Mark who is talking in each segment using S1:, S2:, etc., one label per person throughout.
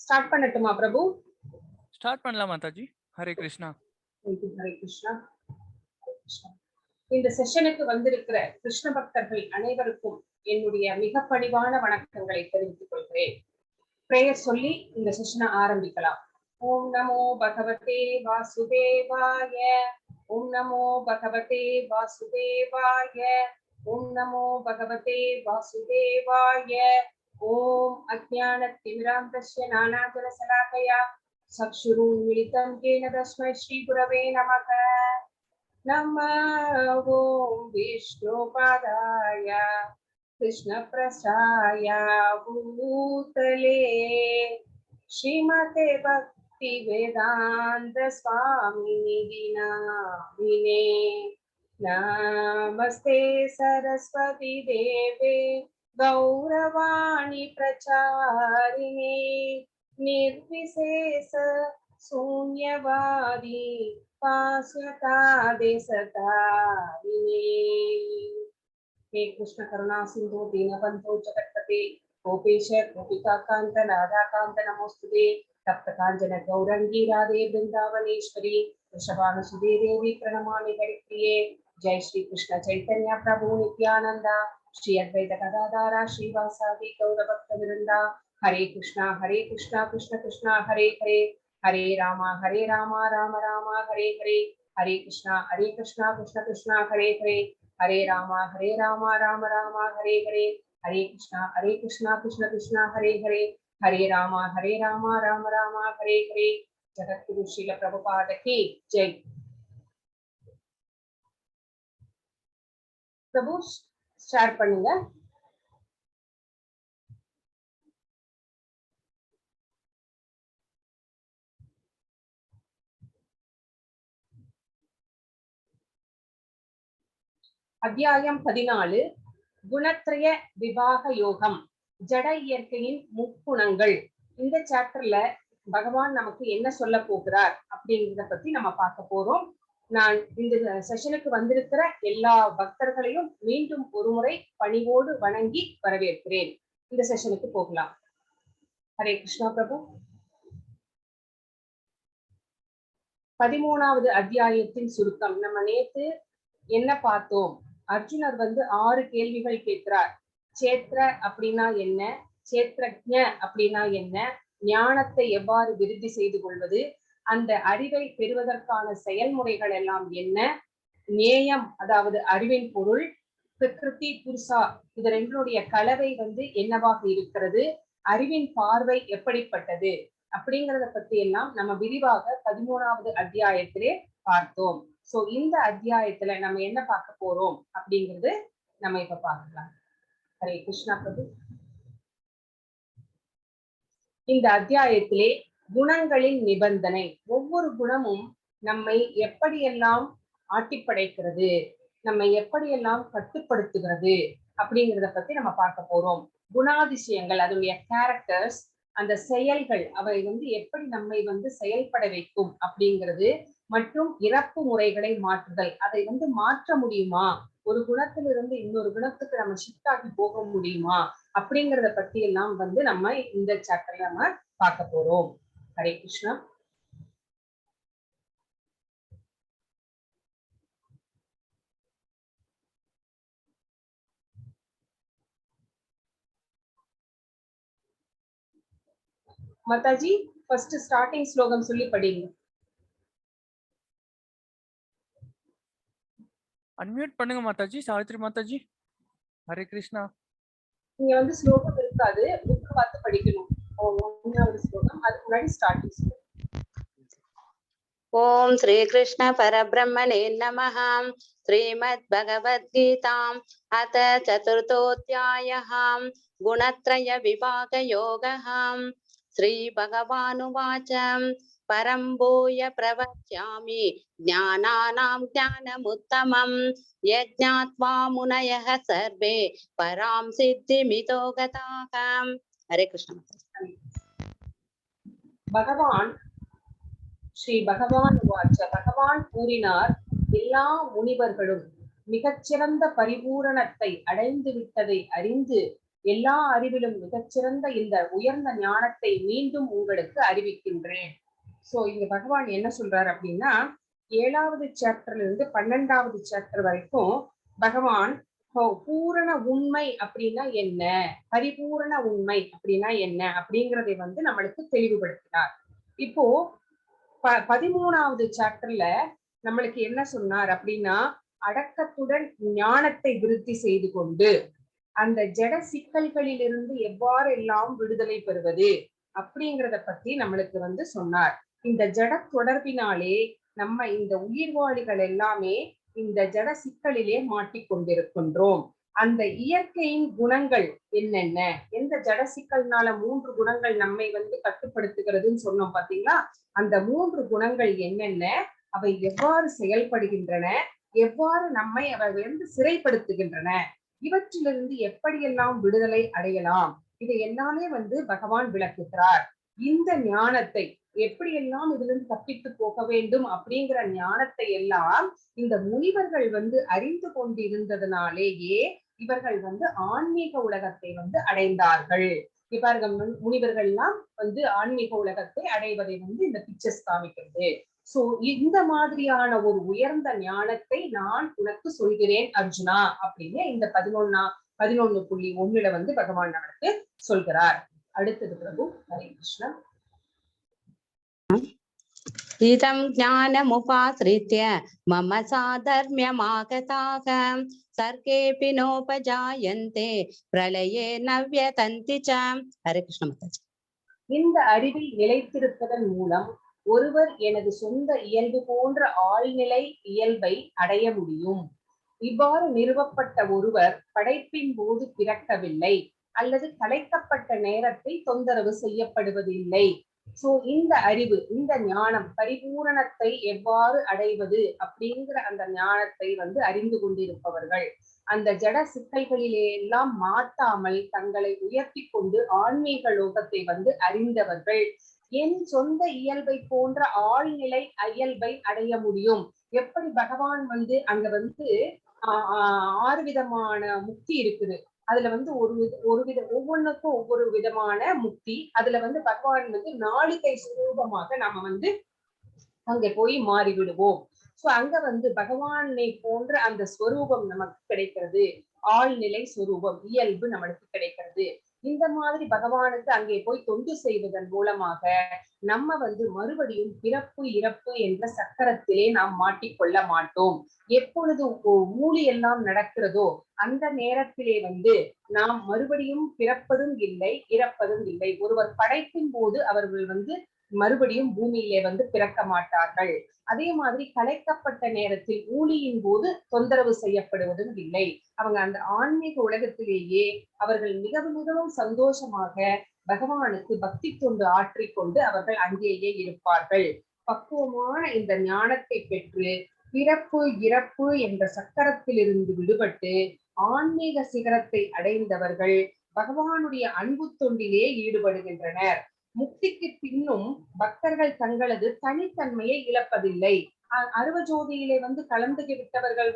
S1: Start பண்ணட்டுமா பிரபு?
S2: Start பண்ணலாம் மாதாஜி. ஹரே கிருஷ்ணா.
S1: ஹரே கிருஷ்ணா. இந்த செஷனுக்கு வந்திருக்கிற கிருஷ்ண பக்தர்கள் அனைவருக்கும் என்னுடைய மிக பணிவான வணக்கங்களை தெரிவித்துக் கொள்கிறேன். பிரேயர் சொல்லி இந்த செஷனை ஆரம்பிக்கலாம். ஓம் நமோ பகவதே வாசுதேவாய. ஓம் நமோ பகவதே வாசுதேவாய. ஓம் நமோ பகவதே வாசுதேவாய. ஓம் அஜ்ஞானத்திமிராந்தஸ்ய நானாஜலசலாகயா சக்ஷுருன்மிலிதம் கேன தஸ்மை ஸ்ரீ குரவே நமக. நமः ஓம் விஷ்ணுபாதாய கிருஷ்ணப்ரசாய பூதலே ஸ்ரீமதே பக்தி வேதாந்த ஸ்வாமிநிதி நாமினே. நமஸ்தே சரஸ்வதி தேவே கௌரவாணி பிரச்சாரிணே நிர்விசேஷ சூன்யவாதி पास्यतादे सतारिणे. हे कृष्ण करुणा सिंधु दीनबंधो जगत्पते गोपेश गोपिकाकांत राधाकांत नमोस्तुते. तप्त कांचन गौरंगी राधे वृंदावनेश्वरी वृषभानुसुते देवी प्रणमामि हरिप्रिये. जय श्री कृष्ण चैतन्य प्रभु नित्यानंद श्री अद्वैत गदाधर श्रीवासादि गौरभक्तवृंदा. हरे कृष्णा कृष्ण कृष्ण हरे हरे हरे राम राम राम हरे हरे. हरे कृष्णा कृष्ण कृष्ण हरे हरे. हरे राम राम राम हरे हरे. हरे कृष्णा कृष्ण कृष्ण हरे हरे. हरे राम राम राम हरे हरे. जगद्गुरु श्रील प्रभुपाद की जय. प्रभु स्टार्ट பண்ணுங்க. அத்தியாயம் 14 குணத்ரய விபாக யோகம், ஜட இயற்கையின் முக்குணங்கள். இந்த சாப்டர்ல பகவான் நமக்கு என்ன சொல்ல போகிறார் அப்படிங்கிறத பத்தி நம்ம பார்க்க போறோம். நான் இந்த செஷனுக்கு வந்திருக்கிற எல்லா பக்தர்களையும் மீண்டும் ஒரு முறை பணிவோடு வணங்கி வரவேற்கிறேன். இந்த செஷனுக்கு போகலாம். ஹரே கிருஷ்ணா பிரபு. 13வது அத்தியாயத்தின் சுருக்கம். நம்ம நேத்து என்ன பார்த்தோம்? அர்ஜுனர் 6 கேள்விகள் கேட்கிறார். சேத்ர அப்படின்னா என்ன, சேத்ரஜ்ஞ அப்படின்னா என்ன, ஞானத்தை எவ்வாறு விருத்தி செய்து கொள்வது, அந்த அறிவை பெறுவதற்கான செயல்முறைகள் எல்லாம் என்ன, நேயம் அதாவது அறிவின் பொருள், பிரகிருதி புருஷா இது ரெண்டுடைய கலவை என்னவாக இருக்கிறது, அறிவின் பார்வை எப்படிப்பட்டது அப்படிங்கிறத பத்தி எல்லாம் நம்ம விரிவாக 13வது அத்தியாயத்திலே பார்த்தோம். சோ இந்த அத்தியாயத்துல நம்ம என்ன பார்க்க போறோம் அப்படிங்கிறது நம்ம இப்ப பார்க்கலாம். ஹரே கிருஷ்ணா பிரபு. இந்த அத்தியாயத்திலே குணங்களின் நிபந்தனை, ஒவ்வொரு குணமும் நம்மை எப்படியெல்லாம் ஆட்டிப்படைக்கிறது, நம்மை எப்படியெல்லாம் கட்டுப்படுத்துகிறது அப்படிங்கிறத பத்தி நம்ம பார்க்க போறோம். குணாதிசயங்கள், அதனுடைய கேரக்டர்ஸ், அந்த செயல்கள் அவை எப்படி நம்மை செயல்பட வைக்கும் அப்படிங்கிறது, மற்றும் இறப்பு முறைகளை மாற்றுதல், அதை மாற்ற முடியுமா, ஒரு குணத்திலிருந்து இன்னொரு குணத்துக்கு நம்ம ஷிஃப்ட் ஆகி போக முடியுமா அப்படிங்கிறத பத்தி எல்லாம் நம்ம இந்த சாப்டர்ல நம்ம பார்க்க போறோம். ஹரே கிருஷ்ணா. மாதாஜி ஃபர்ஸ்ட் ஸ்டார்டிங் ஸ்லோகம் சொல்லி படிங்க.
S2: அன்மியூட் பண்ணுங்க மாதாஜி. சாவித்ரி மாதாஜி. ஹரே கிருஷ்ணா.
S1: நீங்க ஸ்லோகம் இருக்காது, புக் பார்த்து படிக்கணும். 1வது ஸ்லோகம், அதுக்கு முன்னாடி ஸ்டார்டிங் ஸ்லோகம்.
S3: ஓம் ஸ்ரீ கிருஷ்ண பரபிரம்மணே நமः. ஸ்ரீமத் பகவத்கீதாம் அத சதுர்த்தோத்யாயः குணத்ரய விபாக யோகः. ஸ்ரீ பகவானுவாச்ச परं भूय प्रवक्ष्यामि ज्ञानानां ज्ञानमुत्तमं यज्ञात्वा मुनयः सर्वे परां सिद्धिमितो गताः. हरे कृष्ण.
S1: பகவான் ஸ்ரீ பகவான் உவாச்ச, பகவான் கூறினார், எல்லா முனிவர்களும் மிகச்சிறந்த பரிபூரணத்தை அடைந்து விட்டதை அறிந்து எல்லா அறிவிலும் மிகச்சிறந்த இந்த உயர்ந்த ஞானத்தை மீண்டும் உங்களுக்கு அறிவிக்கின்றேன். சோ இங்க பகவான் என்ன சொல்றாரு அப்படின்னா, 7வது சாப்டர்ல இருந்து 12வது சாப்டர் வரைக்கும் பகவான் பூரண உண்மை அப்படின்னா என்ன, பரிபூரண உண்மை அப்படின்னா என்ன அப்படிங்கறதை நம்மளுக்கு தெளிவுபடுத்தினார். இப்போ 13வது சாப்டர்ல நம்மளுக்கு என்ன சொன்னார் அப்படின்னா, அடக்கத்துடன் ஞானத்தை விருத்தி செய்து கொண்டு அந்த ஜட சிக்கல்களிலிருந்து எவ்வாறு எல்லாம் விடுதலை பெறுவது அப்படிங்கிறத பத்தி நம்மளுக்கு சொன்னார். இந்த ஜட தொடர்பினாலே நம்ம இந்த உயிர்வாளிகள் எல்லாமே இந்த ஜட சிக்கலிலே மாட்டிக்கொண்டிருக்கின்றோம். அந்த இயற்கையின் குணங்கள் என்னென்ன, எந்த ஜட சிக்கல்னால 3 குணங்கள் நம்மை கட்டுப்படுத்துகிறதுன்னு சொன்னோம் பாத்தீங்களா, அந்த 3 குணங்கள் என்னென்ன, அவை எவ்வாறு செயல்படுகின்றன, எவ்வாறு நம்மை அவை சிறைப்படுத்துகின்றன, இவற்றிலிருந்து எப்படியெல்லாம் விடுதலை அடையலாம், இதை எல்லாமே பகவான் விளக்குகிறார். இந்த ஞானத்தை எப்படியெல்லாம் இதிலிருந்து தப்பித்து போக வேண்டும் அப்படிங்கிற ஞானத்தை எல்லாம் இந்த முனிவர்கள் அறிந்து கொண்டிருந்ததுனாலேயே இவர்கள் ஆன்மீக உலகத்தை அடைந்தார்கள். இவர்கள் முனிவர்கள் எல்லாம் ஆன்மீக உலகத்தை அடைவதை இந்த பிக்சர்ஸ் காமிக்கிறது. சோ இந்த மாதிரியான ஒரு உயர்ந்த ஞானத்தை நான் உனக்கு சொல்கிறேன் அர்ஜுனா அப்படின்னு இந்த 11.1 பகவான் நமக்கு சொல்கிறார். அடுத்தது பிரபு. ஹரே கிருஷ்ணா.
S3: இதம் ஞானமுபாஸ்ரித்ய மம சாதர்ம்யமாகதாக சர்கேபி நோபஜாயந்தே பிரளயே நவ்யதந்தி ச. ஹரே கிருஷ்ண மாதாஜி.
S1: இந்த அறிவில் நிலைத்திருப்பதன் மூலம் ஒருவர் எனது சொந்த இயல்பு போன்ற ஆழ்நிலை இயல்பை அடைய முடியும். இவ்வாறு நிறுவப்பட்ட ஒருவர் படைப்பின் போது பிறக்கவில்லை அல்லது கலைக்கப்பட்ட நேரத்தில் தொந்தரவு செய்யப்படுவதில்லை. சோ இந்த அறிவு, இந்த ஞானம், பரிபூரணத்தை எவ்வாறு அடைவது அப்படிங்கிற அந்த ஞானத்தை அறிந்து கொண்டிருப்பவர்கள் அந்த ஜட சிக்கல்களிலே எல்லாம் மாட்டாமல் தங்களை உயர்த்தி கொண்டு ஆன்மீக லோகத்தை அறிந்தவர்கள் என் சொந்த இயல்பை போன்ற ஆழ்நிலை இயல்பை அடைய முடியும். எப்படி பகவான் அங்க 6 விதமான முக்தி இருக்குது. அதுல ஒவ்வொன்றுக்கும் ஒவ்வொரு விதமான முக்தி. அதுல பகவான் நாளிகை சுரூபமாக நாம அங்க போய் மாறிவிடுவோம். சோ அங்க பகவானை போன்ற அந்த ஸ்வரூபம் நமக்கு கிடைக்கிறது, ஆழ்நிலை ஸ்வரூபம் இயல்பு நம்மளுக்கு கிடைக்கிறது. இந்த மாதிரி பகவானுக்கு அங்கே போய் தொண்டு செய்வதன் மூலமாக நம்ம மறுபடியும் பிறப்பு இறப்பு என்ற சக்கரத்திலே நாம் மாட்டிக்கொள்ள மாட்டோம். எப்பொழுது ஊழி எல்லாம் நடக்கிறதோ அந்த நேரத்திலே நாம் மறுபடியும் பிறப்பதும் இல்லை இறப்பதும் இல்லை. ஒருவர் படைப்பின் போது அவர்கள் மறுபடியும் பூமியிலே பிறக்க மாட்டார்கள். அதே மாதிரி கலைக்கப்பட்ட நேரத்தில் ஊழியின் போது தொந்தரவு செய்யப்படுவதும் இல்லை. அவங்க அந்த ஆன்மீக உலகத்திலேயே அவர்கள் மிகவும் சந்தோஷமாக பகவானுக்கு பக்தி தொண்டு ஆற்றிக்கொண்டு அவர்கள் அங்கேயே இருப்பார்கள். பக்குவமான இந்த ஞானத்தை பெற்று பிறப்பு இறப்பு என்ற சக்கரத்திலிருந்து விடுபட்டு ஆன்மீக சிகரத்தை அடைந்தவர்கள் பகவானுடைய அன்பு தொண்டிலே ஈடுபடுகின்றனர். முக்திக்கு பின்னும் பக்தர்கள் தங்களது தனித்தன்மையை இழப்பதில்லை. அருவஜோதியிலே கலந்து விட்டவர்கள்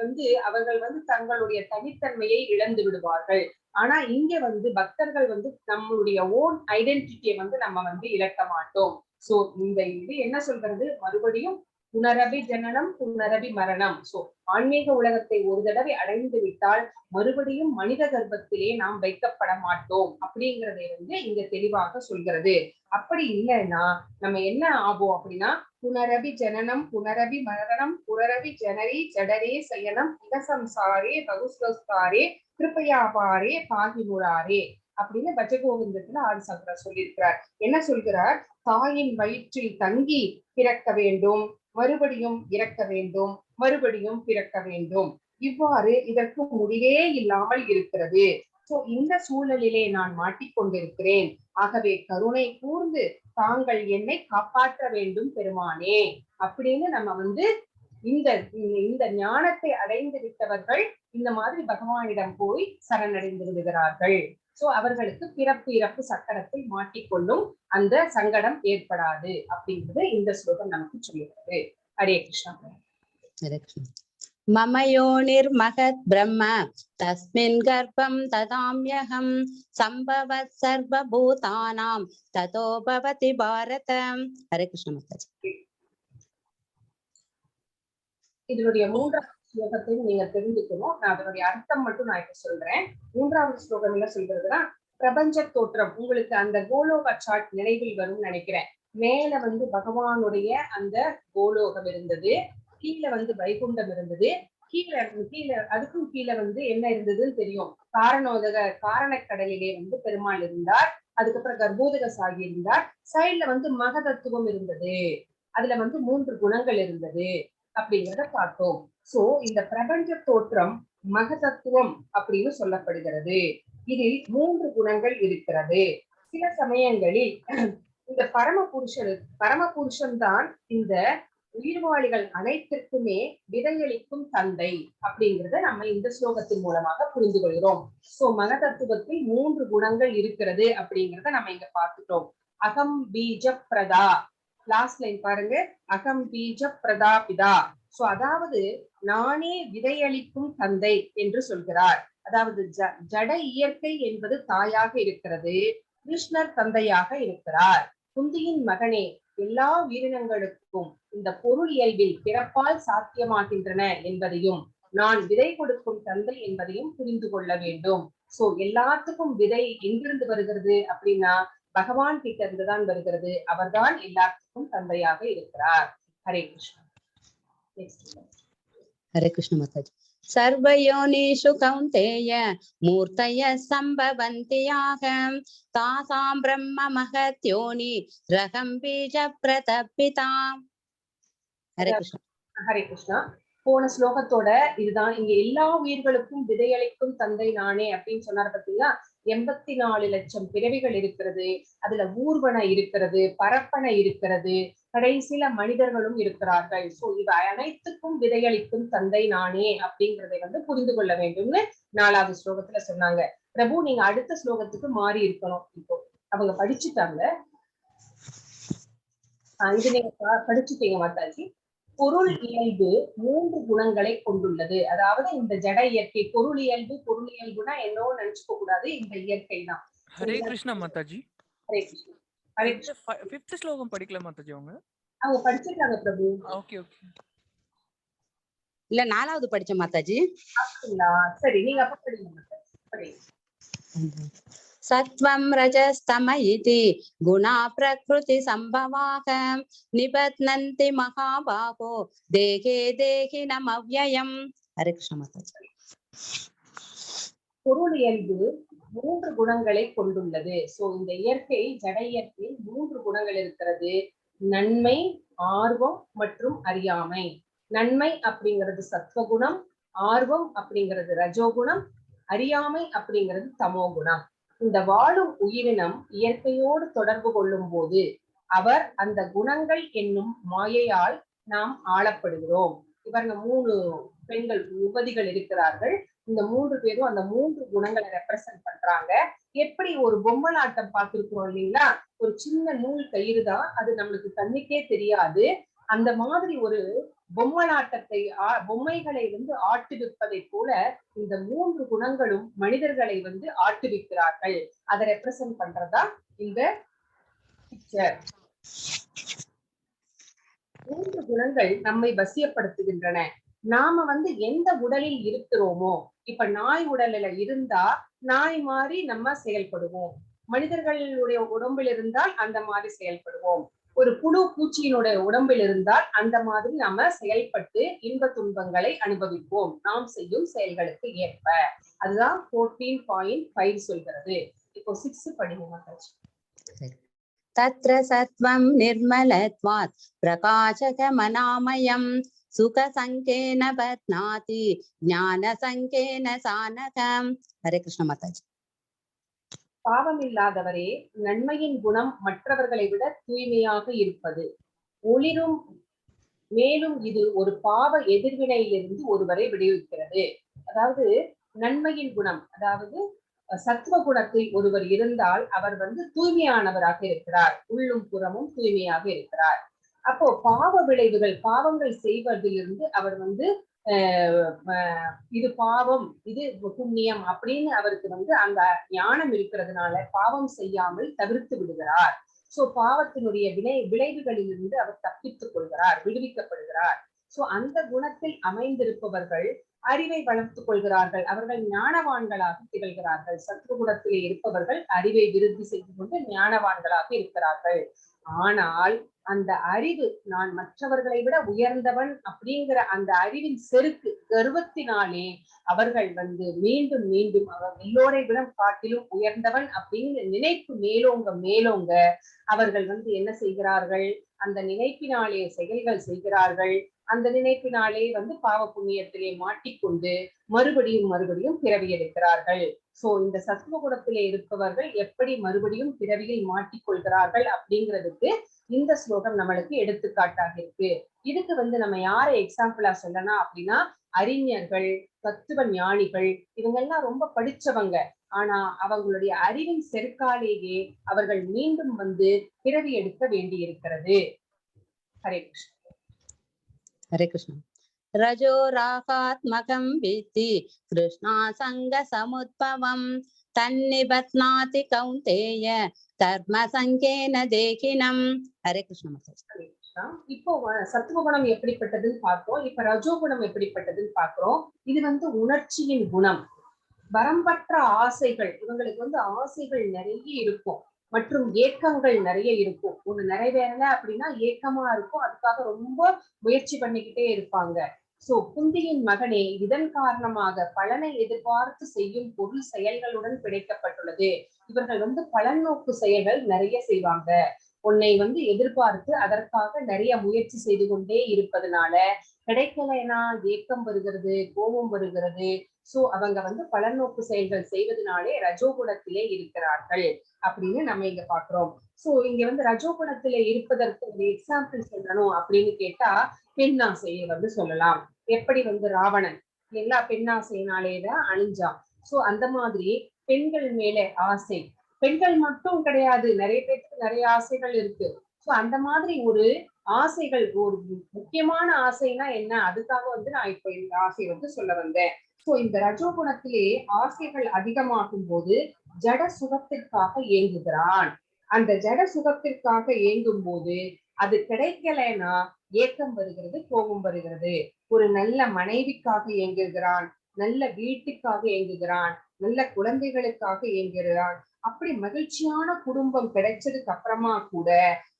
S1: அவர்கள் தங்களுடைய தனித்தன்மையை இழந்து விடுவார்கள். ஆனா இங்க பக்தர்கள் நம்மளுடைய ஓன் ஐடென்டிட்டியை நம்ம இழக்க மாட்டோம். சோ இந்த இது என்ன சொல்றது, மறுபடியும் புனரபி ஜனனம் புனரபி மரணம். சோ ஆன்மீக உலகத்தை ஒரு தடவை அடைந்து விட்டால் மறுபடியும் மனித கர்ப்பத்திலே நாம் வைக்கப்பட மாட்டோம் அப்படிங்கறதை இங்க தெளிவாக சொல்கிறது. அப்படி இல்லைன்னா நம்ம என்ன ஆகும் அப்படின்னா, புனரபி ஜனனம் புனரபி மரணம் புனரபி ஜனரி ஜடரே சயனம் இகசம்சாரே பகுஸ்வஸ்காரே கிருப்பையாபாரே பாகிமுராரே அப்படின்னு பஜகோவிந்தத்துல ஆதிசங்கரர் சொல்லியிருக்கிறார். என்ன சொல்கிறார், தாயின் வயிற்றில் தங்கி பிறக்க வேண்டும், மறுபடியும் இறக்க வேண்டும், மறுபடியும் பிறக்க வேண்டும். இவ்வாறு இதற்கு முடிவே இல்லாமல் இருக்கிறது. சோ இந்த சூழலிலே நான் மாட்டிக்கொண்டிருக்கிறேன். ஆகவே கருணை கூர்ந்து தாங்கள் என்னை காப்பாற்ற வேண்டும் பெருமானே அப்படின்னு நம்ம இந்த ஞானத்தை அடைந்து விட்டவர்கள் இந்த மாதிரி பகவானிடம் போய் சரணடைந்து விடுகிறார்கள். சோ அவர்களுக்கு பிறப்பு இறப்பு சக்கரத்தில் மாட்டிக்கொள்ளும் அந்த சங்கடம் ஏற்படாது அப்படிங்கிறது இந்த ஸ்லோகம் நமக்கு சொல்லுகிறது. ஹரே கிருஷ்ணா.
S3: मम योनिर्महत् ब्रह्म तस्मिन् गर्भं ददाम्यहं संभवत् सर्वभूतानां ततो भवति भारत. हरे कृष्ण माताजी.
S1: இதனுடைய மூன்றாவது ஸ்லோகத்தையும் நீங்க தெரிஞ்சுக்கணும். நான் அதனுடைய அர்த்தம் மட்டும் நான் இப்ப சொல்றேன். மூன்றாவது ஸ்லோகம் என்ன சொல்றதுன்னா, பிரபஞ்ச தோற்றம். உங்களுக்கு அந்த கோலோக சார்ட் நினைவில் வரும்னு நினைக்கிறேன். மேல பகவானுடைய அந்த கோலோகம் இருந்தது, கீழே வைகுண்டம் இருந்தது, கீழே அதுக்கும் கீழே என்ன இருந்ததுன்னு தெரியும். காரணக்கடலிலே பெருமாள் இருந்தார். அதுக்கப்புறம் கர்ப்போதக சாகி இருந்தார். சைட்ல மகதத்துவம் இருந்தது. அதுல 3 குணங்கள் இருந்தது அப்படிங்கிறத பார்த்தோம். சோ இந்த பிரபஞ்ச தோற்றம் மகதத்துவம் அப்படின்னு சொல்லப்படுகிறது. இதில் 3 குணங்கள் இருக்கிறது. சில சமயங்களில் இந்த பரமபுருஷன் தான் இந்த உயிர்வாளிகள் அனைத்திற்குமே விதையளிக்கும் தந்தை அப்படிங்கிறத நம்ம இந்த ஸ்லோகத்தின் மூலமாக புரிந்து கொள்கிறோம். சோ மகதத்துவத்தில் 3 குணங்கள் இருக்கிறது அப்படிங்கிறத நம்ம இங்க பார்த்துட்டோம். அகம் பீஜ பிரதா, லாஸ்ட் லைன் பாருங்க, அகம் பீஜ பிரதா பிதா. சோ அதாவது நானே விதையளிக்கும் தந்தை என்று சொல்கிறார். அதாவது ஜட இயற்கை என்பது தாயாக இருக்கிறது, கிருஷ்ணர் தந்தையாக இருக்கிறார். குந்தியின் மகனே, எல்லா உயிரினங்களுக்கும் இந்த பொருள் இயல்பில் பிறப்பால் சாத்தியமாகின்றன என்பதையும் நான் விதை கொடுக்கும் தந்தை என்பதையும் புரிந்து கொள்ள வேண்டும். சோ எல்லாத்துக்கும் விதை எங்கிருந்து வருகிறது அப்படின்னா பகவான் கிட்ட இருந்துதான் வருகிறது. அவர்தான் எல்லாத்துக்கும் தந்தையாக இருக்கிறார். ஹரே கிருஷ்ணா.
S3: हरे कृष्ण माताजी. सर्वयोनिषु कौन्तेय मूर्तयः सम्भवन्ति याः तासां ब्रह्म महत् योनि रहं बीज प्रतपिता. हरे कृष्ण.
S1: ஹரே கிருஷ்ணா. போன ஸ்லோகத்தோட இதுதான். இங்க எல்லா உயிர்களுக்கும் விதையளிக்கும் தந்தை நானே அப்படின்னு சொன்னார். பார்த்தீங்களா, 84 லட்சம் பிறவிகள் இருக்கிறது. அதுல ஊர்வன இருக்கிறது, பரப்பன இருக்கிறது, கடைசியில மனிதர்களும் இருக்கிறார்கள். சோ இவை அனைத்துக்கும் விதையளிக்கும் தந்தை நானே அப்படிங்கிறதை புரிந்து கொள்ள வேண்டும்னு 4வது ஸ்லோகத்துல சொன்னாங்க. பிரபு, நீங்க அடுத்த ஸ்லோகத்துக்கு மாறி இருக்கணும். இப்போ அவங்க படிச்சுட்டாங்க. இது நீங்க படிச்சுட்டீங்க மாதாஜி. பொருள் இயல்பு 3 குணங்களை கொண்டுள்ளது. அதாவது இந்த ஜட இயற்கை பொருள் இயல்புனா என்னோ நினைச்சுக்க கூடாது, இந்த இயற்கை தான்.
S2: ஹரே கிருஷ்ணா மாதாஜி.
S1: ஹரே கிருஷ்ணா. ஹரே கிருஷ்ணா.
S2: 5th ஸ்லோகம் படிக்கல மாதாஜி
S1: அவங்க படிச்சிருக்காங்க பிரபு.
S2: Okay okay.
S3: இல்ல 4வது படிச்ச மாதாஜி.
S1: அப்படிங்களா? சரி, நீங்க அப்ப படிங்க மாதாஜி. படிங்க.
S3: सत्वं रजस्तम इति गुणा प्रकृति संभवाः निबध्नन्ति महाबाहो देहे देहिनम् अव्ययम्. हरे कृष्ण माताजी.
S1: பொருள் இயல்பு 3 குணங்களை கொண்டுள்ளது. சோ இந்த இயற்கை ஜட இயற்கை 3 குணங்கள் இருக்கிறது. நன்மை, ஆர்வம் மற்றும் அறியாமை. நன்மை அப்படிங்கிறது சத்வகுணம், ஆர்வம் அப்படிங்கிறது ரஜோகுணம், அறியாமை அப்படிங்கிறது தமோகுணம். இந்த வாழும் உயிரினம் இயற்கையோடு தொடர்பு கொள்ளும் போது அவர் அந்த குணங்கள் என்னும் மாயையால் நாம் ஆளப்படுகிறோம். இவங்க 3 பெண்கள் யுவதிகள் இருக்கிறார்கள். இந்த 3 பேரும் அந்த 3 குணங்களை ரெப்ரசன்ட் பண்றாங்க. எப்படி ஒரு பொம்மலாட்டம் பார்த்திருக்கிறோம் இல்லைங்களா, ஒரு சின்ன நூல் கயிறு தான், அது நம்மளுக்கு கண்ணுக்கே தெரியாது. அந்த மாதிரி ஒரு பொம்மலாட்டத்தை பொம்மைகளை ஆட்டுவிப்பதை போல இந்த 3 குணங்களும் மனிதர்களை ஆட்டுவிக்கிறார்கள். அதை ரெப்ரசன்ட் பண்றதா இந்த பிக்சர். 3 குணங்கள் நம்மை வசியப்படுத்துகின்றன. நாம எந்த உடலில் இருக்கிறோமோ, இப்ப நாய் உடலில இருந்தா நாய் மாதிரி நம்ம செயல்படுவோம், மனிதர்களுடைய உடம்பில் இருந்தால் அந்த மாதிரி செயல்படுவோம், ஒரு புழு பூச்சியினுடைய உடம்பில் இருந்தால் அந்த மாதிரி நாம செயல்பட்டு இன்ப துன்பங்களை அனுபவிப்போம், நாம் செய்யும் செயல்களுக்கு ஏற்ப. அதுதான் 14.5 சொல்கிறது. இப்போ 6 படிங்க மாதாஜி.
S3: तत्र सत्वं निर्मलत्वात् प्रकाशकमनामयं सुखसंकेन बध्नाति ज्ञानसंकेन सानकम्. हरे कृष्ण माताजी.
S1: பாவமில்லாதவரே, நன்மையின் குணம் மற்றவர்களை விட தூய்மையாக இருப்பது, ஒளிரும். மேலும் இது ஒரு பாவ எதிர்வினையிலிருந்து ஒருவரை விடுவிக்கிறது. அதாவது நன்மையின் குணம், அதாவது சத்துவ குணத்தில் ஒருவர் இருந்தால் அவர் தூய்மையானவராக இருக்கிறார், உள்ளும் புறமும் தூய்மையாக இருக்கிறார். அப்போ பாவ விளைவுகள், பாவங்கள் செய்வதிலிருந்து அவர் இது பாவம் இது புண்ணியம் அப்படின்னு அவருக்கு வந்து அந்த ஞானம் இருக்கிறதுனால பாவம் செய்யாமல் தவிர்த்து விடுகிறார். சோ பாவத்தினுடைய விளைவுகளிலிருந்து அவர் தப்பித்துக் கொள்கிறார், விடுவிக்கப்படுகிறார். சோ அந்த குணத்தில் அமைந்திருப்பவர்கள் அறிவை வளர்த்துக் கொள்கிறார்கள், அவர்கள் ஞானவான்களாக திகழ்கிறார்கள். சத்துவகுணத்திலே இருப்பவர்கள் அறிவை விருத்தி செய்து கொண்டு ஞானவான்களாக இருக்கிறார்கள். ஆனால் அந்த அறிவு நான் மற்றவர்களை விட உயர்ந்தவன் அப்படிங்கிற அந்த அறிவின் செருக்கு கர்வத்தினாலே அவர்கள் வந்து மீண்டும் மீண்டும் அவர் எல்லோரை விட காட்டிலும் உயர்ந்தவன் அப்படின்னு நினைப்பு மேலோங்க அவர்கள் வந்து என்ன செய்கிறார்கள், அந்த நினைப்பினாலே செயல்கள் செய்கிறார்கள். அந்த நினைப்பினாலே வந்து பாவ புண்ணியத்திலே மாட்டிக்கொண்டு மறுபடியும் பிறவி எடுக்கிறார்கள். சோ இந்த சத்துவ குணத்திலே இருப்பவர்கள் எப்படி மறுபடியும் பிறவியில் மாட்டிக்கொள்கிறார்கள் அப்படிங்கிறதுக்கு இந்த ஸ்லோகம் நம்மளுக்கு எடுத்துக்காட்டாக இருக்கு. இதுக்கு வந்து நம்ம யாரை எக்ஸாம்பிளா சொல்லலாம் அப்படின்னா, அறிஞர்கள், தத்துவ ஞானிகள், இவங்கெல்லாம் ரொம்ப படிச்சவங்க. ஆனா அவங்களுடைய அறிவின் செருக்காலேயே அவர்கள் மீண்டும் வந்து பிறவி எடுக்க வேண்டி இருக்கிறது. ஹரே கிருஷ்ண.
S3: ஹரே கிருஷ்ணா. ரஜோ ராகாத்மகம் வித்தி கிருஷ்ணா சங்க சமுத்பவம் தன்னிபத்னாதி கௌந்தேய கர்ம சங்கேன தேகினம். ஹரே கிருஷ்ண மாதாஜி.
S1: இப்போ சத்துவகுணம் எப்படிப்பட்டதுன்னு பார்த்தோம். இப்ப ரஜோகுணம் எப்படிப்பட்டதுன்னு பாக்குறோம். இது வந்து உணர்ச்சியின் குணம். வரம்பற்ற ஆசைகள், இவங்களுக்கு வந்து ஆசைகள் நிறைய இருக்கும் மற்றும் ஏக்கங்கள் நிறைய இருக்கும். ஒண்ணு நிறைவேறல அப்படின்னா ஏக்கமா இருக்கும், அதுக்காக ரொம்ப முயற்சி பண்ணிக்கிட்டே இருப்பாங்க. சோ குந்தியின் மகனே, இதன் காரணமாக பலனை எதிர்பார்த்து செய்யும் பொருள் செயல்களுடன் பிணைக்கப்பட்டுள்ளது. இவர்கள் வந்து பலநோக்கு செயல்கள் நிறைய செய்வாங்க. உன்னை வந்து எதிர்பார்த்து அதற்காக நிறைய முயற்சி செய்து கொண்டே இருப்பதனால கிடைக்கலைன்னா ஏக்கம் வருகிறது, கோபம் வருகிறது. சோ அவங்க வந்து பலநோக்கு செயல்கள் செய்வதனாலே ரஜோகுணத்திலே இருக்கிறார்கள் அப்படின்னு நம்ம இங்க பாக்குறோம். சோ இங்க வந்து ரஜோகுணத்திலே இருப்பதற்கு ஒரு எக்ஸாம்பிள் சொல்லணும் அப்படின்னு கேட்டா பெண்ணாசையை வந்து சொல்லலாம். எப்படி வந்து ராவணன் எல்லா பெண்ணாசையினாலேதான் அழிஞ்சான். சோ அந்த மாதிரி பெண்கள் மேல ஆசை, பெண்கள் மட்டும் கிடையாது, நிறைய பேருக்கு நிறைய ஆசைகள் இருக்கு. சோ அந்த மாதிரி ஒரு ஆசைகள், ஒரு முக்கியமான ஆசைனா என்ன, அதுக்காக வந்து நான் இப்ப இந்த ஆசையை வந்து சொல்ல வந்தேன். சோ இந்த ரஜோகுணத்திலே ஆசைகள் அதிகமாகும் போது ஜட சுகத்திற்காக ஏங்குகிறான். அந்த ஜட சுகத்திற்காக ஏங்கும் போது அது கிடைக்கலைன்னா ஏக்கம் வருகிறது, கோபம் வருகிறது. ஒரு நல்ல மனைவிக்காக ஏங்குகிறான், நல்ல வீட்டுக்காக ஏங்குகிறான், நல்ல குழந்தைகளுக்காக ஏங்குகிறான். அப்படி மகிழ்ச்சியான குடும்பம் கிடைச்சதுக்கு அப்புறமா கூட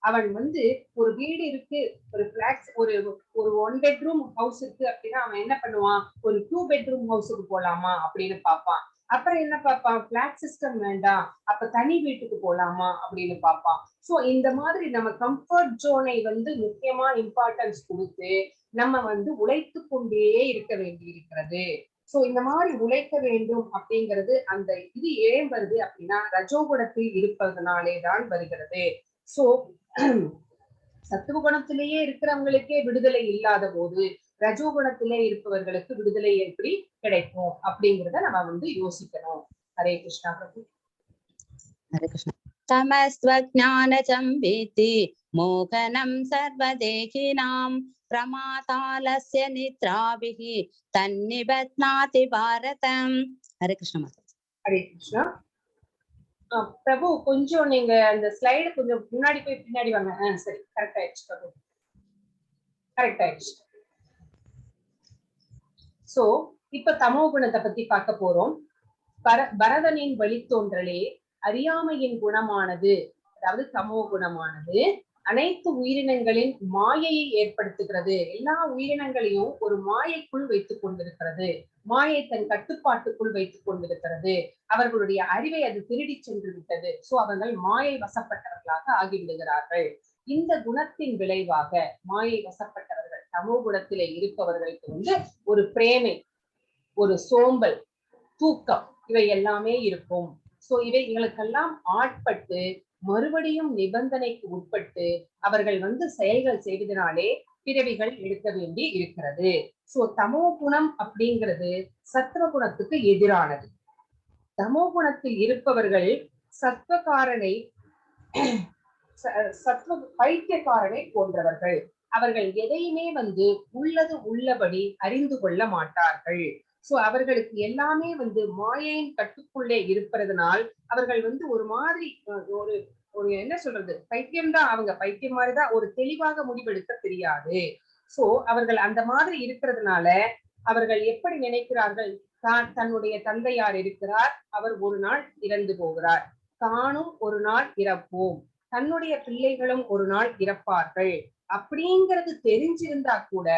S1: அவன் வந்து ஒரு வீடு இருக்கு, ஒரு பிளாட், ஒரு 1 பெட்ரூம் ஹவுஸ் இருக்கு அப்படின்னா அவன் என்ன பண்ணுவான், ஒரு 2 பெட்ரூம் ஹவுஸுக்கு போலாமா அப்படின்னு பார்ப்பான். அப்புறம் என்ன பார்ப்பான், பிளாட் சிஸ்டம் வேண்டாம், அப்ப தனி வீட்டுக்கு போலாமா அப்படின்னு பார்ப்பான். சோ இந்த மாதிரி நம்ம கம்ஃபர்ட் ஜோனை வந்து முக்கியமா இம்பார்ட்டன்ஸ் கொடுத்து நம்ம வந்து உழைத்து கொண்டே இருக்க வேண்டி இருக்கிறது. சோ இந்த மாதிரி உழைக்க வேண்டும் அப்படிங்கிறது அந்த இது ஏன் வருது அப்படின்னா ரஜோகுணத்தில் இருப்பதனாலே தான் வருகிறது. சோ சத்துவகுணத்திலேயே இருக்கிறவங்களுக்கே விடுதலை இல்லாத போது ரஜோகுணத்திலே இருப்பவர்களுக்கு விடுதலை எப்படி கிடைக்கும் அப்படிங்கிறத நம்ம வந்து யோசிக்கணும். ஹரே கிருஷ்ணா பிரபு.
S3: ஹரே கிருஷ்ணா. தமஸ்வஜ்ஞானஜம் வித்தி மோகனம் சர்வதேகினாம் பிரமாதாலஸ்ய நித்ராபிஹி தன்னிபத்னாதி பாரதம். ஹரே கிருஷ்ணா மாதாஜி.
S1: ஹரே கிருஷ்ணா. பிரபு கொஞ்சம் நீங்க அந்த ஸ்லைடு கொஞ்சம் முன்னாடி போய் பின்னாடி வாங்க. சரி, கரெக்ட் ஆயிடுச்சு பிரபு, கரெக்ட் ஆயிடுச்சு. சோ இப்ப தமோ குணத்தை பத்தி பார்க்க போறோம். பரதனின் வழித்தோன்றலே அறியாமையின் குணமானது, அதாவது தமோ குணமானது அனைத்து உயிரினங்களின் மாயையை ஏற்படுத்துகிறது. எல்லா உயிரினங்களையும் ஒரு மாயைக்குள் வைத்துக் கொண்டிருக்கிறது, மாயை தன் கட்டுப்பாட்டுக்குள் வைத்துக் கொண்டிருக்கிறது. அவர்களுடைய அறிவை அது திருடி சென்று விட்டது. சோ அவர்கள் மாயை வசப்பட்டவர்களாக ஆகிவிடுகிறார்கள். இந்த குணத்தின் விளைவாக மாயை வசப்பட்டவர்கள் தமோ குணத்திலே இருப்பவர்களுக்கு வந்து ஒரு பிரேமை, ஒரு சோம்பல், தூக்கம், இவை எல்லாமே இருக்கும். சோ இவைகளுக்கெல்லாம் ஆட்பட்டு மறுபடியும் நிபந்தனைக்கு உட்பட்டு அவர்கள் வந்து செயல்கள் செய்வதனாலே பிறவிகள் எடுக்க வேண்டி இருக்கிறது. சோ தமோ குணம் அப்படிங்கிறது சத்துவ குணத்துக்கு எதிரானது. தமோ குணத்தில் இருப்பவர்கள் சத்துவ பைத்தியக்காரனை போன்றவர்கள். அவர்கள் எதையுமே உள்ளது உள்ளபடி அறிந்து கொள்ள மாட்டார்கள். சோ அவர்களுக்கு எல்லாமே மாயையின் கட்டுக்குள்ளே இருப்பதனால் அவர்கள் ஒரு மாதிரி ஒரு ஒரு என்ன சொல்றது, பைத்தியம்தான். அவங்க பைத்தியம் மாதிரிதான், ஒரு தெளிவாக முடிவெடுக்க தெரியாது. சோ அவர்கள் அந்த மாதிரி இருக்கிறதுனால அவர்கள் எப்படி நினைக்கிறார்கள், தன்னுடைய தந்தையார் இருக்கிறார், அவர் ஒரு நாள் இறந்து போகிறார், தானும் ஒரு நாள் இறப்போம், தன்னுடைய பிள்ளைகளும் ஒரு நாள் இறப்பார்கள் அப்படிங்கிறது தெரிஞ்சிருந்தா கூட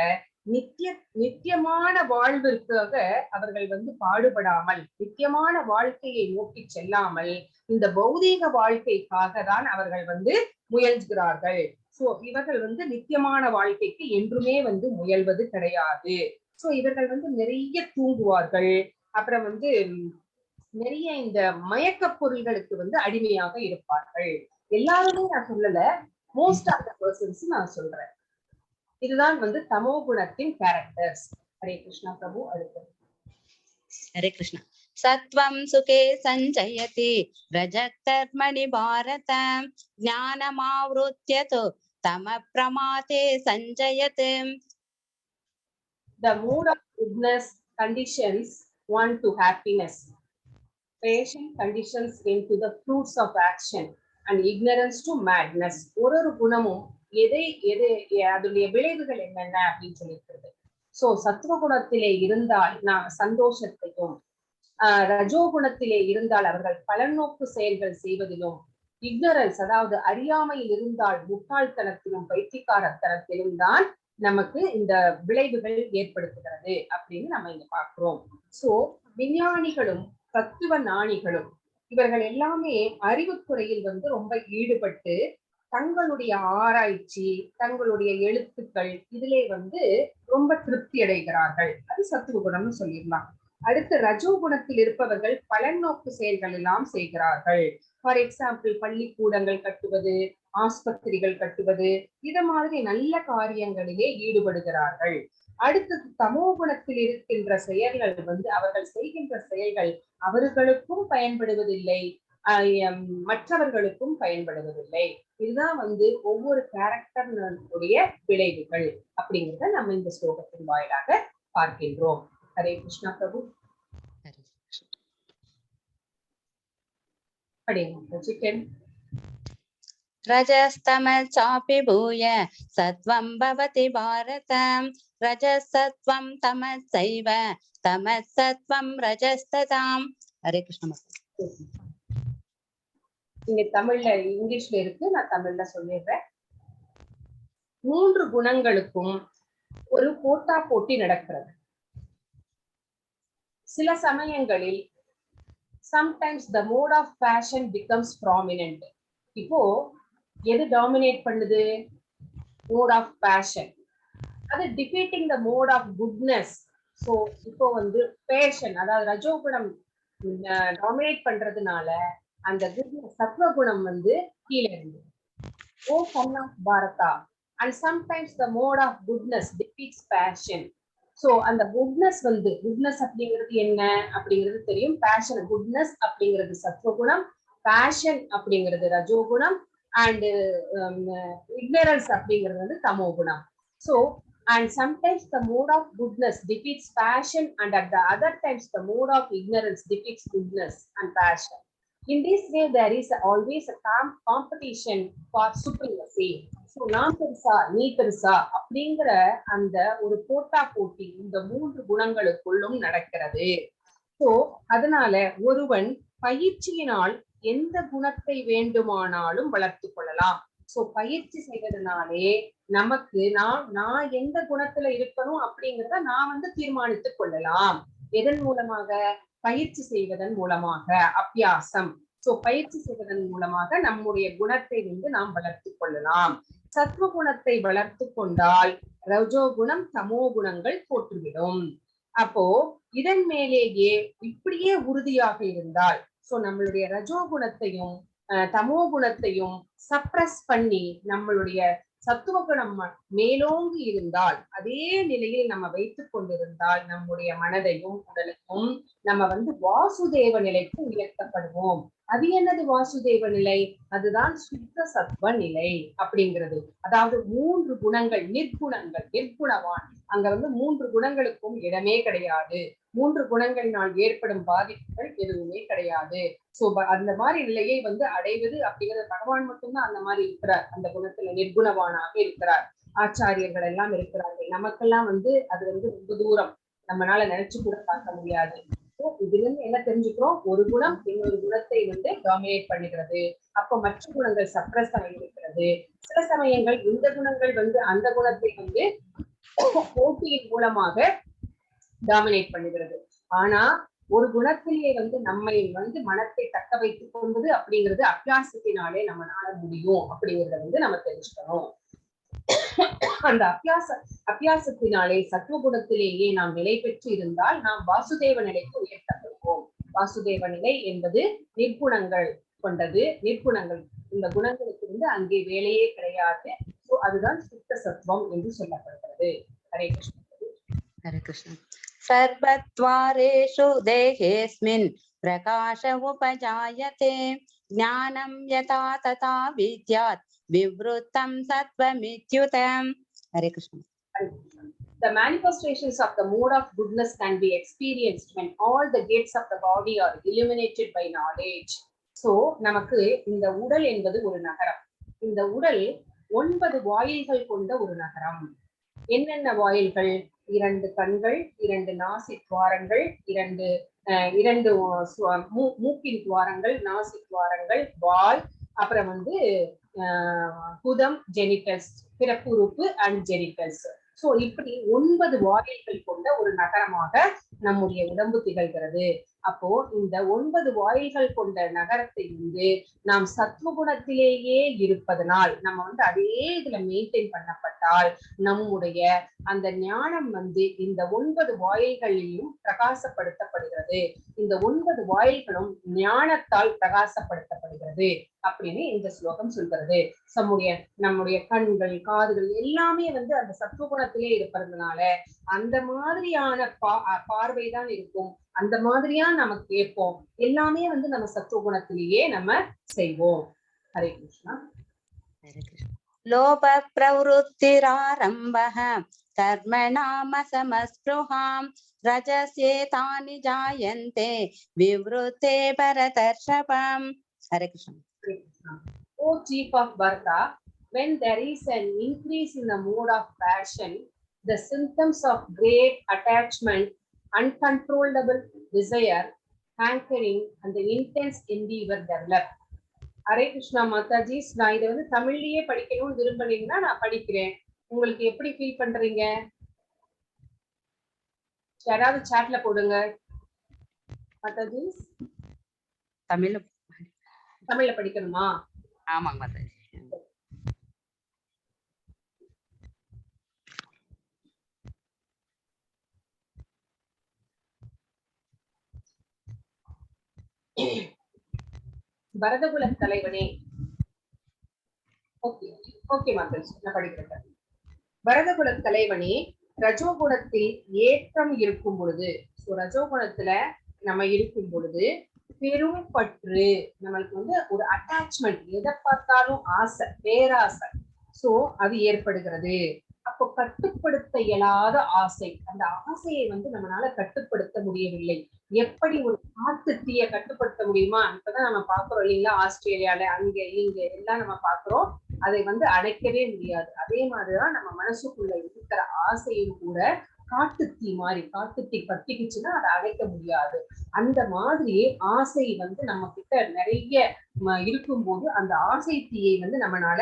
S1: நித்தியமான வாழ்விற்காக அவர்கள் பாடுபடாமல், நித்தியமான வாழ்க்கையை நோக்கி செல்லாமல் இந்த பௌதீக வாழ்க்கைக்காக தான் அவர்கள் முயல்கிறார்கள். சோ இவர்கள் நித்தியமான வாழ்க்கைக்கு என்றுமே முயல்வது கிடையாது. சோ இவர்கள் நிறைய தூங்குவார்கள், அப்புறம் நிறைய இந்த மயக்க பொருள்களுக்கு அடிமையாக இருப்பார்கள். எல்லாருமே நான் சொல்லல, மோஸ்ட் ஆஃப் த பர்சன்ஸ் நான் சொல்றேன். இதுதான் தமோ குணத்தின் கேரக்டர்ஸ். ஹரே கிருஷ்ணா பிரபு. அடுத்து
S3: ஹரே கிருஷ்ணா. சத்வம் சுகே சஞ்சயதி ரஜகர்மணி பாரத ஞானமாவ்ருத்ய து தம பிரமாதே சஞ்சயதி.
S1: The mood of goodness conditions one to happiness. Passion conditions into the fruits of action and ignorance to madness. ஒரு குணமும் அதனுடைய விளைவுகள் என்னென்ன அப்படின்னு சொல்லியிருக்கிறது. சோ சத்துவகுணத்திலே இருந்தால் நாம் சந்தோஷத்தையும், ரஜோகுணத்திலே இருந்தால் அவர்கள் பலநோக்கு செயல்கள் செய்வதிலும், இக்னரன்ஸ் அதாவது அறியாமையில் இருந்தால் முட்டாள்தனத்திலும் பைத்தியக்காரத்தனத்திலும் தான் நமக்கு இந்த விளைவுகள் ஏற்படுத்துகிறது அப்படின்னு நம்ம இங்க பார்க்கிறோம். சோ விஞ்ஞானிகளும் தத்துவ ஞானிகளும் இவர்கள் எல்லாமே அறிவுத்துறையில் ரொம்ப ஈடுபட்டு தங்களுடைய ஆராய்ச்சி, தங்களுடைய எழுத்துக்கள் இதிலே ரொம்ப திருப்தி அடைகிறார்கள். அது சத்துவ குணம்னு சொல்லிடலாம். அடுத்து ரஜோகுணத்தில் இருப்பவர்கள் பலநோக்கு செயல்கள் எல்லாம் செய்கிறார்கள். ஃபார் எக்ஸாம்பிள் பள்ளிக்கூடங்கள் கட்டுவது, ஆஸ்பத்திரிகள் கட்டுவது, இது மாதிரி நல்ல காரியங்களிலே ஈடுபடுகிறார்கள். அடுத்தது தமோ குணத்தில் இருக்கின்ற செயல்கள் அவர்கள் செய்கின்ற செயல்கள் அவர்களுக்கும் பயன்படுவதில்லை, மற்றவர்களுக்கும் பயன்படுவதில்லை. இதுதான் ஒவ்வொரு கேரக்டருடைய விளைவுகள் அப்படிங்கிறத நம்ம இந்த ஸ்லோகத்தின் வாயிலாக பார்க்கின்றோம். ஹரே கிருஷ்ணா பிரபு.
S3: ரஜஸ்தமச்சாபி பூய சத்வம் பவதி பாரத ரஜசத்வம் தமசைவ தமசத்வம் ரஜஸ்ததாம். ஹரே கிருஷ்ணா.
S1: இங்க தமிழ்ல, இங்கிலீஷ்ல இருக்கு, நான் தமிழ்ல சொல்லிடுறேன். 3 குணங்களுக்கும் ஒரு போட்டா போட்டி நடக்கிறது. சில சமயங்களில் sometimes the mode of passion becomes prominent. இப்போ எது டாமினேட் பண்ணுது? mode of passion. அது defeating the mode of goodness. so இப்போ passion அதாவது ரஜோகுணம் டாமினேட் பண்றதுனால அந்த குட்னஸ் சத்வ குணம் கீழே இருந்து. O son of Bharata. and sometimes the mode of goodness defeats passion. So அந்த குட்னஸ் குட்னஸ் அப்படிங்கிறது என்ன அப்படிங்கிறது தெரியும். பேஷன், குட்னஸ் அப்படிங்கிறது சத்வகுணம், பேஷன் அப்படிங்கிறது ரஜோகுணம், அண்ட் இக்னரன்ஸ் அப்படிங்கிறது தமோ குணம். So and sometimes the mode of goodness defeats passion, and at the other times the mode of ignorance defeats goodness and passion. In this way there is always a competition for supremacy. So நான் பெருசா நீ பெருசா அப்படிங்கிற அந்த ஒரு போட்டா போட்டி இந்த 3 குணங்களுக்குள்ளும் நடக்கிறது. சோ அதனால ஒருவன் பயிற்சியினால் எந்த குணத்தை வேண்டுமானாலும் வளர்த்து கொள்ளலாம். சோ பயிற்சி செய்வதனாலே நமக்கு நான் எந்த குணத்துல இருக்கணும் அப்படிங்கிறத நான் தீர்மானித்துக் கொள்ளலாம். எதன் மூலமாக? பயிற்சி செய்வதன் மூலமாக, அபியாசம். சோ பயிற்சி செய்வதன் மூலமாக நம்முடைய குணத்தை நாம் வளர்த்து கொள்ளலாம். சத்வ குணத்தை வளர்த்து கொண்டால் ரஜோகுணம் தமோ குணங்கள் தோற்றுவிடும். அப்போ இதன் மேலேயே இப்படியே உறுதியாக இருந்தால், சோ நம்மளுடைய ரஜோகுணத்தையும் தமோ குணத்தையும் சப்ரஸ் பண்ணி நம்மளுடைய சத்துவ குணம் மேலோங்கி இருந்தால், அதே நிலையில் நம்ம வைத்துக் கொண்டிருந்தால் நம்முடைய மனதையும் உடலையும் நம்ம வாசுதேவ நிலைக்கு உயர்த்தப்படுவோம். அது என்னது வாசுதேவ நிலை? அதுதான் சுத்த சத்வ நிலை அப்படிங்கிறது. அதாவது 3 குணங்கள், நிர்குணவான். அங்க 3 குணங்களுக்கும் இடமே கிடையாது. 3 குணங்களினால் ஏற்படும் பாதிப்புகள் எதுவுமே கிடையாது. சோ அந்த மாதிரி நிலையை அடைவது அப்படிங்கிறது பகவான் மட்டும்தான் அந்த மாதிரி இருக்கிறார். அந்த குணத்துல நிர்குணவானாக இருக்கிறார். ஆச்சாரியர்கள் எல்லாம் இருக்கிறார்கள். நமக்கெல்லாம் அது ரொம்ப தூரம், நம்மளால நினைச்சு கூட பார்க்க முடியாது. இதுல இருந்து என்ன தெரிஞ்சுக்கிறோம்? ஒரு குணம் இன்னொரு குணத்தை டாமினேட் பண்ணுகிறது. அப்ப மற்ற குணங்கள் சப்ரஸ் ஆகியிருக்கிறது. சில சமயங்கள் இந்த குணங்கள் அந்த குணத்தை போட்டியின் மூலமாக டாமினேட் பண்ணுகிறது. ஆனா ஒரு குணத்திலேயே நம்மை மனத்தை தக்க வைத்துக் கொண்டது அப்படிங்கிறது அபியாசத்தினாலே நம்மளால முடியும் அப்படிங்கறத நம்ம தெரிஞ்சுக்கணும். அந்த அபியாசத்தினாலே சத்துவகுணத்திலேயே நாம் நிலை பெற்று இருந்தால் நாம் வாசுதேவ நிலைக்கு உயர்த்தப்படுவோம். வாசுதேவ நிலை என்பது நிர்குணங்கள் கொண்டது. நிர்குணங்கள், இந்த குணங்களுக்கு அங்கே வேலையே கிடையாது. அதுதான் சுத்த சத்துவம் என்று சொல்லப்படுகிறது. ஹரே கிருஷ்ண.
S3: ஹரே கிருஷ்ண. சர்வத்வாரேஷு தேஹேஸ்மின் பிரகாஷ உபஜாயதே ஞானம் யதா ததா வித்யாத் விவ்ருத்தம் சத்வமித்யுதம். Hare Krishna.
S1: The manifestations of the mode of goodness can be experienced when all the gates of the body are illuminated by knowledge. So நமக்கு இந்த உடல் என்பது ஒரு நகரம். இந்த உடல் 9 வாயில்கள் கொண்ட ஒரு நகரம். என்னென்ன வாயில்கள்? 2 கண்கள், 2 நாசி துவாரங்கள், 2 மூக்கின் துவாரங்கள், நாசி துவாரங்கள், வால், அப்புறம் புதம், ஜெனிட்டல்ஸ், பிறப்பு உறுப்பு அண்ட் ஜெனிட்டல்ஸ். சோ இப்படி 9 வாயில்கள் கொண்ட ஒரு நகரமாக நம்முடைய உடம்பு திகழ்கிறது. அப்போ இந்த 9 வாயில்கள் கொண்ட நகரத்தை நாம் சத்துவகுணத்திலேயே இருப்பதனால் நம்ம அதே இதுல மெயின்டைன் பண்ணப்பட்டால் நம்முடைய அந்த ஞானம் இந்த 9 வாயில்களிலும் பிரகாசப்படுத்தப்படுகிறது. இந்த 9 வாயில்களும் ஞானத்தால் பிரகாசப்படுத்தப்படுகிறது அப்படின்னு இந்த ஸ்லோகம் சொல்கிறது. நம்முடைய கண்கள், காதுகள் எல்லாமே அந்த சத்துவகுணத்திலே இருப்பதுனால அந்த மாதிரியான பார்வைதான் இருக்கும். அந்த மாதிரியா நம்ம கேட்போம். எல்லாமே நம்ம சத்துவகுணத்திலேயே நம்ம செய்வோம். Hare Krishna.
S3: லோப பிரவருத்திராரம்பஹ கர்மணாம சமஸ்ப்ருஹாம் ரஜஸ்யேதானி ஜாயந்தே விவ்ருத்தே பரதர்ஷபம். Hare Krishna.
S1: O chief of Bharata, when there is an increase in the mode of passion, the symptoms of great attachment, uncontrollable desire, hankering, and the intense endeavor develop. Hare Krishna Mataji. நான் இதை தமிழ்லயே படிக்கணும்னு விரும்புனீங்கன்னா நான் படிக்கிறேன். உங்களுக்கு எப்படி ஃபீல் பண்றீங்க? யாராவது சாட்ல போடுங்க மாதாஜி. தமிழ்ல படிக்கணுமா?
S3: ஆமாங்க மாதாஜி.
S1: பரதகுல தலைவனே. ஓகே மாதாஜி, நான் படிக்கிறேன். பரதகுல தலைவனே, ரஜோகுணத்தில் ஏற்றம் இருக்கும் பொழுது, ரஜோகுணத்துல நம்ம இருக்கும் பொழுது பெரும் பற்று, நம்மளுக்கு ஒரு அட்டாச்மெண்ட், எதை பார்த்தாலும் ஆசை, பேராசை, சோ அது ஏற்படுகிறது. அப்போ கட்டுப்படுத்த இயலாத ஆசை, அந்த ஆசையை நம்மளால கட்டுப்படுத்த முடியவில்லை. எப்படி ஒரு காட்டு தீய கட்டுப்படுத்த முடியுமா? இப்பதான் நம்ம பாக்குறோம் இல்லைங்களா, ஆஸ்திரேலியால அங்க இங்க எல்லாம் நம்ம பாக்குறோம். அதை அணைக்கவே முடியாது. அதே மாதிரிதான் நம்ம மனசுக்குள்ள இருக்கிற ஆசையும் கூட காட்டுத்தீ மாதிரி, காட்டுத்தீ பத்திக்குச்சுன்னா அதை அணைக்க முடியாது. அந்த மாதிரி ஆசை நம்ம கிட்ட நிறைய இருக்கும்போது அந்த ஆசை தீயை நம்மளால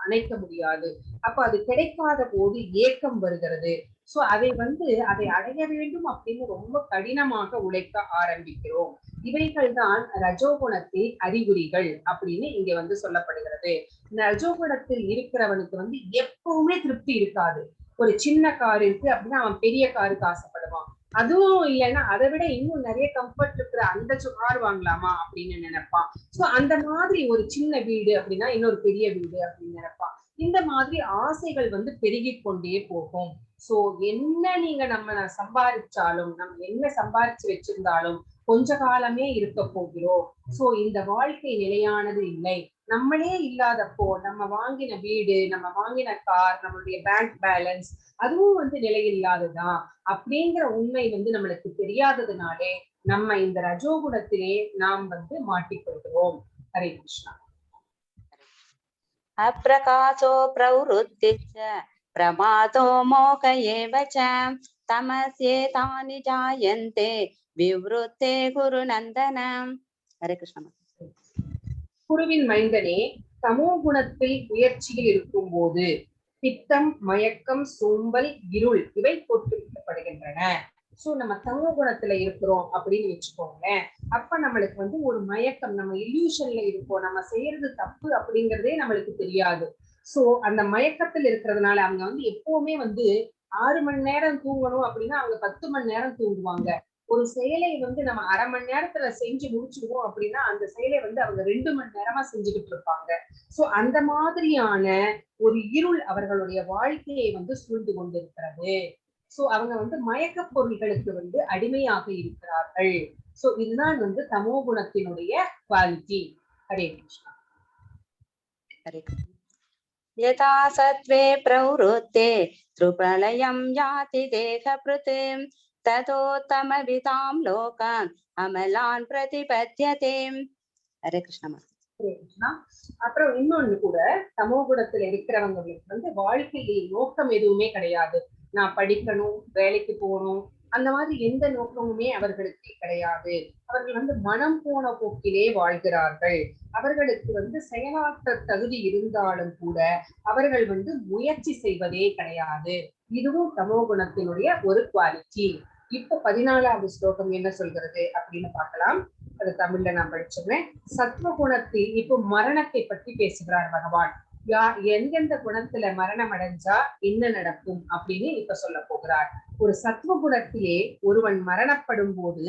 S1: அணைக்க முடியாது. அப்ப அது கிடைக்காத போது ஏக்கம் வருகிறது. சோ அதை அதை அடைய வேண்டும் அப்படின்னு ரொம்ப கடினமாக உழைக்க ஆரம்பிக்கிறோம். இவைகள் தான் ரஜோகுணத்தின் அறிகுறிகள் அப்படின்னு இங்க சொல்லப்படுகிறது. இந்த ரஜோகுணத்தில் இருக்கிறவனுக்கு எப்பவுமே திருப்தி இருக்காது. ஒரு சின்ன கார் இருக்கு அப்படின்னா அவன் பெரிய காருக்கு ஆசைப்படுவான். அதுவும் இல்லைன்னா அதை விட இன்னும் நிறைய கம்ஃபர்ட் இருக்கிற அந்த கார் வாங்கலாமா அப்படின்னு நினைப்பான். சோ அந்த மாதிரி ஒரு சின்ன வீடு அப்படின்னா இன்னொரு பெரிய வீடு அப்படின்னு நினைப்பான். இந்த மாதிரி ஆசைகள் பெருகி கொண்டே போகும். சோ என்ன நீங்க நம்ம சம்பாதிச்சாலும், நம்ம என்ன சம்பாதிச்சு வச்சிருந்தாலும் கொஞ்ச காலமே இருக்க போகிறோம். சோ இந்த வாழ்க்கை நிலையானது இல்லை. நம்மளே இல்லாதப்போ நம்ம வாங்கின வீடு, நம்ம வாங்கின கார், நம்மளுடைய பேங்க் பேலன்ஸ் அதுவும் வந்து நிலையில்லாததான் அப்படிங்கிற உண்மை வந்து நம்மளுக்கு தெரியாததுனாலே நம்ம இந்த ரஜோகுணத்திலே நாம் வந்து மாட்டிக்கொள்கிறோம். ஹரே கிருஷ்ணா.
S3: அப்ரகாசோ பிரவருத்திச்ச பிரமாதோ மோக ஏவ ச தமஸ்யேதானி ஜாயந்தே விவ்ருத்தே குரு நந்தனம். ஹரே கிருஷ்ணா.
S1: குருவின் மைந்தனே, தமோ குணத்தில் உயர்ச்சியில் இருக்கும் போது பித்தம், மயக்கம், சோம்பல், இருள் இவை தோற்றுவிக்கப்படுகின்றன. சோ நம்ம தமோ குணத்துல இருக்கிறோம் அப்படின்னு வச்சுக்கோங்களேன். அப்ப நம்மளுக்கு வந்து ஒரு மயக்கம், நம்ம இல்யூஷன்ல இருப்போம், நம்ம செய்யறது தப்பு அப்படிங்கிறதே நம்மளுக்கு தெரியாது. சோ அந்த மயக்கத்தில் இருக்கிறதுனால அவங்க வந்து எப்பவுமே வந்து 6 மணி நேரம் தூங்கணும் அப்படின்னா அவங்க 10 மணி நேரம் தூங்குவாங்க. ஒரு செயலை வந்து நம்ம அரை மணி நேரத்துல செஞ்சு முடிச்சிடுவோம் அப்படின்னா அந்த செயலை வந்து அவங்க 2 மணி நேரமா செஞ்சுக்கிட்டு இருப்பாங்க. சோ அந்த மாதிரியான ஒரு இருள் அவர்களுடைய வாழ்க்கையை வந்து சூழ்ந்து கொண்டிருக்கிறது. சோ அவங்க வந்து மயக்க பொருள்களுக்கு வந்து அடிமையாக இருக்கிறார்கள். சோ இதுதான் வந்து தமோ குணத்தினுடைய குவாலிட்டி. ஹரே கிருஷ்ணா.
S3: ஹரே கிருஷ்ணா. யதா சத்வே பிரவருத்தே த்ருப்ரளயம் யாதி தேகப்ருத் ததோத்தமவிதாம் லோகான் அமலான் பிரதிபத்யதே. ஹரே கிருஷ்ணா.
S1: ஹரே கிருஷ்ணா. அப்புறம் இன்னொன்னு கூட, தமோ குணத்துல இருக்கிறவங்களுக்கு வந்து வாழ்க்கையில் நோக்கம் எதுவுமே கிடையாது. நான் படிக்கணும், வேலைக்கு போகணும், அந்த மாதிரி எந்த நோக்கமுமே அவர்களுக்கு கிடையாது. அவர்கள் வந்து மனம் போன போக்கிலே வாழ்கிறார்கள். அவர்களுக்கு வந்து செயலாற்ற தகுதி இருந்தாலும் கூட அவர்கள் வந்து முயற்சி செய்வதே கிடையாது. இதுவும் தமோ குணத்தினுடைய ஒரு குவாலிட்டி. இப்ப 14வது ஸ்லோகம் என்ன சொல்கிறது அப்படின்னு பார்க்கலாம். அது தமிழ்ல நான் படிச்சிருவேன். சத்துவ குணத்தில் இப்போ மரணத்தை பற்றி பேசுகிறார் பகவான். எந்தெந்த குணத்துல மரணம் அடைஞ்சா என்ன நடக்கும் அப்படின்னு இப்ப சொல்ல போகிறார். ஒரு சத்துவ குணத்திலே ஒருவன் மரணப்படும் போது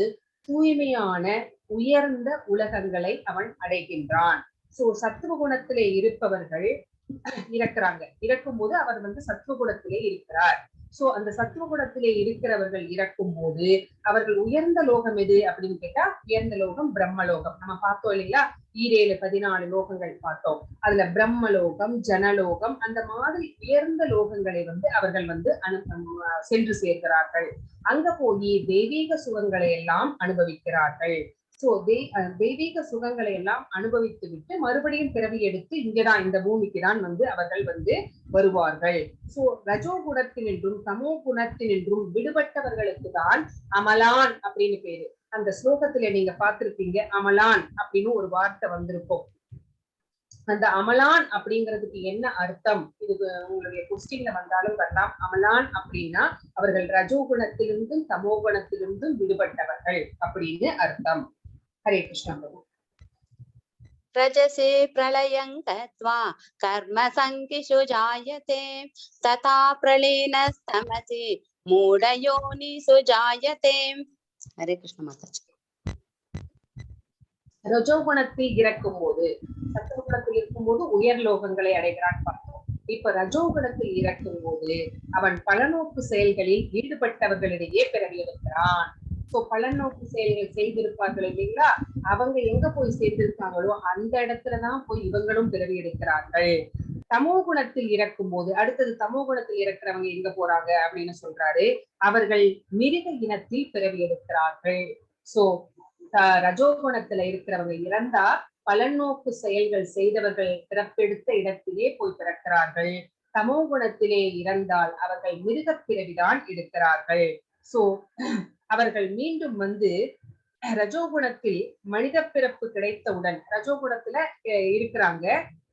S1: தூய்மையான உயர்ந்த உலகங்களை அவன் அடைகின்றான். சோ சத்துவ குணத்திலே இருப்பவர்கள் இறக்குறாங்க. இறக்கும் போது அவர் வந்து சத்துவ குணத்திலே இருக்கிறார். சோ அந்த சத்துவ குணத்திலே இருக்கிறவர்கள் இறக்கும் போது அவர்கள் உயர்ந்த லோகம் எது அப்படின்னு கேட்டா, உயர்ந்த லோகம் பிரம்மலோகம். நம்ம பார்த்தோம் இல்லைங்களா, 14 லோகங்கள் பார்த்தோம். அதுல பிரம்மலோகம், ஜனலோகம், அந்த மாதிரி உயர்ந்த லோகங்களை வந்து அவர்கள் வந்து சென்று சேர்கிறார்கள். அங்க போய் தெய்வீக சுகங்களை எல்லாம் அனுபவிக்கிறார்கள். சோ தெய்வீக சுகங்களை எல்லாம் அனுபவித்து விட்டு மறுபடியும் பிறவி எடுத்து இங்கதான் இந்த பூமிக்கு தான் வந்து அவர்கள் வந்து வருவார்கள். சோ ரஜோ குணத்தினின்றும் தமோ குணத்தினின்றும் விடுபட்டவர்களுக்கு தான் அமலான் அப்படின்னு பேரு. அந்த ஸ்லோகத்துல நீங்க பார்த்திருப்பீங்க, அமலான் அப்படின்னு ஒரு வார்த்தை வந்திருக்கும். அந்த அமலான் அப்படிங்கிறதுக்கு என்ன அர்த்தம், இது உங்களுடைய கொஸ்டின்ல வந்தாலும் வரலாம். அமலான் அப்படின்னா அவர்கள் ரஜோ குணத்திலிருந்தும் தமோ குணத்திலிருந்தும் விடுபட்டவர்கள் அப்படின்னு அர்த்தம். ஹரே கிருஷ்ணா.
S3: ரஜசே பிரளயம் கத்வா கர்ம சங்கிஷு ஜாயதே ததா பிரளீனஸ்தமசி மூடயோனிஷு ஜாயதே. ஹரே கிருஷ்ண மாதாஜி.
S1: ரஜோகுணத்தில் இறக்கும் போது, சத்துவ குணத்தில் இருக்கும் போது உயர் லோகங்களை அடைகிறான் பார்த்தோம். இப்ப ரஜோகுணத்தில் இறக்கும் போது அவன் பலநோக்கு செயல்களில் ஈடுபட்டவர்களிடையே பிறவி எடுக்கிறான். சோ பலநோக்கு செயல்கள் செய்திருப்பார்கள் இல்லைங்களா, அவங்க எங்க போய் சேர்ந்திருக்காங்களோ அந்த இடத்துலதான் போய் இவங்களும் பிறவி எடுக்கிறார்கள். தமோ குணத்தில் இறக்கும் போது, அடுத்தது தமோ குணத்தில் இறக்குறவங்க எங்க போறாங்க அப்படின்னு சொல்றாரு, அவர்கள் மிருக இனத்தில் பிறவி எடுக்கிறார்கள். சோ ரஜோகுணத்துல இருக்கிறவங்க இறந்தா பலநோக்கு செயல்கள் செய்தவர்கள் பிறப்பெடுத்த இடத்திலே போய் பிறக்கிறார்கள். தமோ குணத்திலே இறந்தால் அவர்கள் மிருக பிறவிதான் எடுக்கிறார்கள். சோ அவர்கள் மீண்டும் வந்து ரஜோகுணத்தில் மனித பிறப்பு கிடைத்தவுடன், ரஜோகுணத்துல இருக்கிறாங்க,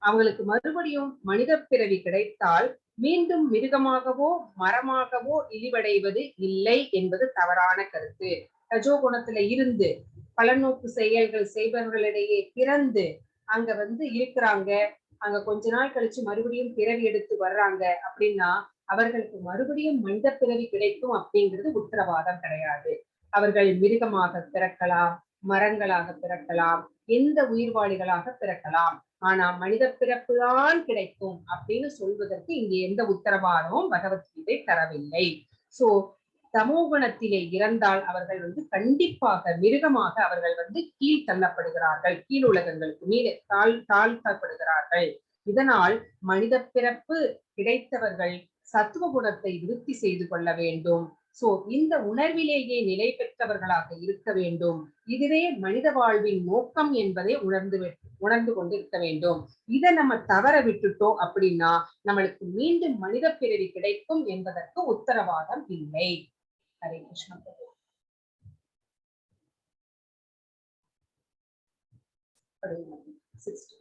S1: அவங்களுக்கு மறுபடியும் மனித பிறவி கிடைத்தால் மீண்டும் மிருகமாகவோ மரமாகவோ இழிவடைவது இல்லை என்பது தவறான கருத்து. ரஜோகுணத்துல இருந்து பலநோக்கு செயல்கள் செய்பவர்களிடையே பிறந்து அங்க வந்து இருக்கிறாங்க, அங்க கொஞ்ச நாள் கழிச்சு மறுபடியும் பிறவி எடுத்து வர்றாங்க அப்படின்னா அவர்களுக்கு மறுபடியும் மனித பிறவி கிடைக்கும் அப்படிங்கிறது உத்தரவாதம் கிடையாது. அவர்கள் மிருகமாக பிறக்கலாம், மரங்களாக பிறக்கலாம், எந்த உயிர்வாளிகளாக பிறக்கலாம். ஆனா மனித பிறப்பு தான் கிடைக்கும் அப்படின்னு சொல்வதற்கு இங்கே எந்த உத்தரவாதமும் பகவத்கீதை தரவில்லை. சோ தமோ குணத்திலே இறந்தால் அவர்கள் கண்டிப்பாக மிருகமாக அவர்கள் கீழ் தள்ளப்படுகிறார்கள், கீழ் உலகங்களுக்கு மீது தாழ்த்தப்படுகிறார்கள். இதனால் மனித பிறப்பு கிடைத்தவர்கள் சத்துவ குணத்தை விருத்தி செய்து கொள்ள வேண்டும். சோ இந்த உணர்விலேயே நிலை பெற்றவர்களாக இருக்க வேண்டும். இதுவே மனித வாழ்வின் நோக்கம் என்பதை உணர்ந்து கொண்டு இருக்க வேண்டும். இதை நம்ம தவற விட்டுட்டோம் அப்படின்னா நம்மளுக்கு மீண்டும் மனித பிறவி கிடைக்கும் என்பதற்கு உத்தரவாதம் இல்லை. ஹரே கிருஷ்ணா.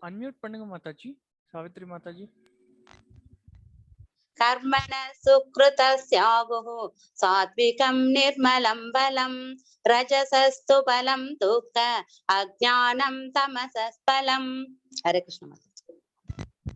S2: அன்மியூட் பண்ணுங்க மாதாஜி. சாவித்ரி மாதாஜி.
S3: कर्मण सुकृतस्यागुः सात्विकं निर्मलं बलं रजसस्तु बलं दुःख अज्ञानं तमसस्फलं. हरे कृष्ण.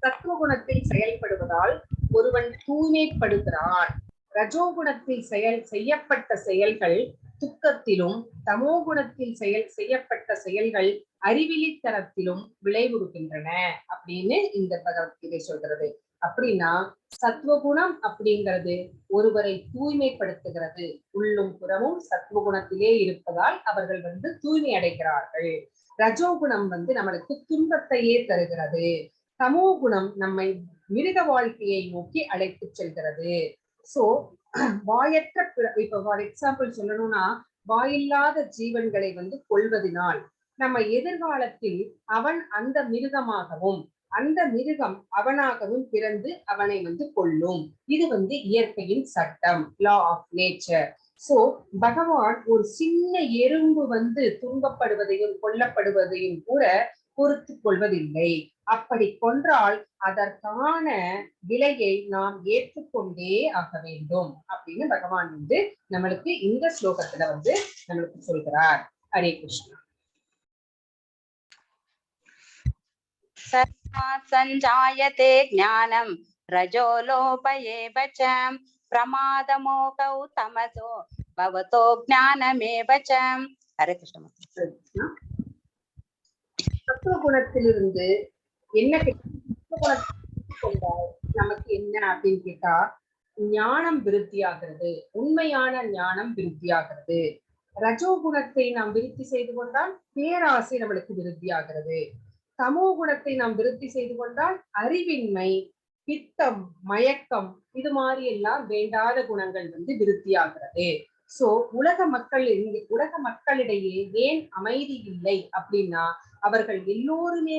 S1: சத்துவ குணத்தில் செயல்படுவதால் ஒருவன் தூய்மைப்படுகிறான். ரஜோகுணத்தில் செய்யப்பட்ட செயல்கள் துக்கத்திலும், தமோ குணத்தில் செய்யப்பட்ட செயல்கள் அறிவிலித்தனத்திலும் விளைவுறுகின்றன அப்படின்னு இந்த பகவத்கீதை சொல்கிறது. அப்படின்னா சத்துவகுணம் அப்படிங்கிறது ஒருவரை தூய்மைப்படுத்துகிறது. உள்ளும் புறமும் சத்துவகுணத்திலே இருப்பதால் அவர்கள் தூய்மை அடைகிறார்கள். ரஜோகுணம் நம்மளுக்கு துன்பத்தையே தருகிறது. தமோ குணம் நம்மை மிருக வாழ்க்கையை நோக்கி அழைத்து செல்கிறது. சோ வாயற்ற இப்ப ஃபார் எக்ஸாம்பிள் சொல்லணும்னா, வாயில்லாத ஜீவன்களை கொள்வதனால் நம்ம எதிர்காலத்தில் அவன் அந்த மிருகமாகவும் அந்த மிருகம் அவனாகவும் பிறந்து அவனை கொல்லும். இது இயற்கையின் சட்டம், லா ஆஃப் நேச்சர். சோ பகவான் ஒரு சின்ன எறும்பு துன்பப்படுவதையும் கொல்லப்படுவதையும் கூட பொறுத்து கொள்வதில்லை. அப்படி கொன்றால் அதற்கான விலையை நாம் ஏற்றுக்கொண்டே ஆக வேண்டும் அப்படின்னு பகவான் நம்மளுக்கு இந்த ஸ்லோகத்துல நம்மளுக்கு சொல்கிறார். ஹரே கிருஷ்ணா.
S3: सञ्जायते ज्ञानं रजो लोभ एव च प्रमादमोहौ तमसो भवतो ज्ञानमेव च. हरे कृष्ण.
S1: சத்துவ குணத்திலிருந்து என்ன நமக்கு என்ன அப்படின்னு கேட்டா, ஞானம் விருத்தியாகிறது, உண்மையான ஞானம் விருத்தியாகிறது. ரஜோகுணத்தை நாம் விருத்தி செய்து கொண்டால் பேராசை நம்மளுக்கு விருத்தியாகிறது. தமோ குணத்தை நாம் விருத்தி செய்து கொண்டால் அறிவின்மை, பித்தம், மயக்கம், இது மாதிரி எல்லாம் வேண்டாத குணங்கள் விருத்தியாகிறது. சோ உலக மக்களிடையே ஏன் அமைதி இல்லை அப்படின்னா, அவர்கள் எல்லோருமே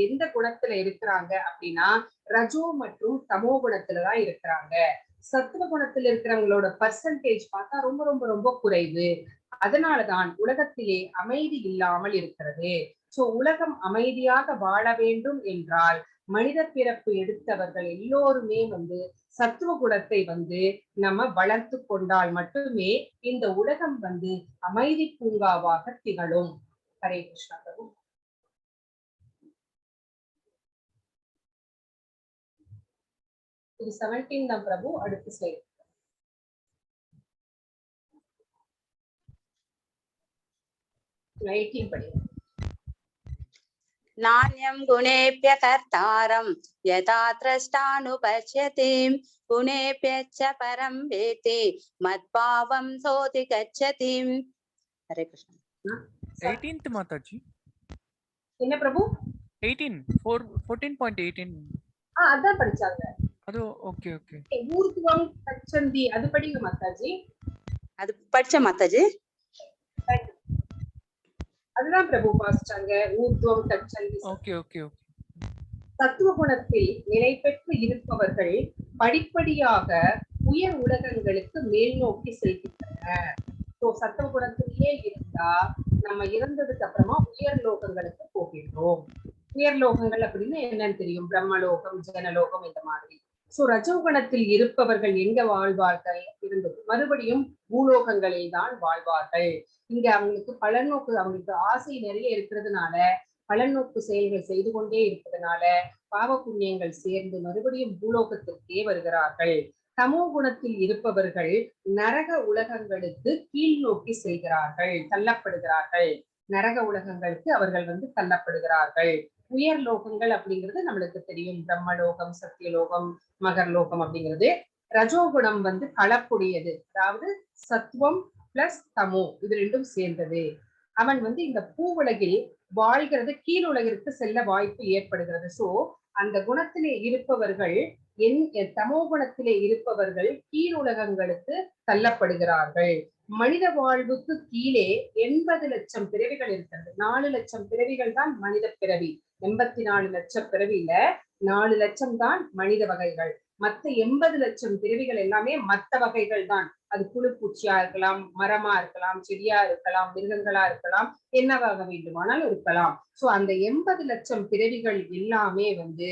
S1: எந்த குணத்துல இருக்கிறாங்க அப்படின்னா ரஜோ மற்றும் தமோ குணத்துலதான் இருக்கிறாங்க. சத்துவ குணத்துல இருக்கிறவங்களோட பர்சன்டேஜ் பார்த்தா ரொம்ப ரொம்ப ரொம்ப குறைவு. அதனாலதான் உலகத்திலே அமைதி இல்லாமல் இருக்கிறது. சோ உலகம் அமைதியாக வாழ வேண்டும் என்றால் மனித பிறப்பு எடுத்தவர்கள் எல்லோருமே சத்துவ குணத்தை நம்ம வளர்த்து கொண்டால் மட்டுமே இந்த உலகம் அமைதி பூங்காவாக திகழும். ஹரே கிருஷ்ணா. பிரபு இது 17 தான் பிரபு. அடுத்து ஸ்லைட்.
S3: नान्यं गुणेभ्य कर्तारं यथा द्रष्टानुपश्यति गुणेभ्यश्च परं वेति मद्भावं सोऽधि गच्छति. हरे कृष्ण.
S2: 18th माताजी.
S1: என்ன பிரபு?
S2: 14.18.
S1: அதான் படிச்சாங்க.
S2: அது ஓகே ஓகே.
S1: ஊர்துவம் கச்சந்தி அது படிங்க மாதாஜி.
S3: அது படிச்ச மாதாஜி.
S1: அதுதான் பிரபு பாஸ்டாங்க. ஊர்துவம் கச்சந்தி.
S2: Okay okay okay.
S1: சத்துவ குணத்தில் நிலை பெற்று இருப்பவர்கள் படிப்படியாக உயர் உலகங்களுக்கு மேல் நோக்கி செல்கின்றனர். சத்துவ குணத்திலேயே இருந்தா நம்ம இறந்ததுக்கு அப்புறமா உயர் லோகங்களுக்கு போகின்றோம். உயர் லோகங்கள் அப்படின்னு என்னன்னு தெரியும், பிரம்மலோகம், ஜனலோகம், இந்த மாதிரி. சோ ரஜோகுணத்தில் இருப்பவர்கள் எங்க வாழ்வார்கள்? இருந்தது மறுபடியும் பூலோகங்களில் தான் வாழ்வார்கள். இங்க அவங்களுக்கு பலநோக்கு, அவங்களுக்கு ஆசை நிறைய இருக்கிறதுனால பலநோக்கு செயல்கள் செய்து கொண்டே இருப்பதனால பாவ புண்ணியங்கள் சேர்ந்து மறுபடியும் பூலோகத்திற்கே வருகிறார்கள். தமோ குணத்தில் இருப்பவர்கள் நரக உலகங்களுக்கு கீழ் நோக்கி செல்கிறார்கள், தள்ளப்படுகிறார்கள். நரக உலகங்களுக்கு அவர்கள் தள்ளப்படுகிறார்கள். உயர் லோகங்கள் அப்படிங்கிறது நம்மளுக்கு தெரியும், பிரம்மலோகம், சத்தியலோகம், மகர்லோகம் அப்படிங்கிறது. ரஜோகுணம் வந்து கலப்புடையது, அதாவது சத்துவம் பிளஸ் தமோ இது ரெண்டும் சேர்ந்தது. அவன் வந்து இந்த பூ உலகில் வாழ்கிறது, கீழ் உலகிற்கு செல்ல வாய்ப்பு ஏற்படுகிறது. சோ அந்த குணத்திலே இருப்பவர்கள் தமோ குணத்திலே இருப்பவர்கள் கீழ் உலகங்களுக்கு தள்ளப்படுகிறார்கள். மனித வாழ்வுக்கு கீழே 80 லட்சம் பிறவிகள் இருக்கிறது. 4 லட்சம் பிறவிகள் தான் மனித பிறவி. 84 லட்சம் பிறவியில 4 லட்சம் தான் மனித வகைகள். மத்த 80 லட்சம் பிறவிகள் எல்லாமே மத்த வகைகள் தான். அது புழு பூச்சியா இருக்கலாம், மரமா இருக்கலாம், செடியா இருக்கலாம், மிருகங்களா இருக்கலாம், என்னவாக வேண்டுமானாலும் இருக்கலாம். சோ அந்த 80 லட்சம் பிறவிகள் எல்லாமே வந்து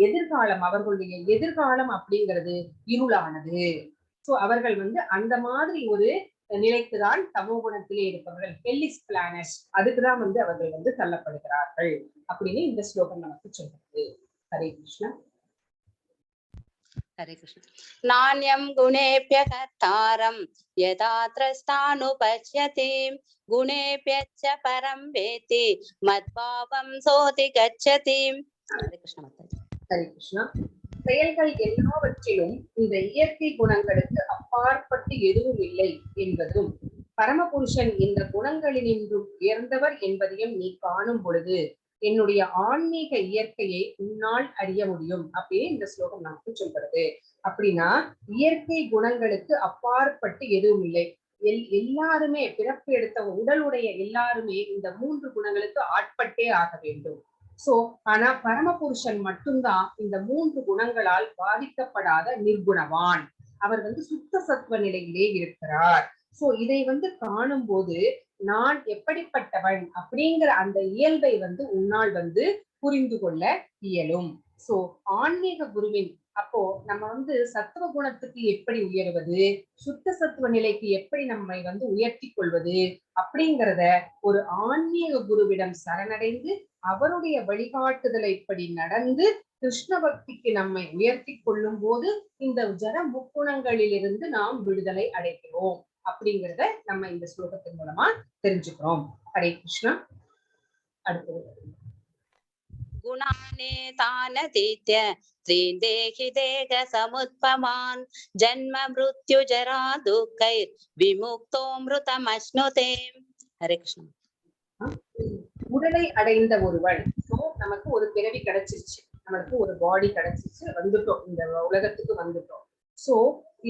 S1: எதிர்காலம், அவர்களுடைய எதிர்காலம் அப்படிங்கிறது இருளானது. சோ அவர்கள் வந்து அந்த மாதிரி ஒரு நிலைக்குதான் தமோ குணத்திலே இருப்பவர்கள், ஹெல்லிஸ் பிளானட், அதுக்குதான் வந்து அவர்கள் வந்து தள்ளப்படுகிறார்கள் அப்படின்னு இந்த ஸ்லோகம் நமக்கு சொல்றது. ஹரே கிருஷ்ணா.
S3: हरे कृष्ण। नान्यं गुणेभ्य कर्तारं यदा द्रष्टानुपश्यति गुणेभ्यश्च परं वेति मद्भावं सोऽधि गच्छति। हरे कृष्ण माताजी।
S1: हरे कृष्णा. செயல்கள் எல்லாவற்றிலும் இந்த இயற்கை குணங்களுக்கு அப்பாற்பட்டு எதுவும் இல்லை என்பதும், பரமபுருஷன் இந்த குணங்களினின்றும் உயர்ந்தவர் என்பதையும் நீ காணும் பொழுது என்னுடைய ஆன்மீக இயற்கையை உன்னால் அறிய முடியும் அப்படியே இந்த ஸ்லோகம் நமக்கு சொல்றது. அப்படின்னா இயற்கை குணங்களுக்கு அப்பாற்பட்டு எதுவும் இல்லை. எல்லாருமே பிறப்பு எடுத்த உடலுடைய எல்லாருமே இந்த 3 குணங்களுக்கு ஆட்பட்டே ஆக வேண்டும். சோ ஆனா பரமபுருஷன் மட்டும்தான் இந்த 3 குணங்களால் பாதிக்கப்படாத நிர்குணவான். அவர் வந்து சுத்த சத்துவ நிலையிலே இருக்கிறார். சோ இதை வந்து காணும் போது நான் எப்படிப்பட்டவன் அப்படிங்கிற அந்த இயல்பை வந்து உன்னால் வந்து புரிந்து கொள்ள இயலும். சோ ஆன்மீக குருவின் அப்போ நம்ம வந்து சத்துவ குணத்துக்கு எப்படி உயர்வது, சுத்த சத்துவ நிலைக்கு எப்படி நம்மை வந்து உயர்த்தி கொள்வது அப்படிங்கிறத ஒரு ஆன்மீக குருவிடம் சரணடைந்து அவருடைய வழிகாட்டுதலைப்படி நடந்து கிருஷ்ண பக்திக்கு நம்மை உயர்த்தி கொள்ளும் போது இந்த ஜட முக்குணங்களிலிருந்து நாம் விடுதலை அடைகிறோம் அப்படிங்கிறத நம்ம இந்த ஸ்லோகத்தின் மூலமா தெரிஞ்சுக்கிறோம். ஹரே கிருஷ்ணா. அடுத்தது
S3: गुणाने तानतीत्य त्रीन् देहि देह समुत्पमान् जन्म मृत्यु जरा दुःखैर् विमुक्तो मृतमश्नुते। हरे कृष्ण.
S1: உடலை அடைந்த ஒருவன், நமக்கு ஒரு பிறவி கிடைச்சிருச்சு, நமக்கு ஒரு பாடி கிடைச்சிருச்சு, வந்துட்டோம், இந்த உலகத்துக்கு வந்துட்டோம். சோ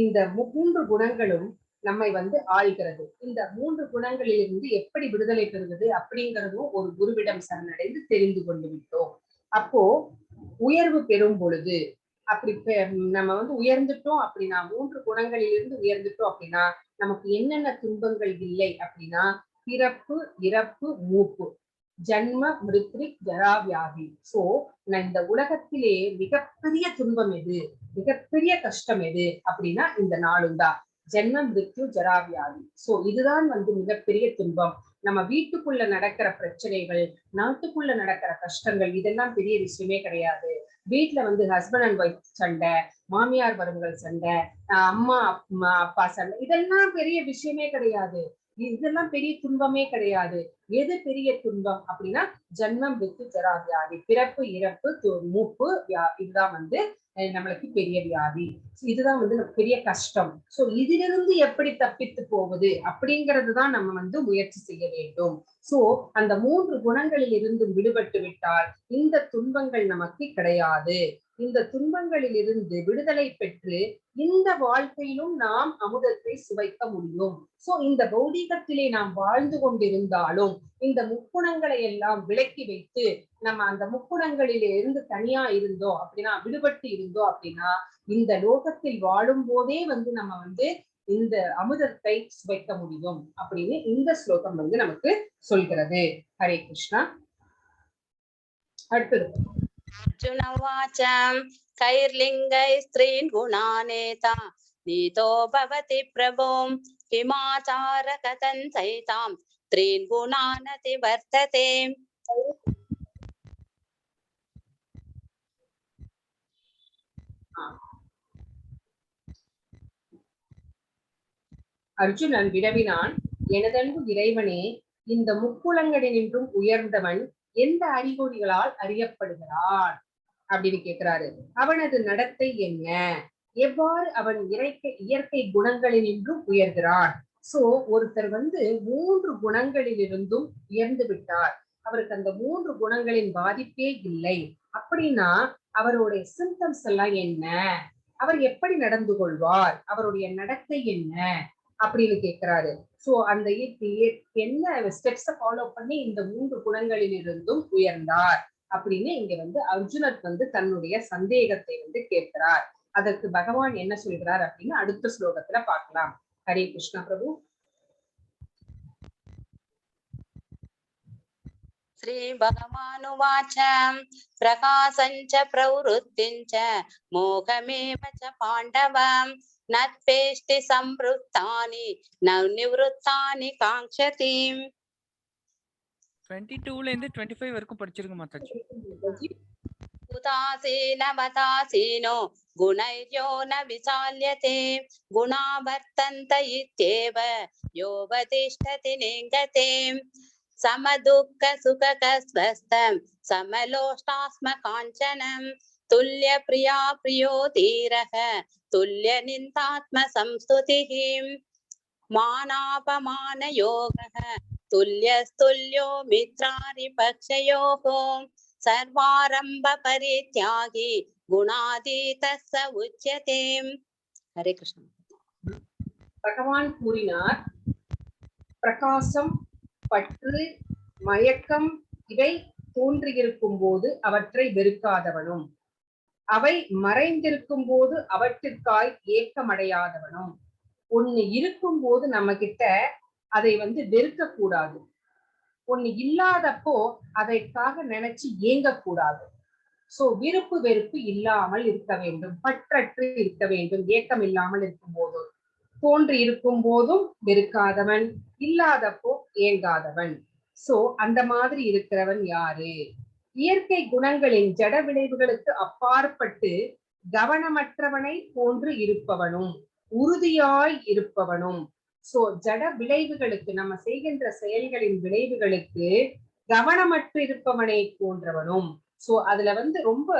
S1: இந்த 3 குணங்களும் நம்மை வந்து ஆள்கிறது. இந்த 3 குணங்களிலிருந்து எப்படி விடுதலை பெறுவது அப்படிங்கிறதும் ஒரு குருவிடம் சரணடைந்து தெரிந்து கொண்டு விட்டோம். அப்போ உயர்வு பெறும் பொழுது அப்படி நம்ம வந்து உயர்ந்துட்டோம் அப்படின்னா, 3 குணங்களிலிருந்து உயர்ந்துட்டோம் அப்படின்னா நமக்கு என்னென்ன துன்பங்கள் இல்லை அப்படின்னா, பிறப்பு, இறப்பு, மூப்பு, ஜன்ம மிருத்யு ஜரா வியாதி. சோ இந்த உலகத்திலே மிகப்பெரிய துன்பம் எது, மிகப்பெரிய கஷ்டம் எது அப்படின்னா இந்த 4 தான். ஜென்மம் மிருத்யு ஜரா வியாதி. சோ இதுதான் வந்து மிகப்பெரிய துன்பம். நம்ம வீட்டுக்குள்ள நடக்கிற பிரச்சனைகள், நாட்டுக்குள்ள நடக்கிற கஷ்டங்கள், இதெல்லாம் பெரிய விஷயமே கிடையாது. வீட்டுல வந்து ஹஸ்பண்ட் அண்ட் ஒய்ஃப் சண்டை, மாமியார் மருமகள் சண்டை, அம்மா அப்பா சண்டை, இதெல்லாம் பெரிய விஷயமே கிடையாது. இதெல்லாம் பெரிய துன்பமே கிடையாது. எது பெரிய துன்பம் அப்படின்னா ஜன்மம் மிருத்யு ஜரா வியாதி, பிறப்பு, இறப்பு, மூப்பு, இதுதான் வந்து நம்மளுக்கு பெரிய வியாதி. இதுதான் வந்து பெரிய கஷ்டம். சோ இதிலிருந்து எப்படி தப்பித்து போவது அப்படிங்கறதுதான் நம்ம வந்து முயற்சி செய்ய வேண்டும். சோ அந்த 3 குணங்களில் இருந்து விடுபட்டு விட்டால் இந்த துன்பங்கள் நமக்கு கிடையாது. இந்த துன்பங்களில் இருந்து விடுதலை பெற்று இந்த வாழ்க்கையிலும் நாம் அமுதத்தை சுவைக்க முடியும். சோ இந்த பௌதீகத்திலே நாம் வாழ்ந்து கொண்டிருந்தாலும் இந்த முக்குணங்களை எல்லாம் விலக்கி வைத்து நம்ம அந்த முக்குணங்களிலே இருந்து தனியா இருந்தோம் அப்படின்னா, விடுபட்டு இருந்தோம் அப்படின்னா, இந்த லோகத்தில் வாழும் போதே வந்து நம்ம வந்து இந்த அமுதத்தை சுவைக்க முடியும் அப்படின்னு இந்த ஸ்லோகம் வந்து நமக்கு சொல்கிறது. ஹரே கிருஷ்ணா. அடுத்தது
S3: अर्जुन उवाच कैर्लिङ्गै स्त्रीन् गुणानेता नीतो भवति प्रभो किमाचार कथं सैतां त्रीन् गुणान् अतिवर्तते।
S1: அர்ஜுனன் வினவினான், எனதன்பு இறைவனே, இந்த முக்குளங்களினின்றும் உயர்ந்தவன் எந்த அறிகுறிகளால் அறியப்படுகிறான் அப்படின்னு கேட்கிறாரு. அவனது நடத்தை என்ன, எவ்வாறு அவன் இயற்கை குணங்களினின்றும் உயர்கிறான். சோ ஒருத்தர் வந்து 3 குணங்களிலிருந்தும் உயர்ந்து விட்டார், அவருக்கு அந்த 3 குணங்களின் பாதிப்பே இல்லை அப்படின்னா அவருடைய சிம்டம்ஸ் எல்லாம் என்ன, அவர் எப்படி நடந்து கொள்வார், அவருடைய நடத்தை என்ன அப்படின்னு கேட்கிறாரு. சோ அந்த என்ன ஸ்டெப்ஸ ஃபாலோ பண்ணி இந்த 3 குணங்களிலிருந்தும் உயர்ந்தார் அப்படின்னு இங்க வந்து அர்ஜுனர் வந்து தன்னுடைய சந்தேகத்தை வந்து கேட்கிறார். அதற்கு பகவான் என்ன சொல்கிறார் அப்படின்னு அடுத்த ஸ்லோகத்துல பார்க்கலாம். ஹரே கிருஷ்ணா பிரபு.
S3: ஸ்ரீ பகவானுவாச்ச பிரகாசஞ்ச பிரவருத்திஞ்ச மோகமேவ ச பாண்டவம் நத்வேஷ்டி சம்ருத்தானி நவ்நிவృత్తాని காங்க்ஷதி.
S2: 22ல இருந்து 25 வரைக்கும் படிச்சிருங்க மாதாஜி.
S3: உதாசீன வதாசீனோ குணைர்யோ ந விசால்யதே குணா வர்த்தந்த இத்யேவ யோ வதிஷ்டதி நிங்கதே சமதுக்க சுகக ஸ்வஸ்தம் சமலோஷ்டாஸ்ம காஞ்சனம் துல்ய பிரியா பிரியோ தீரக துல்ய நிந்தாத்ம சம்ஸ்துதிஹி மானாபமான யோகः துல்யஸ்துல்யோ மித்ராரி பக்ஷயோகோ சர்வாரம்ப பரித்யாகி குணாதீதஸ்ஸ உச்யதே. ஹரே கிருஷ்ணா.
S1: பகவான் கூறினார், பிரகாசம், பற்று, மயக்கம் இவை தோன்றியிருக்கும் போது அவற்றை வெறுக்காதவனும், அவை மறைந்திருக்கும் போது அவற்றிற்காய் ஏக்கமடையாதவனும், ஒண்ணு இருக்கும் போது நம்ம கிட்ட அதை வந்து வெறுக்க கூடாது, ஒண்ணு இல்லாதப்போ அதைக்காக நினைச்சு ஏங்க கூடாது. சோ விருப்பு வெறுப்பு இல்லாமல் இருக்க வேண்டும், பற்றற்று இருக்க வேண்டும். ஏக்கம் இல்லாமல் இருக்கும் போதும், தோன்றி இருக்கும் போதும் வெறுக்காதவன், இல்லாதப்போ ஏங்காதவன். சோ அந்த மாதிரி இருக்கிறவன் யாரு? இயற்கை குணங்களின் ஜட விளைவுகளுக்கு அப்பாற்பட்டு கவனமற்றவனை போன்று இருப்பவனும் உறுதியாய் இருப்பவனும். சோ ஜட விளைவுகளுக்கு, நம்ம செய்கின்ற செயல்களின் விளைவுகளுக்கு கவனமற்று இருப்பவனை போன்றவனும். சோ அதுல வந்து ரொம்ப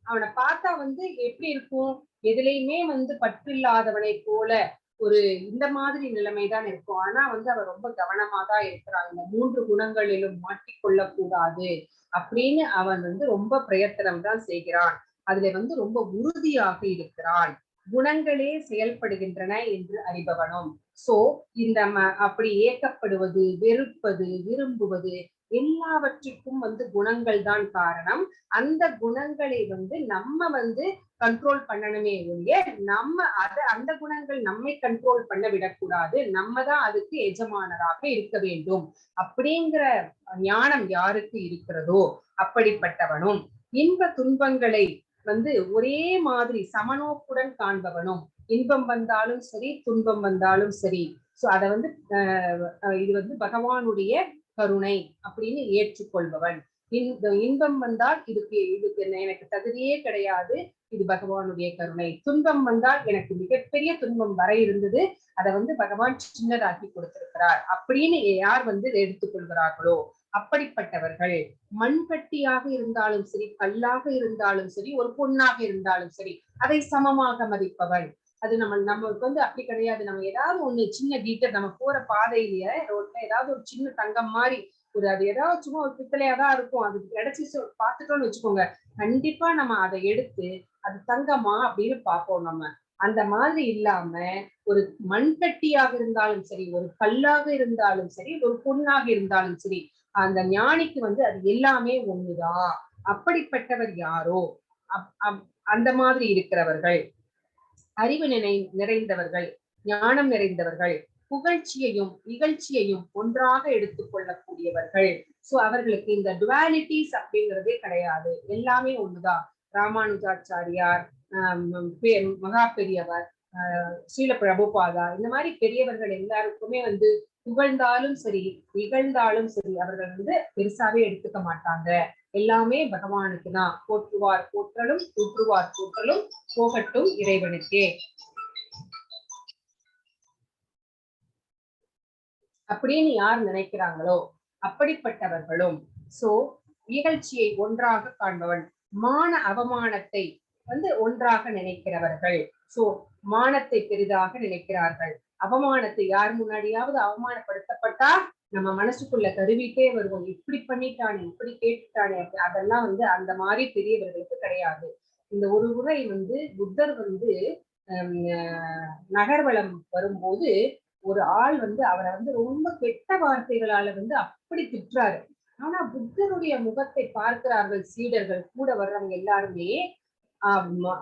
S1: அவனை பார்த்தா வந்து எப்படி இருக்கும், எதுலையுமே வந்து பற்றில்லாதவனை போல ஒரு இந்த மாதிரி நிலைமைதான் இருக்கும். ஆனா வந்து அவன் ரொம்ப கவனமா தான் இருக்கிறான், இந்த 3 குணங்களிலும் மாட்டிக்கொள்ள கூடாது அப்படின்னு அவன் வந்து ரொம்ப பிரயத்தனம் தான் செய்கிறான். அதுல வந்து ரொம்ப உறுதியாக இருக்கிறான். குணங்களே செயல்படுகின்றன என்று அறிபவனும். சோ இந்த அப்படி ஏக்கப்படுவது, வெறுப்பது, விரும்புவது எல்லாவற்றுக்கும் வந்து குணங்கள் தான் காரணம். அந்த குணங்களை வந்து நம்ம வந்து கண்ட்ரோல் பண்ணணுமே ஒழிய நம்ம அந்த குணங்கள் நம்மை கண்ட்ரோல் பண்ண விடக்கூடாது, நம்ம தான் அதுக்கு எஜமானராக இருக்க வேண்டும் அப்படிங்கிற ஞானம் யாருக்கு இருக்கிறதோ அப்படிப்பட்டவனும், இன்ப துன்பங்களை வந்து ஒரே மாதிரி சமநோக்குடன் காண்பவனும், இன்பம் வந்தாலும் சரி துன்பம் வந்தாலும் சரி. சோ அத வந்து இது வந்து பகவானுடைய கருணை அப்படின்னு ஏற்றுக்கொள்பவன். இன்பம் வந்தால் இதுக்கு எனக்கு தகுதியே கிடையாது, இது பகவானுடைய கருணை. துன்பம் வந்தால் எனக்கு மிகப்பெரிய துன்பம் வர இருந்தது, அதை வந்து பகவான் சின்னதாக்கி கொடுத்திருக்கிறார் அப்படின்னு யார் வந்து எடுத்துக்கொள்கிறார்களோ அப்படிப்பட்டவர்கள் மண்கட்டியாக இருந்தாலும் சரி, கல்லாக இருந்தாலும் சரி, ஒரு பொண்ணாக இருந்தாலும் சரி, அதை சமமாக மதிப்பவன். அது நம்மளுக்கு வந்து அப்படி கிடையாது. நம்ம ஏதாவது ஒண்ணு சின்ன டீட்டெயில், நம்ம போற பாதையிலேயே ரோட்ல ஏதாவது ஒரு சின்ன தங்கம் மாதிரி அது ஏதாவது சும்மா ஒரு பித்தளையாதான் இருக்கும், அது கிடைச்சி பார்த்துட்டோம்னு வச்சுக்கோங்க, கண்டிப்பா நம்ம அதை எடுத்து அது தங்கமா அப்படின்னு பார்ப்போம். நம்ம அந்த மாதிரி இல்லாம ஒரு மண்கட்டியாக இருந்தாலும் சரி, ஒரு கல்லாக இருந்தாலும் சரி, ஒரு பொண்ணாக இருந்தாலும் சரி, அந்த ஞானிக்கு வந்து அது எல்லாமே ஒண்ணுதான். அப்படிப்பட்டவர் யாரோ அந்த மாதிரி இருக்கிறவர்கள் அறிவு நிறைந்தவர்கள், ஞானம் நிறைந்தவர்கள், புகழ்ச்சியையும் இகழ்ச்சியையும் ஒன்றாக எடுத்துக்கொள்ளக்கூடியவர்கள். சோ அவர்களுக்கு இந்த டுவாலிட்டிஸ் அப்படிங்கிறதே கிடையாது, எல்லாமே ஒண்ணுதான். ராமானுஜாச்சாரியார், மகா பெரியவர், ஸ்ரீல பிரபுபாதா, இந்த மாதிரி பெரியவர்கள் எல்லாருக்குமே வந்து புகழ்ந்தாலும் சரி இகழ்ந்தாலும் சரி அவர்கள் வந்து பெருசாவே எடுத்துக்க மாட்டாங்க. எல்லாமே பகவானுக்கு தான். போற்றுவார் போற்றலும் போற்றுவார் போற்றலும் போகட்டும் இறைவனுக்கே அப்படின்னு யார் நினைக்கிறாங்களோ அப்படிப்பட்டவர்களும். சோ இகழ்ச்சியை ஒன்றாக காண்பவன், மான அவமானத்தை வந்து ஒன்றாக நினைக்கிறவர்கள், சோ மானத்தை பெரிதாக நினைக்கிறார்கள். அவமானத்தை யார் முன்னாடியாவது அவமானப்படுத்தப்பட்டா நம்ம மனசுக்குள்ள கருவிட்டே வருவோம், இப்படி பண்ணிட்டானே, இப்படி கேட்டுட்டானே. அதெல்லாம் அந்த மாதிரி பெரியவர்களுக்கு கிடையாது. இந்த ஒரு முறை புத்தர் நகர்வலம் வரும்போது ஒரு ஆள் அவரை ரொம்ப கெட்ட வார்த்தைகளால அப்படி திட்டுறாரு. ஆனா புத்தருடைய முகத்தை பார்க்கிறார்கள் சீடர்கள், கூட வர்றவங்க எல்லாருமே.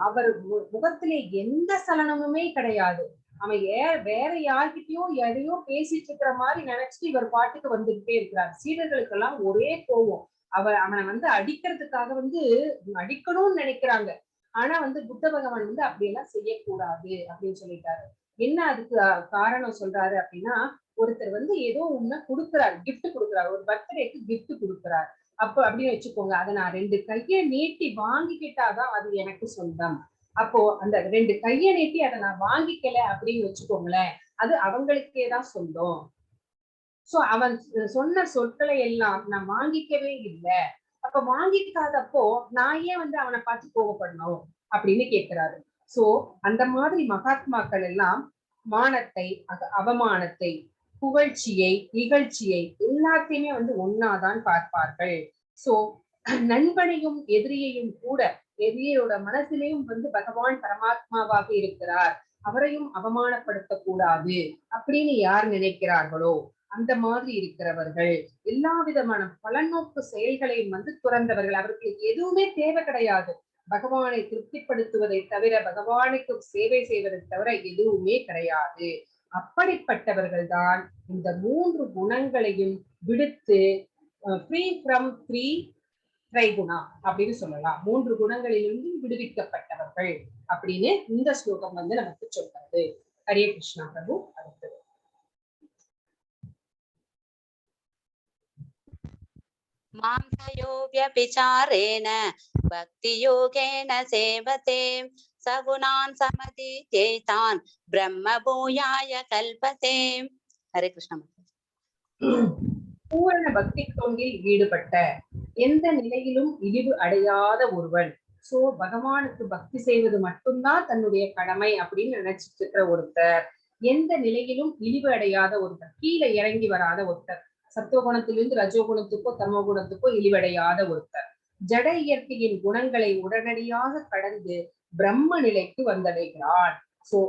S1: அவர் முகத்திலே எந்த சலனமுமே கிடையாது. அவன் வேற யார்கிட்டயோ எதையோ பேசிட்டு இருக்கிற மாதிரி நினைச்சிட்டு இவர் பாட்டுக்கு வந்துகிட்டே இருக்கிறார். சீடர்களுக்கெல்லாம் ஒரே கோவம். அவனை அடிக்கிறதுக்காக அடிக்கணும்னு நினைக்கிறாங்க. ஆனா புத்த பகவான் அப்படியெல்லாம் செய்யக்கூடாது அப்படின்னு சொல்லிட்டாரு. என்ன அதுக்கு காரணம் சொல்றாரு அப்படின்னா, ஒருத்தர் ஏதோ ஒண்ணு கொடுக்குறாரு, கிஃப்ட் கொடுக்குறாரு, ஒரு பர்த்டேக்கு கிஃப்ட் கொடுக்குறாரு. அப்ப அப்படின்னு வச்சுக்கோங்க, அதை நான் 2 கையை நீட்டி வாங்கிக்கிட்டாதான் அது எனக்கு சொந்தம். அப்போ அந்த 2 கையை நீட்டி அதை நான் வாங்கிக்கல அப்படின்னு வச்சுக்கோங்களேன், அது அவங்களுக்கேதான் சொந்தம். சோ அவன் சொன்ன சொற்களை எல்லாம் நான் வாங்கிக்கவே இல்லை. அப்ப வாங்கிக்காதப்போ நான் ஏன் அவனை பார்த்து கோவப்படணும் அப்படின்னு கேட்கிறாரு. சோ அந்த மாதிரி மகாத்மாக்கள் எல்லாம் மானத்தை, அவமானத்தை, புகழ்ச்சியை, இகழ்ச்சியை எல்லாத்தையுமே ஒன்னாதான் பார்ப்பார்கள். சோ நண்பனையும் எதிரியையும் கூட, எதிரியோட மனசிலேயும் பகவான் பரமாத்மாவாக இருக்கிறார், அவரையும் அவமானப்படுத்த கூடாது அப்படின்னு யார் நினைக்கிறார்களோ அந்த மாதிரி இருக்கிறவர்கள் எல்லா விதமான பலநோக்கு செயல்களையும் துறந்தவர்கள். அவர்களுக்கு எதுவுமே தேவை கிடையாது. பகவானை திருப்திப்படுத்துவதை தவிர, பகவானுக்கு சேவை செய்வதை தவிர எதுவுமே கிடையாது. அப்படிப்பட்டவர்கள் தான் இந்த 3 குணங்களையும் விடுத்து ஃப்ரீ ஃப்ரம் 3 திரைகுணா அப்படின்னு சொல்லலாம். 3 குணங்களிலிருந்து விடுவிக்கப்பட்டவர்கள் அப்படின்னு இந்த ஸ்லோகம் நமக்கு சொல்றது. ஹரே கிருஷ்ணா பிரபு. அடுத்தது
S3: மாம்சயோ வியபிசாரேன பக்தி யோகேன சேவதே சகுணான் சமதித்யைதான் பிரம்ம பூயாய கல்பதே. ஹரே கிருஷ்ணா.
S1: பூரண பக்தி தொண்டில் ஈடுபட்ட, எந்த நிலையிலும் இழிவு அடையாத ஒருவன். சோ பகவானுக்கு பக்தி செய்வது மட்டும்தான் தன்னுடைய கடமை அப்படின்னு நினைச்சிட்டு இருக்கிற ஒருத்தர், எந்த நிலையிலும் இழிவு அடையாத ஒருத்தர், கீழே இறங்கி வராத ஒருத்தர், சத்துவகுணத்திலிருந்து ரஜோகுணத்துக்கோ தமோகுணத்துக்கோ இழிவடையாத ஒருத்தர், ஜட இயற்கையின் குணங்களை உடனடியாக கடந்து பிரம்ம நிலைக்கு வந்தடைகிறான். சோ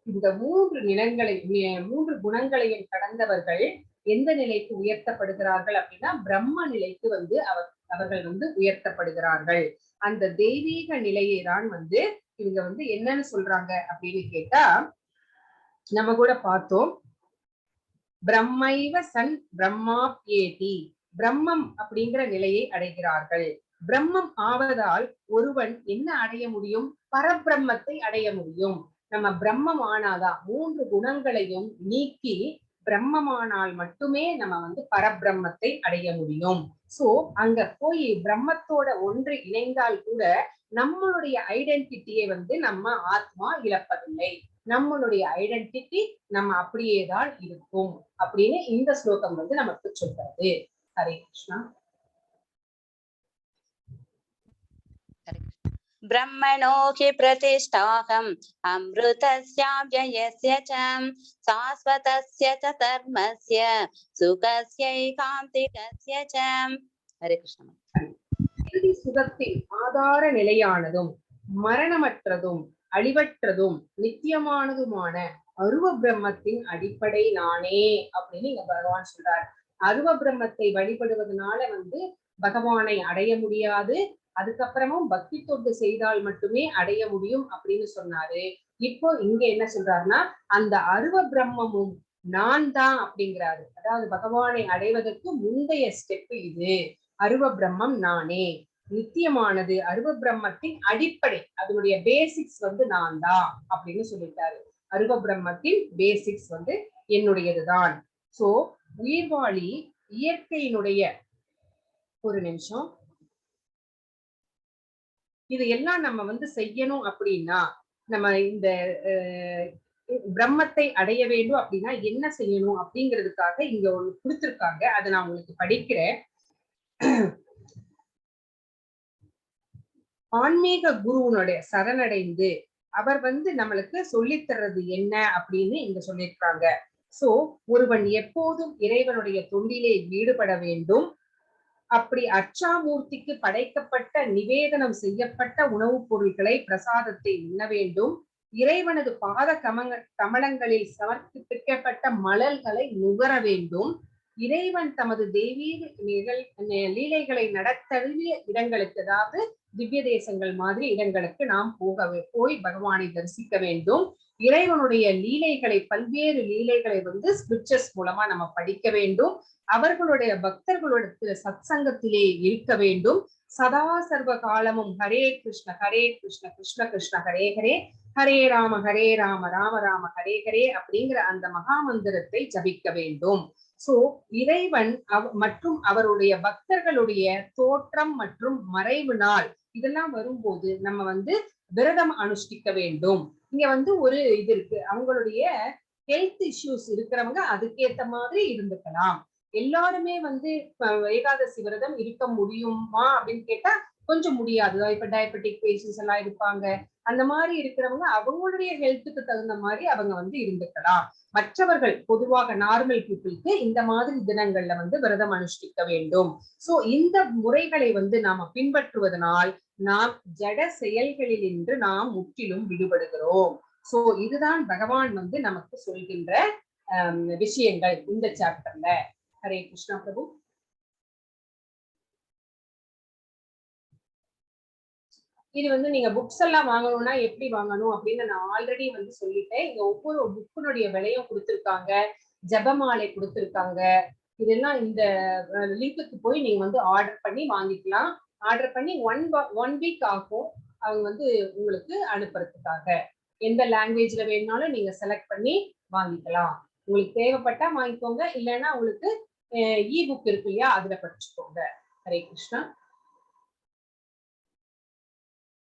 S1: இந்த 3 குணங்களையும் கடந்தவர்கள் எந்த நிலைக்கு உயர்த்தப்படுகிறார்கள் அப்படின்னா பிரம்ம நிலைக்கு அவர்கள் உயர்த்தப்படுகிறார்கள். அந்த தெய்வீக நிலையை தான் இவங்க என்னன்னு சொல்றாங்க அப்படின்னு கேட்டா, நம்ம கூட பார்த்தோம், பிரம்மைவ சன் பிரம்மாப்யேதி, பிரம்மம் அப்படிங்கிற நிலையை அடைகிறார்கள். பிரம்மம் ஆவதால் ஒருவன் என்ன அடைய முடியும்? பரபிரம்மத்தை அடைய முடியும். நம்ம பிரம்மம் ஆனாதான், 3 குணங்களையும் நீக்கி பிரம்மமானால் மட்டுமே நம்ம பரபிரம்மத்தை அடைய முடியும். சோ அங்க போய் பிரம்மத்தோட ஒன்று இணைந்தால் கூட நம்மளுடைய ஐடென்டிட்டியை நம்ம ஆத்மா இழப்பதில்லை. நம்மளுடைய ஐடென்டிட்டி நம்ம அப்படியேதான் இருக்கும் அப்படின்னு இந்த ஸ்லோகம் நமக்கு சொல்றது. ஹரே கிருஷ்ணா.
S3: பிரம்மணோ ஹி பிரதிஷ்டாஹம் அம்ருதஸ்யாவ்யயஸ்ய ச சாஸ்வதஸ்ய ச தர்மஸ்ய சுகஸ்யைகாந்திகஸ்ய ச. ஹரே கிருஷ்ணா.
S1: இறுதி சுகத்தின் ஆதார நிலையானதும் மரணமற்றதும் அழிவற்றதும் நித்தியமானதுமான அருவ பிரம்மத்தின் அடிப்படை நானே அப்படின்னு இங்க பகவான் சொல்றார். அருவ பிரம்மத்தை வழிபடுவதனால பகவானை அடைய முடியாது, அதுக்கப்புறமும் பக்தி தொண்டு செய்தால் மட்டுமே அடைய முடியும் அப்படின்னு சொன்னாரு. இப்போ இங்க என்ன சொல்றாருன்னா, அந்த அருவ பிரம்மமும் நான் தான் அப்படிங்கிறாரு. அதாவது பகவானை அடைவதற்கு முந்தைய ஸ்டெப் இது. அருவ பிரம்மம் நானே, நித்தியமானது, அருவ பிரம்மத்தின் அடிப்படை, அதனுடைய பேசிக்ஸ் நான் தான் அப்படின்னு சொல்லிட்டாரு. அருவ பிரம்மத்தின் பேசிக்ஸ் என்னுடையதுதான். சோ உயிர்வாழி இயற்கையினுடைய, ஒரு நிமிஷம், இது எல்லாம் நம்ம செய்யணும் அப்படின்னா, நம்ம இந்த பிரம்மத்தை அடைய வேண்டும் அப்படின்னா என்ன செய்யணும் அப்படிங்கிறதுக்காக இங்க ஒண்ணு கொடுத்திருக்காங்க. அதை நான் உங்களுக்கு படிக்கிறேன். ஆன்மீக குருவனுடைய சரணடைந்து அவர் வந்து நம்மளுக்கு சொல்லித் தர்றது என்ன அப்படின்னு இங்க சொல்லியிருக்காங்க. சோ ஒருவன் எப்போதும் இறைவனுடைய தொண்டிலே ஈடுபட வேண்டும். அப்படி அச்சாமூர்த்திக்கு படைக்கப்பட்ட நிவேதனம் செய்யப்பட்ட உணவுப் பொருட்களை பிரசாதத்தை உண்ண வேண்டும். இறைவனது பாத கமலங்களில் சமர்ப்பிக்கப்பட்ட மலல்களை நுகர வேண்டும். இறைவன் தமது தெய்வீக லீலைகளை நடத்தவிய இடங்களுக்கு, அதாவது திவ்ய தேசங்கள் மாதிரி இடங்களுக்கு நாம் போய் பகவானை தரிசிக்க வேண்டும். இறைவனுடைய லீலைகளை, பல்வேறு லீலைகளை வந்து ஸ்கிரிப்சர்ஸ் மூலமா நம்ம படிக்க வேண்டும். அவர்களுடைய பக்தர்களுடைய சத்சங்கத்திலே இருக்க வேண்டும். சதா சர்வ காலமும் ஹரே கிருஷ்ண கிருஷ்ண கிருஷ்ண ஹரே ஹரே, ஹரே ராம ராம ராம ஹரே ஹரே அப்படிங்கிற அந்த மகாமந்திரத்தை ஜபிக்க வேண்டும். சோ இறைவன் மற்றும் அவருடைய பக்தர்களுடைய தோற்றம் மற்றும் மறைவு நாள் இதெல்லாம் வரும்போது நம்ம வந்து விரதம் அனுஷ்டிக்க வேண்டும். இங்க வந்து ஒரு இது இருக்கு, அவங்களுடைய ஹெல்த் இஷ்யூஸ் இருக்கிறவங்க அதுக்கேத்த மாதிரி இருந்துக்கலாம். எல்லாருமே வந்து ஏகாதசி விரதம் இருக்க முடியுமா அப்படின்னு கேட்டா கொஞ்சம் முடியாது. இப்ப டயபெட்டிக் பேஷன்ஸ் எல்லாம் இருப்பாங்க. அந்த மாதிரி இருக்கிறவங்க அவங்களுடைய ஹெல்த்துக்கு தகுந்த மாதிரி அவங்க வந்து இருந்துக்கலாம். மற்றவர்கள் பொதுவாக நார்மல் பீப்புளுக்கு இந்த மாதிரி தினங்கள்ல வந்து விரதம் அனுஷ்டிக்க வேண்டும். சோ இந்த முறைகளை வந்து நாம பின்பற்றுவதனால் நாம் ஜட செயல்களில் இன்று நாம் முற்றிலும் விடுபடுகிறோம். சோ இதுதான் பகவான் வந்து நமக்கு சொல்கின்ற விஷயங்கள் இந்த சாப்டர்ல. ஹரே கிருஷ்ணா பிரபு. இது வந்து நீங்க புக்ஸ் எல்லாம் வாங்கணும்னா எப்படி வாங்கணும் அப்படின்னு நான் ஆல்ரெடி வந்து சொல்லிட்டேன். இங்க ஒவ்வொரு புக்கினுடைய விலையும் கொடுத்திருக்காங்க, ஜபமாலை கொடுத்திருக்காங்க. இதெல்லாம் இந்த லிங்க்குக்கு போய் நீங்க வந்து ஆர்டர் பண்ணி வாங்கிக்கலாம். ஆர்டர் பண்ணி ஒன் வீக் ஆகும் அவங்க வந்து உங்களுக்கு அனுப்புறதுக்காக. எந்த லாங்குவேஜ்ல வேணும்னாலும் நீங்க செலக்ட் பண்ணி வாங்கிக்கலாம். உங்களுக்கு தேவைப்பட்டா வாங்கிக்கோங்க, இல்லைன்னா உங்களுக்கு இ புக் இருக்கு இல்லையா, அதுல படிச்சுக்கோங்க. ஹரே கிருஷ்ணா.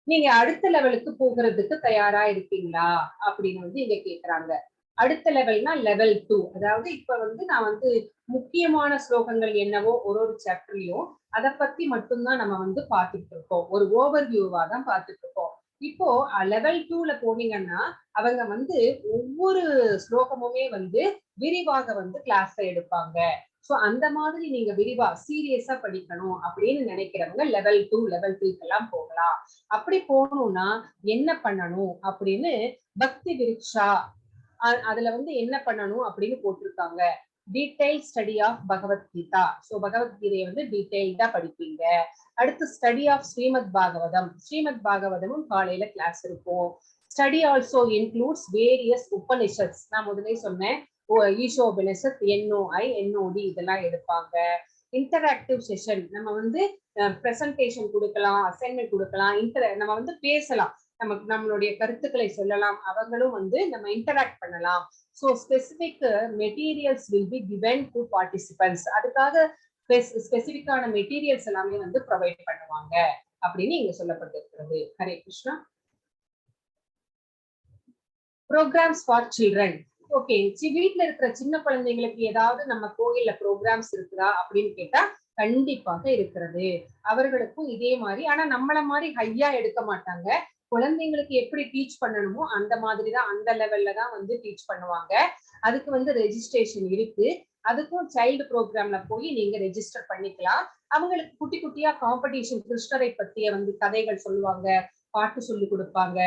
S1: நீங்க அடுத்த லெவலுக்கு போகிறதுக்கு தயாரா இருக்கீங்களா அப்படின்னு வந்து இங்க கேக்குறாங்க. அடுத்த லெவல்னா லெவல் 2. அதாவது இப்ப வந்து நான் வந்து முக்கியமான ஸ்லோகங்கள் என்னவோ ஒரு சாப்டர்லயும் அதை பத்தி மட்டும்தான் நம்ம வந்து பார்த்துட்டு இருக்கோம். ஒரு ஓவர் வியூவா தான் பார்த்துட்டு இருக்கோம். இப்போ லெவல் 2ல போனீங்கன்னா அவங்க வந்து ஒவ்வொரு ஸ்லோகமுமே வந்து விரிவாக வந்து கிளாஸ் எடுப்பாங்க. சோ அந்த மாதிரி நீங்க விரிவா சீரியஸா படிக்கணும் அப்படின்னு நினைக்கிறவங்க லெவல் 2 லெவல் 3 எல்லாம் போகலாம். அப்படி போகணும்னா என்ன பண்ணணும் அப்படின்னு பக்தி விருட்சா அதுல வந்து என்ன பண்ணணும் அப்படின்னு போட்டிருக்காங்க. Detail study of Bhagavad Gita. So பகவத்கீதையை வந்து டீடைல்டா படிப்பீங்க. அடுத்து ஸ்டடி ஆஃப் ஸ்ரீமத் பாகவதம். ஸ்ரீமத் பாகவதமும் காலையில கிளாஸ் இருக்கும். Study also includes various Upanishads. நான் முதலே சொன்னேன், ஈஷோபனிஷத், NOI, NOD இதெல்லாம் எடுப்பாங்க. இன்டராக்டிவ் செஷன், நம்ம வந்து பிரசன்டேஷன் கொடுக்கலாம், அசைன்மெண்ட் கொடுக்கலாம், நம்ம வந்து பேசலாம், நம்மளுடைய கருத்துக்களை சொல்லலாம், அவங்களும் வந்து நம்ம இன்டராக்ட் பண்ணலாம். So specific materials will be given to participants. அதுக்காக ஸ்பெசிபிக்கான மெட்டீரியல்ஸ் எல்லாமே வந்து ப்ரொவைட் பண்ணுவாங்க அப்படின்னு இங்க சொல்லப்பட்டிருக்கிறது. Hare Krishna. Programs for children. Okay, வீட்டுல இருக்கிற சின்ன குழந்தைங்களுக்கு ஏதாவது நம்ம கோயில்ல ப்ரோக்ராம்ஸ் இருக்குதா அப்படின்னு கேட்டா கண்டிப்பாக இருக்கிறது. அவர்களுக்கும் இதே மாதிரி, ஆனா நம்மள மாதிரி ஹையா எடுக்க மாட்டாங்க. குழந்தைங்களுக்கு எப்படி டீச் பண்ணணுமோ அந்த மாதிரிதான், அந்த லெவல்ல தான் வந்து டீச் பண்ணுவாங்க. அதுக்கு வந்து ரெஜிஸ்ட்ரேஷன் இருக்கு. அதுக்கும் சைல்டு ப்ரோக்ராம்ல போய் நீங்க ரெஜிஸ்டர் பண்ணிக்கலாம். அவங்களுக்கு குட்டி குட்டியா காம்படிஷன், கிருஷ்ணரை பத்திய வந்து கதைகள் சொல்லுவாங்க, பாட்டு சொல்லி கொடுப்பாங்க.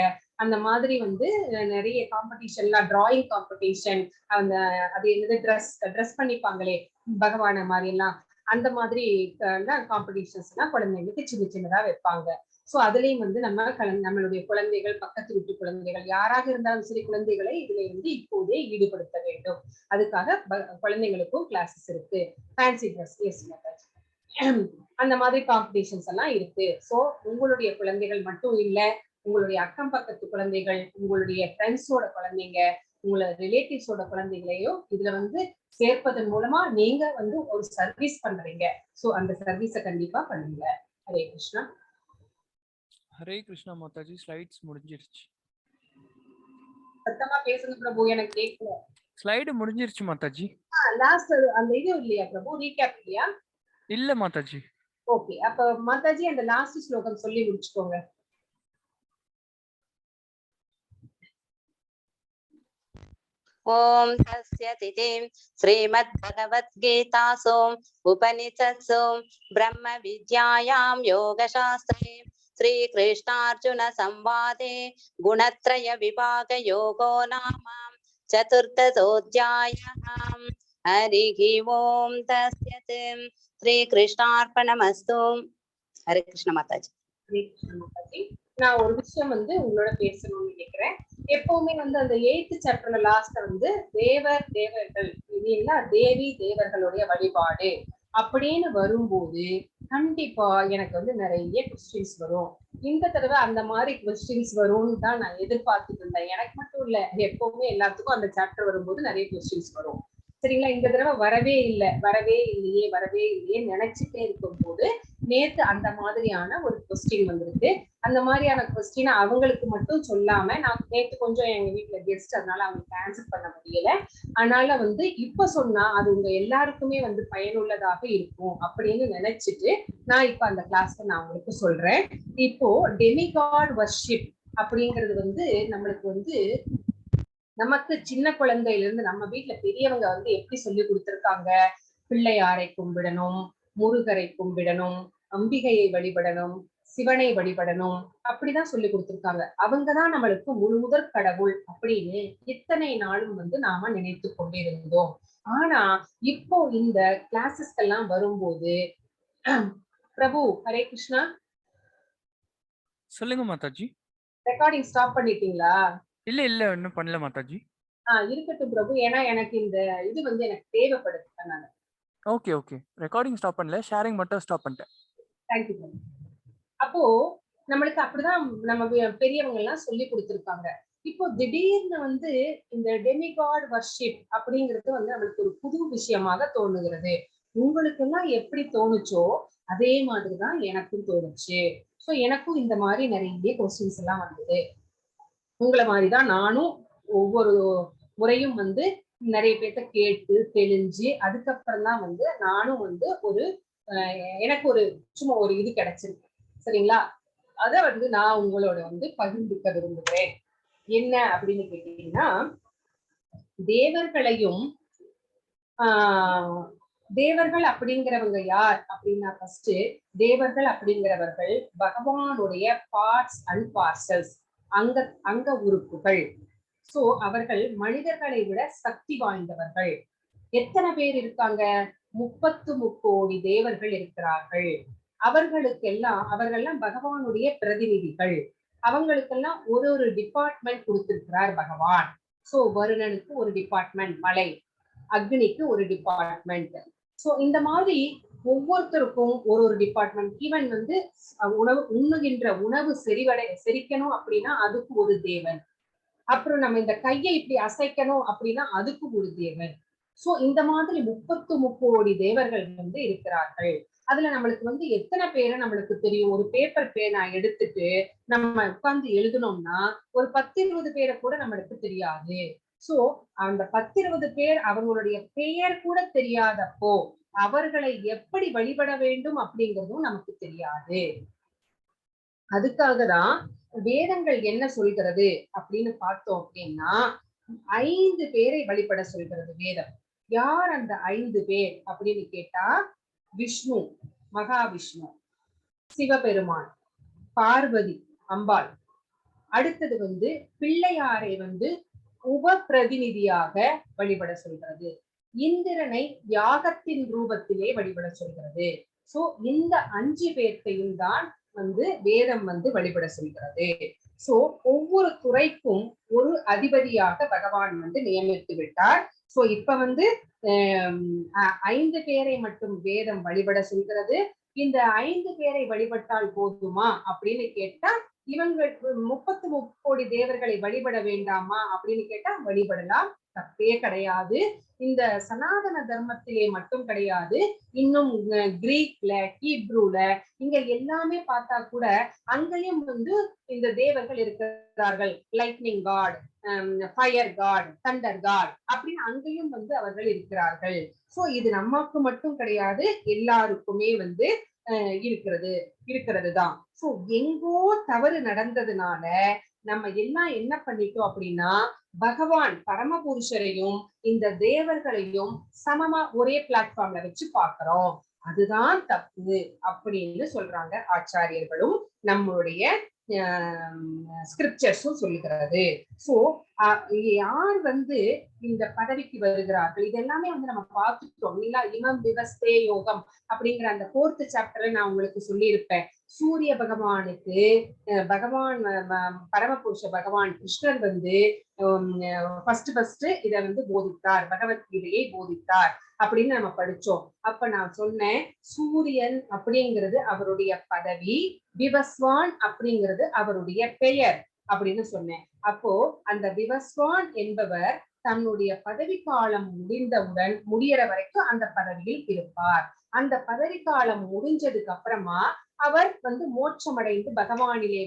S1: அந்த மாதிரி வந்து நிறைய காம்படிஷன்லாம், டிராயிங் காம்படிஷன், அந்த அது என்னது ட்ரெஸ் பண்ணிப்பாங்களே பகவான மாதிரி எல்லாம், அந்த மாதிரி காம்படிஷன்ஸ் எல்லாம் குழந்தைங்களுக்கு சின்ன சின்னதா வைப்பாங்க. சோ அதுலயும் வந்து நம்மளுடைய குழந்தைகள், பக்கத்து வீட்டு குழந்தைகள், யாராக இருந்தாலும் சரி, குழந்தைகளை இதுல இருந்து இப்போதே ஈடுபடுத்த வேண்டும். அதுக்காக குழந்தைங்களுக்கும் கிளாஸஸ் இருக்கு. ஃபேன்சி ட்ரெஸ், அந்த மாதிரி காம்படிஷன்ஸ் எல்லாம் இருக்கு. சோ உங்களுடைய குழந்தைகள் மட்டும் இல்ல, உங்களுடைய அக்கம் பக்கத்து குழந்தைகள், உங்களுடைய ஃப்ரெண்ட்ஸோட குழந்தைங்க, உங்களோட ரிலேட்டிவ்ஸோட குழந்தைகளையும் இதுல வந்து சேர்ப்பதன் மூலமா நீங்க வந்து ஒரு சர்வீஸ் பண்றீங்க. சோ அந்த சர்வீஸை கண்டிப்பா பண்ணுங்க. ஹரே கிருஷ்ணா.
S2: ஹரே கிருஷ்ணா மாதாஜி. ஸ்லைட்ஸ் முடிஞ்சிருச்சு.
S1: சத்தமா பேசுங்க பிரபு, எனக்கு கேட்கல.
S2: ஸ்லைடு முடிஞ்சிருச்சு மாதாஜி.
S1: லாஸ்ட் அந்த இது இல்லையா பிரபு, ரீகேப் இல்லையா?
S2: இல்ல மாதாஜி.
S1: ஓகே, அப்ப மாதாஜி அந்த லாஸ்ட் ஸ்லோகம் சொல்லி முடிச்சுக்கோங்க.
S3: ஓம் தஸ்ய திதி ஸ்ரீமத் பகவத்கீதாசு உபனிஷத்சு பிரம்ம வித்யாயாம் யோகசாஸ்திரே ஸ்ரீ கிருஷ்ணார்ஜுன சம்வாதே குணத்ரய விபாக யோகோ நாம சதுர்தசோऽध्यायः. ஹரிஹி ஓம் தஸ்யத். ஸ்ரீ கிருஷ்ணார்ப்பணமஸ்து. ஹரே கிருஷ்ண மாதாஜி.
S1: நான் ஒரு விஷயம் உங்களோட பேசணும்னு நினைக்கிறேன். எப்பவுமே அந்த 8th சாப்டர்ல லாஸ்ட்ல தேவர்கள் இது எல்லாம் தேவி தேவர்களுடைய வழிபாடு அப்படின்னு வரும்போது கண்டிப்பா எனக்கு நிறைய கொஸ்டின்ஸ் வரும். இந்த தடவை அந்த மாதிரி கொஸ்டின்ஸ் வரும்னு தான் நான் எதிர்பார்த்துட்டு இருந்தேன். எனக்கு மட்டும் இல்ல, எப்பவுமே எல்லாத்துக்கும் அந்த சாப்டர் வரும்போது நிறைய கொஸ்டின்ஸ் வரும். சரிங்களா? இந்த தடவை வரவே இல்லையே நினைச்சுட்டே இருக்கும் போது நேத்து அந்த மாதிரியான ஒரு கொஸ்டின் வந்திருக்கு. அந்த மாதிரியான கொஸ்டின் அவங்களுக்கு மட்டும் சொல்லாம, நான் நேத்து கொஞ்சம் எங்க வீட்டுல கெஸ்ட், அதனால அவங்களுக்கு ஆன்சர் பண்ண முடியல. அதனால இப்ப சொன்னா அது உங்க எல்லாருக்குமே பயனுள்ளதாக இருக்கும் அப்படின்னு நினைச்சிட்டு நான் இப்ப அந்த கிளாஸ்ல நான் உங்களுக்கு சொல்றேன். இப்போ டெமிகாட் வர்ஷிப் அப்படிங்கிறது நம்மளுக்கு நமக்கு சின்ன குழந்தையில இருந்து நம்ம வீட்டுல பெரியவங்க எப்படி சொல்லி கொடுத்திருக்காங்க. பிள்ளையாரை கும்பிடணும், முருகரை கும்பிடணும், அம்பிகையை வழிபடணும், சிவனை வழிபடணும், அப்படிதான் சொல்லி கொடுத்திருக்காங்க. அவங்கதான் நம்மளுக்கு முழுமுதற் கடவுள் அப்படின்னு இத்தனை நாளும் நாம நினைத்து கொண்டிருந்தோம். ஆனா இப்போ இந்த கிளாஸஸ்க்கெல்லாம் வரும்போது பிரபு ஹரே கிருஷ்ணா.
S2: சொல்லுங்க மாதாஜி.
S1: ரெக்கார்டிங் ஸ்டாப் பண்ணிட்டீங்களா?
S2: இல்ல இன்னும் பண்ணல மாதாஜி.
S1: இருக்கட்டும் பிரபு, ஏன்னா எனக்கு இந்த இது எனக்கு தேவைப்படுது. அதனால
S2: ஓகே. ரெக்கார்டிங் ஸ்டாப் பண்ணல, ஷேரிங் மட்டும் ஸ்டாப் பண்ணிட்டேன்.
S1: தேங்க்யூ பிரபு. அப்போ நம்மளுக்கு அப்படிதான் நம்ம பெரியவங்க எல்லாம் சொல்லி கொடுத்திருக்காங்க. இப்போ திடீர்னு இந்த டெமிகாட் வர்ஷிப் அப்படிங்கிறது நம்மளுக்கு ஒரு புது விஷயமாக தோணுகிறது. உங்களுக்கு எல்லாம் எப்படி தோணுச்சோ அதே மாதிரிதான் எனக்கும் தோணுச்சு. சோ எனக்கும் இந்த மாதிரி நிறைய கொஸ்டின்ஸ் எல்லாம் வந்தது. உங்களை மாதிரிதான் நானும் ஒவ்வொரு முறையும் நிறைய பேர்த்த கேட்டு தெளிஞ்சு அதுக்கப்புறம் தான் நானும் ஒரு எனக்கு ஒரு சும்மா ஒரு இது கிடைச்சிருக்கு. சரிங்களா? அத நான் உங்களோட பகிர்ந்துக்க விரும்புகிறேன். என்ன அப்படின்னு கேட்டீங்கன்னா, தேவர்கள் அப்படிங்கிறவங்க யார் அப்படின்னா, ஃபர்ஸ்ட் தேவர்கள் அப்படிங்கிறவர்கள் பகவானுடைய பார்ட்ஸ் அண்ட் பார்சல்ஸ், அங்க உறுப்புகள். சோ அவர்கள் மனிதர்களை விட சக்தி வாய்ந்தவர்கள். எத்தனை பேர் இருக்காங்க? 33 கோடி தேவர்கள் இருக்கிறார்கள். அவர்கள்லாம் பகவானுடைய பிரதிநிதிகள். அவங்களுக்கெல்லாம் ஒரு டிபார்ட்மெண்ட் கொடுத்திருக்கிறார் பகவான். சோ வருணனுக்கு ஒரு டிபார்ட்மெண்ட், மலை, அக்னிக்கு ஒரு டிபார்ட்மெண்ட். சோ இந்த மாதிரி ஒவ்வொருத்தருக்கும் ஒரு டிபார்ட்மெண்ட். ஈவன் உணவு உண்ணுகின்ற உணவு செரிக்கணும் அப்படின்னா அதுக்கு ஒரு தேவன். அப்புறம் நம்ம இந்த கையை இப்படி அசைக்கணும் அப்படின்னா அதுக்கு ஒரு தேவன். சோ இந்த மாதிரி 33 கோடி தேவர்கள் இருக்கிறார்கள். அதுல நம்மளுக்கு எத்தனை பேரை நம்மளுக்கு தெரியும்? ஒரு பேப்பர் பேனா எடுத்துட்டு நம்ம உட்கார்ந்து எழுதணும்னா ஒரு 10-20 பேரை கூட நம்மளுக்கு தெரியாது. சோ அந்த 10-20 பேர் அவங்களுடைய பெயர் கூட தெரியாதப்போ அவர்களை எப்படி வழிபட வேண்டும் அப்படிங்கிறதும் நமக்கு தெரியாது. அதுக்காக தான் வேதங்கள் என்ன சொல்கிறது அப்படின்னு பார்த்தோம் அப்படின்னா, 5 பேரை வழிபட சொல்கிறது வேதம். யார் அந்த 5 பேர் அப்படின்னு கேட்டா, விஷ்ணு, மகாவிஷ்ணு, சிவபெருமான், பார்வதி அம்பாள். அடுத்தது பிள்ளையாரை உப பிரதிநிதியாக வழிபட சொல்கிறது. இந்திரனை யாகத்தின் ரூபத்திலே வழிபட சொல்கிறது. சோ இந்த 5 பேர்த்தையும் தான் வேதம் வழிபட சொல்கிறது. சோ ஒவ்வொரு துறைக்கும் ஒரு அதிபதியாக பகவான் நியமித்து விட்டார். சோ இப்ப 5 பேரை மட்டும் வேதம் வழிபட சொல்கிறது. இந்த 5 பேரை வழிபட்டால் போதுமா அப்படின்னு கேட்டா, இவங்களுக்கு 33 கோடி தேவர்களை வழிபட வேண்டாமா அப்படின்னு கேட்டா வழிபடலாம், தப்பே கிடையாது. இந்த சனாதன தர்மத்திலே மட்டும் கிடையாது, இன்னும் கிரீக்ல, ஹீப்ரூல, இங்க எல்லாமே பார்த்தா கூட அங்கேயும் இந்த தேவர்கள் இருக்கிறார்கள். Lightning god, fire god, thunder god அப்படின்னு அங்கேயும் அவர்கள் இருக்கிறார்கள். சோ இது நமக்கு மட்டும் கிடையாது, எல்லாருக்குமே இருக்கிறது தான். சோ எங்கோ தவறு நடந்ததுனால நம்ம எல்லாம் என்ன பண்ணிட்டோம் அப்படின்னா, பகவான் பரமபுருஷரையும் இந்த தேவர்களையும் சமமா ஒரே பிளாட்ஃபார்ம்ல வச்சு பாக்குறோம். அதுதான் தப்பு அப்படின்னு சொல்றாங்க ஆச்சாரியர்களும் நம்மளுடைய ஸ்கிரிப்சர்ஸும் சொல்லுகிறது. சோ யார் இந்த பதவிக்கு வருகிறார்கள், இது எல்லாமே நம்ம பார்த்துட்டோம் இல்லைங்களா? இமம் விவஸ்தே யோகம் அப்படிங்கிற அந்த 4th சாப்டர்ல நான் உங்களுக்கு சொல்லியிருப்பேன். சூரிய பகவானுக்கு பகவான் பரமபுருஷ பகவான் கிருஷ்ணர் ஃபர்ஸ்ட் இத போதித்தார், பகவத்கீதையை போதித்தார் அப்படின்னு நம்ம படிச்சோம். அப்ப நான் சொன்னேன், சூரியன் அப்படிங்கிறது அவருடைய பதவி, விவஸ்வான் அப்படிங்கிறது அவருடைய பெயர் அப்படின்னு சொன்னேன். அப்போ அந்த விவஸ்வான் என்பவர் தன்னுடைய பதவி காலம் முடிந்தவுடன் முடியற வரைக்கும் அந்த பதவியில் இருப்பார். அந்த பதவி காலம் முடிஞ்சதுக்கு அப்புறமா அவர் மோட்சமடைந்து பகவானிலே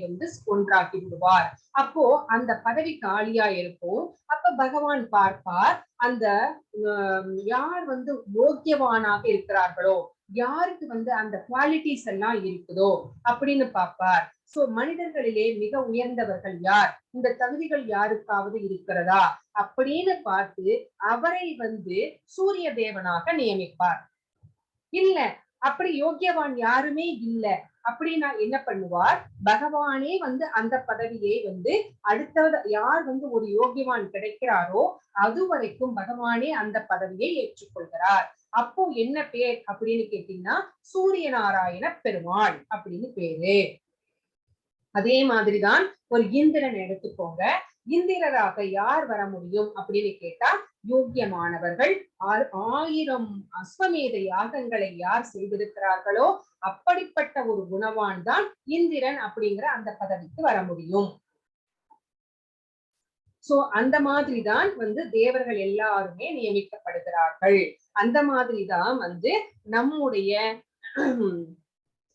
S1: ஒன்றாக்கி விடுவார். அப்போ அந்த பதவி காலியா இருக்கும். அப்ப பகவான் பார்ப்பார், அந்த யார் யோக்கியவானாக இருக்கிறார்களோ, யாருக்கு அந்த குவாலிட்டிஸ் எல்லாம் இருக்குதோ அப்படின்னு பார்ப்பார். சோ மனிதர்களிலே மிக உயர்ந்தவர்கள் யார், இந்த தகுதிகள் யாருக்காவது இருக்கிறதா அப்படின்னு பார்த்து அவரை சூரிய தேவனாக நியமிப்பார். இல்ல அப்படி யோக்கியவான் யாருமே இல்ல அப்படின்னா என்ன பண்ணுவார், பகவானே அந்த பதவியை அடுத்தது யார் ஒரு யோகியவான் கிடைக்கிறாரோ அது வரைக்கும் பகவானே அந்த பதவியை ஏற்றுக்கொள்கிறார். அப்போ என்ன பேர் அப்படின்னு கேட்டீங்கன்னா சூரிய நாராயண பெருமாள் அப்படின்னு பேரு. அதே மாதிரிதான் ஒரு இந்திரன் எடுத்துக்கோங்க. இந்திரராக யார் வர முடியும் அப்படின்னு கேட்டா யோக்கியமானவர்கள். 1000 அஸ்வமேத யாகங்களை யார் செய்திருக்கிறார்களோ அப்படிப்பட்ட ஒரு குணவான் தான் இந்திரன் அப்படிங்கிற அந்த பதவிக்கு வர முடியும். சோ அந்த மாதிரிதான் தேவர்கள் எல்லாருமே நியமிக்கப்படுகிறார்கள். அந்த மாதிரிதான் நம்முடைய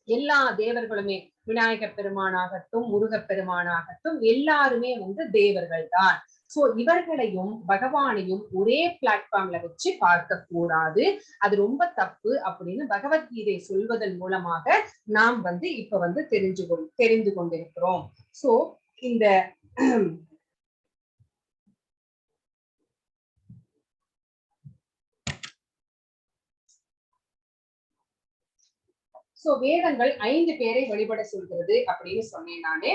S1: எல்லா தேவர்களுமே, விநாயகர் பெருமானாகட்டும், முருகப் பெருமானாகட்டும், எல்லாருமே தேவர்கள் தான். சோ இவர்களையும் பகவானையும் ஒரே பிளாட்ஃபார்ம்ல வச்சு பார்க்க கூடாது, அது ரொம்ப தப்பு அப்படின்னு பகவத்கீதை சொல்வதன் மூலமாக நாம் இப்ப தெரிந்து கொண்டிருக்கிறோம். சோ இந்த சோ வேதங்கள் 5 பேரை வழிபட சொல்கிறது அப்படின்னு சொன்னேன் நானு.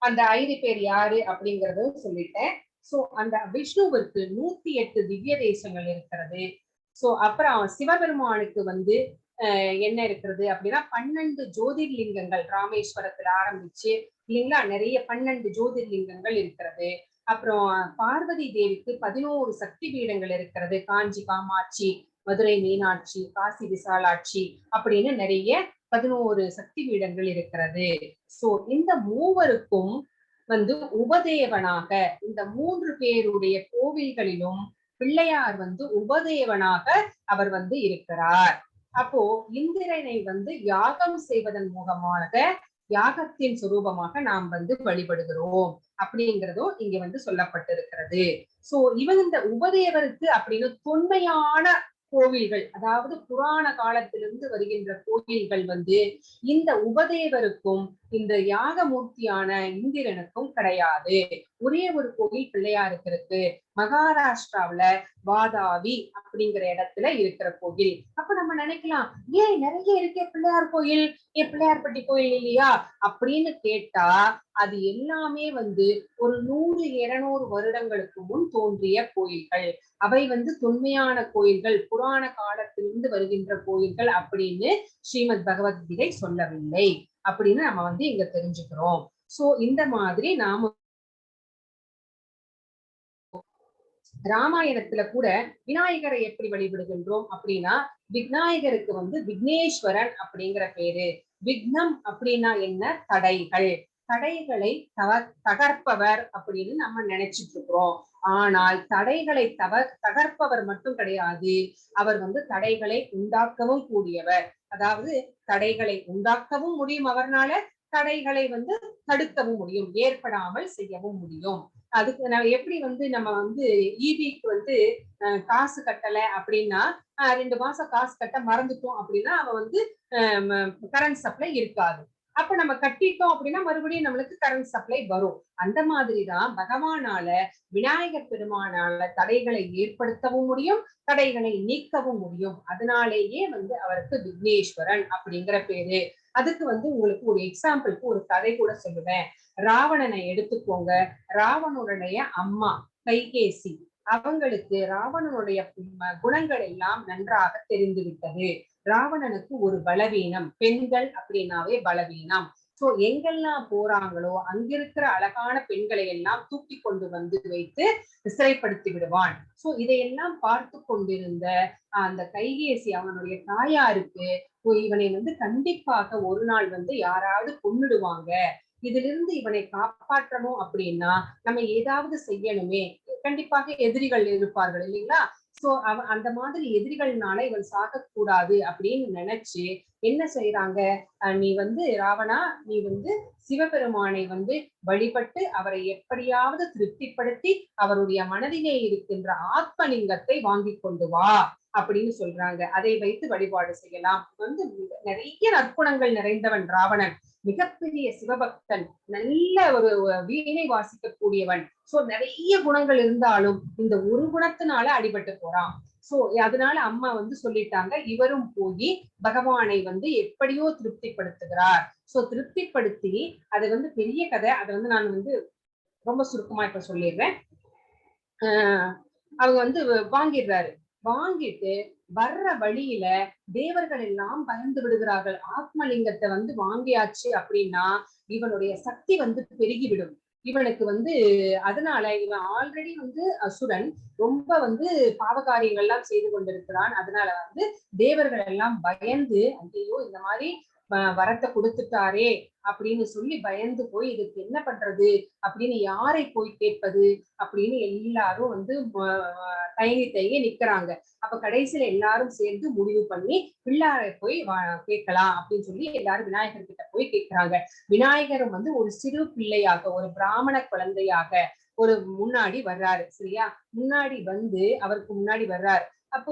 S1: அந்த 5 பேர் யாரு அப்படிங்கறதும் சொல்லிட்டேன். சோ அந்த விஷ்ணுவிற்கு 108 திவ்ய தேசங்கள் இருக்கிறது. சோ அப்புறம் சிவபெருமானுக்கு என்ன இருக்கிறது அப்படின்னா 12 ஜோதிர்லிங்கங்கள் ராமேஸ்வரத்துல ஆரம்பிச்சு இல்லைங்களா, நிறைய 12 ஜோதிர்லிங்கங்கள் இருக்கிறது. அப்புறம் பார்வதி தேவிக்கு 11 சக்தி பீடங்கள் இருக்கிறது. காஞ்சி காமாட்சி, மதுரை மீனாட்சி, காசி விசாலாட்சி அப்படின்னு நிறைய 11 சக்தி பீடங்கள் இருக்கிறது. சோ இந்த மூவருக்கும் உபதேவனாக இந்த 3 பேருடைய கோவில்களிலும் பிள்ளையார் உபதேவனாக அவர் இருக்கிறார். அப்போ இந்திரனை யாகம் செய்வதன் மூலமாக யாகத்தின் சுரூபமாக நாம் வழிபடுகிறோம் அப்படிங்கிறதும் இங்க சொல்லப்பட்டிருக்கிறது. சோ இந்த உபதேவருக்கு அப்படின்னு தொன்மையான கோவில்கள், அதாவது புராண காலத்திலிருந்து வருகின்ற கோவில்கள் இந்த உபதேவருக்கும் இந்த யாகமூர்த்தியான இந்திரனுக்கும் கிடையாது. ஒரே ஒரு கோவில் பிள்ளையாருக்கு இருக்கு, மகாராஷ்டிராவில வாதாவி அப்படிங்கிற இடத்துல இருக்கிற கோயில். அப்ப நம்ம நினைக்கலாம், ஏன் நிறைய இருக்கே பிள்ளையார் கோயில், ஏன் பிள்ளையார்பட்டி கோயில் இல்லையா அப்படின்னு கேட்டா, அது எல்லாமே ஒரு 100-200 வருடங்களுக்கு முன் தோன்றிய கோயில்கள். அவை தொன்மையான கோயில்கள், புராண காலத்திலிருந்து வருகின்ற கோயில்கள் அப்படின்னு ஸ்ரீமத் பகவத்கீதை சொல்லவில்லை அப்படின்னு நம்ம இங்க தெரிஞ்சுக்கிறோம். சோ இந்த மாதிரி நாம ராமாயணத்துல கூட விநாயகரை எப்படி வழிபடுகின்றோம் அப்படின்னா, விநாயகருக்கு விக்னேஸ்வரன் அப்படிங்கிற பேரு. விக்னம் அப்படின்னா என்ன, தடைகள், தடைகளை தகர்ப்பவர் அப்படின்னு நம்ம நினைச்சிட்டு இருக்கிறோம். ஆனால் தடைகளை தகர்ப்பவர் மட்டும் கிடையாது, அவர் தடைகளை உண்டாக்கவும் கூடியவர். அதாவது தடைகளை உண்டாக்கவும் முடியும் அவர்னால, தடைகளை தடுக்கவும் முடியும், ஏற்படாமல் செய்யவும் முடியும். அதுக்கு நான் எப்படி நம்ம ஈபிக்கு காசு கட்டல அப்படின்னா 2 மாசம் காசு கட்ட மறந்துட்டோம் அப்படின்னா அவன் கரண்ட் சப்ளை இருக்காது. அப்ப நம்ம கட்டிட்டோம் அப்படின்னா மறுபடியும் நம்மளுக்கு கரண்ட் சப்ளை வரும். அந்த மாதிரிதான் பகவானால, விநாயகர் பெருமானால தடைகளை ஏற்படுத்தவும் முடியும், தடைகளை நீக்கவும் முடியும். அதனாலேயே அவருக்கு விக்னேஸ்வரன் அப்படிங்கிற பேரு. அதுக்கு உங்களுக்கு ஒரு எக்ஸாம்பிளுக்கு ஒரு கதை கூட சொல்லுவேன். ராவணனை எடுத்துக்கோங்க. ராவணனுடைய அம்மா கைகேசி, அவங்களுக்கு ராவணனுடைய குணங்கள் எல்லாம் நன்றாக தெரிந்து விட்டது. ராவணனுக்கு ஒரு பலவீனம், பெண்கள் அப்படின்னாவே பலவீனம். சோ எங்கெல்லாம் போறாங்களோ அங்கிருக்கிற அழகான பெண்களை எல்லாம் தூக்கி கொண்டு வைத்து சிறைப்படுத்தி விடுவான். சோ இதையெல்லாம் பார்த்து கொண்டிருந்த அந்த கைகேசி அவனுடைய தாயாருக்கு இவனை கண்டிப்பாக ஒரு நாள் யாராவது கொன்னுடுவாங்க, இதிலிருந்து இவனை காப்பாற்றணும் அப்படின்னா நம்ம ஏதாவது செய்யணுமே, கண்டிப்பாக எதிரிகள் இருப்பார்கள் இல்லைங்களா? சோ அந்த மாதிரி எதிரிகள்னால இவன் சாகக்கூடாது அப்படின்னு நினைச்சு என்ன செய்யறாங்க, நீ ராவணா, நீ சிவபெருமானை வழிபட்டு அவரை எப்படியாவது திருப்திப்படுத்தி அவருடைய மனதிலே இருக்கின்ற ஆத்மலிங்கத்தை வாங்கி கொண்டு வா அப்படின்னு சொல்றாங்க. அதை வைத்து வழிபாடு செய்யலாம். நிறைய நற்குணங்கள் நிறைந்தவன் ராவணன், மிகப்பெரிய சிவபக்தன், நல்ல ஒரு வீணை வாசிக்கக்கூடியவன். சோ நிறைய குணங்கள் இருந்தாலும் இந்த ஒரு குணத்தினால அடிபட்டு போறான். சோ அதனால அம்மா சொல்லிட்டாங்க, இவரும் போய் பகவானை எப்படியோ திருப்திப்படுத்துகிறார். சோ திருப்திப்படுத்தி அது பெரிய கதை. அதை நான் ரொம்ப சுருக்கமா இப்ப சொல்லிடுறேன். அவங்க வாங்கிடுறாரு. வாங்கிட்டு வர்ற வழியில தேவர்கள் எல்லாம் பயந்து விடுகிறார்கள். ஆத்மலிங்கத்தை வாங்கியாச்சு அப்படின்னா இவனுடைய சக்தி பெருகிவிடும். இவனுக்கு அதனால இவன் ஆல்ரெடி அசுரன், ரொம்ப பாவகாரியங்கள் எல்லாம் செய்து கொண்டிருக்கிறான். அதனால தேவர்கள் எல்லாம் பயந்து, ஐயோ இந்த மாதிரி வரத்தை கொடுத்துட்டாரே அப்படின்னு சொல்லி பயந்து போய் இதுக்கு என்ன பண்றது அப்படின்னு யாரை போய் கேட்பது அப்படின்னு எல்லாரும் தயங்கி நிக்கிறாங்க. அப்ப கடைசியில எல்லாரும் சேர்ந்து முடிவு பண்ணி பிள்ளாரை போய் கேட்கலாம் அப்படின்னு சொல்லி எல்லாரும் விநாயகர் கிட்ட போய் கேட்கிறாங்க. விநாயகரும் ஒரு சிறு பிள்ளையாக, ஒரு பிராமண குழந்தையாக ஒரு முன்னாடி வர்றாரு. சரியா? முன்னாடி அவருக்கு முன்னாடி வர்றாரு. அப்போ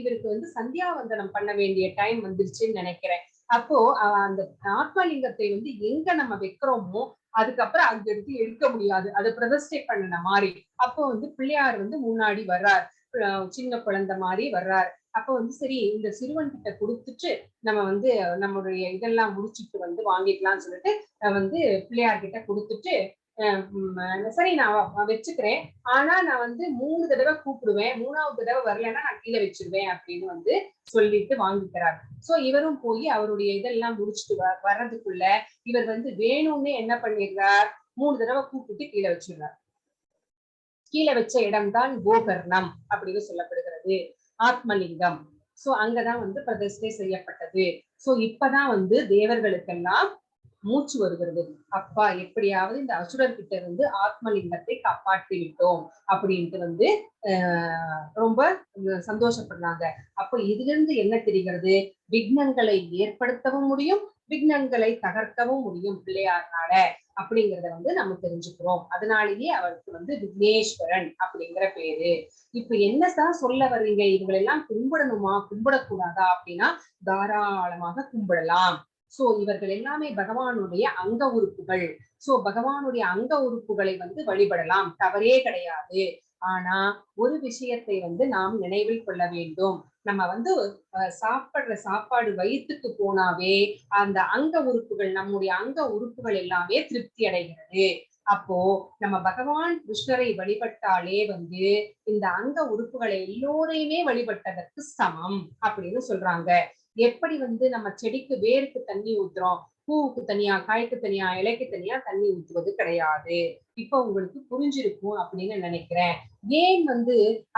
S1: இவருக்கு சந்தியாவந்தனம் பண்ண வேண்டிய டைம் வந்துருச்சுன்னு நினைக்கிறேன். அப்போ அந்த ஆத்மலிங்கத்தை எங்க நம்ம வைக்கிறோமோ அதுக்கப்புறம் அந்த இடத்துல எடுக்க முடியாது, அதை பிரதிஷ்டை பண்ண மாதிரி. அப்போ பிள்ளையார் முன்னாடி வர்றார், சின்ன குழந்தை மாதிரி வர்றார். அப்போ சரி இந்த சிறுவன் கிட்ட கொடுத்துட்டு நம்ம நம்மளுடைய இதெல்லாம் முடிச்சுட்டு வாங்கிக்கலாம்னு சொல்லிட்டு பிள்ளையார் கிட்ட கொடுத்துட்டு, சரி நான் வச்சுக்கிறேன், ஆனா நான் 3 தடவை கூப்பிடுவேன், 3ஆவது தடவை வரலன்னா நான் கீழே வச்சிருவேன் அப்படின்னு சொல்லிட்டு வாங்கிக்கிறார். சோ இவரும் போய் அவருடைய இதெல்லாம் முடிச்சுட்டு வர்றதுக்குள்ள இவர் வேணும்னு என்ன பண்ணிடுறார், 3 தடவை கூப்பிட்டு கீழே வச்சிடுறார். கீழே வச்ச இடம்தான் கோகர்ணம் அப்படின்னு சொல்லப்படுகிறது, ஆத்மலிங்கம். சோ அங்கதான் பிரதிஷ்டை செய்யப்பட்டது. சோ இப்பதான் தேவர்களுக்கெல்லாம் மூச்சு வருகிறது. அப்பா எப்படியாவது இந்த அசுரர் கிட்ட இருந்து ஆத்மலிங்கத்தை காப்பாற்றி விட்டோம் அப்படின்ட்டு ரொம்ப சந்தோஷப்படுறாங்க. அப்போ இதுல இருந்து என்ன தெரிகிறது, விக்னங்களை ஏற்படுத்தவும் முடியும், விக்னங்களை தகர்க்கவும் முடியும் பிள்ளையார்னால அப்படிங்கிறத நம்ம தெரிஞ்சுக்கிறோம். அதனாலேயே அவருக்கு விக்னேஸ்வரன் அப்படிங்கிற பேரு. இப்ப என்னதான் சொல்ல வர்றீங்க, இவங்களெல்லாம் கும்பிடணுமா கும்பிடக்கூடாதா அப்படின்னா தாராளமாக கும்பிடலாம். சோ இவர்கள் எல்லாமே பகவானுடைய அங்க உறுப்புகள். சோ பகவானுடைய அங்க உறுப்புகளை வழிபடலாம், தவறே கிடையாது. ஆனா ஒரு விஷயத்தை நாம் நினைவில் கொள்ள வேண்டும். நம்ம சாப்பிடுற சாப்பாடு வயிற்றுக்கு போனாவே அந்த அங்க உறுப்புகள், நம்முடைய அங்க உறுப்புகள் எல்லாமே திருப்தி அடைகிறது. அப்போ நம்ம பகவான் கிருஷ்ணரை வழிபட்டாலே இந்த அங்க உறுப்புகளை எல்லோரையுமே வழிபட்டதற்கு சமம் அப்படின்னு சொல்றாங்க. எப்படி நம்ம செடிக்கு வேருக்கு தண்ணி ஊத்துறோம், பூவுக்கு தனியா, காய்க்கு தனியா, இலைக்கு தனியா தண்ணி ஊத்துவது கிடையாது. இப்ப உங்களுக்கு புரிஞ்சிருக்கும் அப்படின்னு நினைக்கிறேன். ஏன்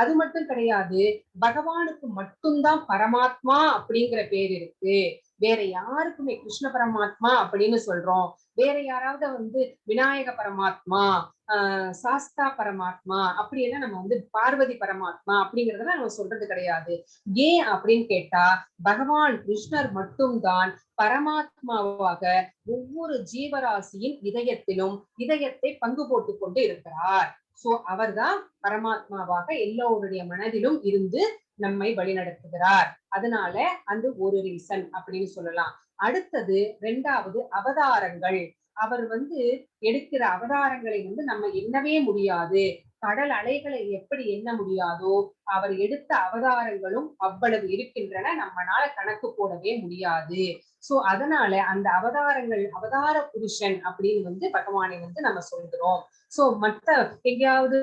S1: அது மட்டும் கிடையாது, பகவானுக்கு மட்டும்தான் பரமாத்மா அப்படிங்கிற பேர் இருக்கு, வேற யாருக்குமே கிருஷ்ண பரமாத்மா அப்படின்னு சொல்றோம், வேற யாராவது விநாயக பரமாத்மா, சாஸ்தா பரமாத்மா அப்படியெல்லாம் நம்ம பார்வதி பரமாத்மா அப்படிங்கறதெல்லாம் நம்ம சொல்றது கிடையாது. ஏன் அப்படின்னு கேட்டா, பகவான் கிருஷ்ணர் மட்டும்தான் பரமாத்மாவாக ஒவ்வொரு ஜீவராசியின் இதயத்திலும் இதயத்தை பங்கு போட்டுக் கொண்டு இருக்கிறார். சோ அவர்தான் பரமாத்மாவாக எல்லோருடைய மனதிலும் இருந்து நம்மை வழிநடத்துகிறார். அதனால அந்த ஒரு ரீசன் அப்படின்னு சொல்லலாம். அடுத்தது 2வது அவதாரங்கள். அவர் எடுக்கிற அவதாரங்களை நம்ம எண்ணவே முடியாது. கடல் அலைகளை எப்படி எண்ண முடியாதோ அவர் எடுத்த அவதாரங்களும் அவ்வளவு இருக்கின்றன, நம்மளால கணக்கு போடவே முடியாது. சோ அதனால அந்த அவதாரங்கள் அவதார புருஷன் அப்படின்னு பகவானை நம்ம சொல்கிறோம். சோ மத்த எங்கேயாவது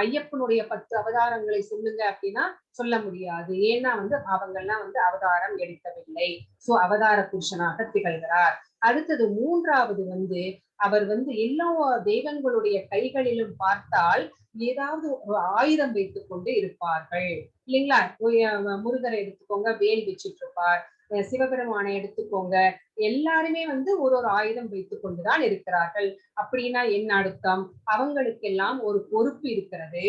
S1: ஐயப்பனுடைய 10 அவதாரங்களை சொல்லுங்க அப்படின்னா சொல்ல முடியாது. ஏன்னா அவங்கெல்லாம் அவதாரம் எடுக்கவில்லை. சோ அவதார புருஷனாக திகழ்கிறார். அடுத்தது 3வது அவர் எல்லா தெய்வங்களுடைய கைகளிலும் பார்த்தால் ஏதாவது ஒரு ஆயுதம் வைத்துக் கொண்டு இருப்பார்கள் இல்லைங்களா. முருகரை எடுத்துக்கோங்க, வேல் வச்சுட்டு இருப்பார். சிவபெருமானை எடுத்துக்கோங்க, எல்லாருமே ஒரு ஒரு ஆயுதம் வைத்துக் கொண்டுதான் இருக்கிறார்கள். அப்படின்னா என்ன அர்த்தம்? அவங்களுக்கெல்லாம் ஒரு பொறுப்பு இருக்கிறது.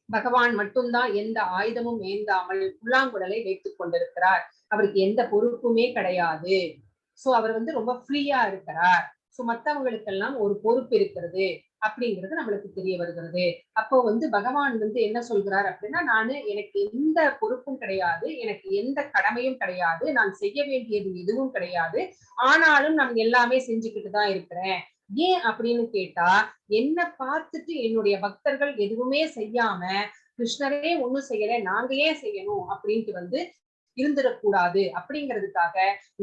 S1: பகவான் மட்டும்தான் எந்த ஆயுதமும் ஏந்தாமல் புல்லாங்குழலை வைத்துக் கொண்டிருக்கிறார். அவருக்கு எந்த பொறுப்புமே கிடையாது. சோ அவர் ரொம்ப ஃப்ரீயா இருக்கிறார். சோ மத்தவங்களுக்கெல்லாம் ஒரு பொறுப்பு இருக்கிறது அப்படிங்கிறது நம்மளுக்கு தெரிய வருகிறது. அப்போ பகவான் என்ன சொல்கிறார் அப்படின்னா, எனக்கு எந்த பொறுப்பும் கிடையாது, எனக்கு எந்த கடமையும் கிடையாது, நான் செய்ய வேண்டியது எதுவும் கிடையாது, ஆனாலும் நான் எல்லாமே செஞ்சுக்கிட்டு தான் இருக்கிறேன். ஏன் அப்படின்னு கேட்டா, என்ன பார்த்துட்டு என்னுடைய பக்தர்கள் எதுவுமே செய்யாம கிருஷ்ணரே ஒண்ணும் செய்யல, நாங்க ஏன் செய்யணும் அப்படின்ட்டு இருந்துடக்கூடாது அப்படிங்கிறதுக்காக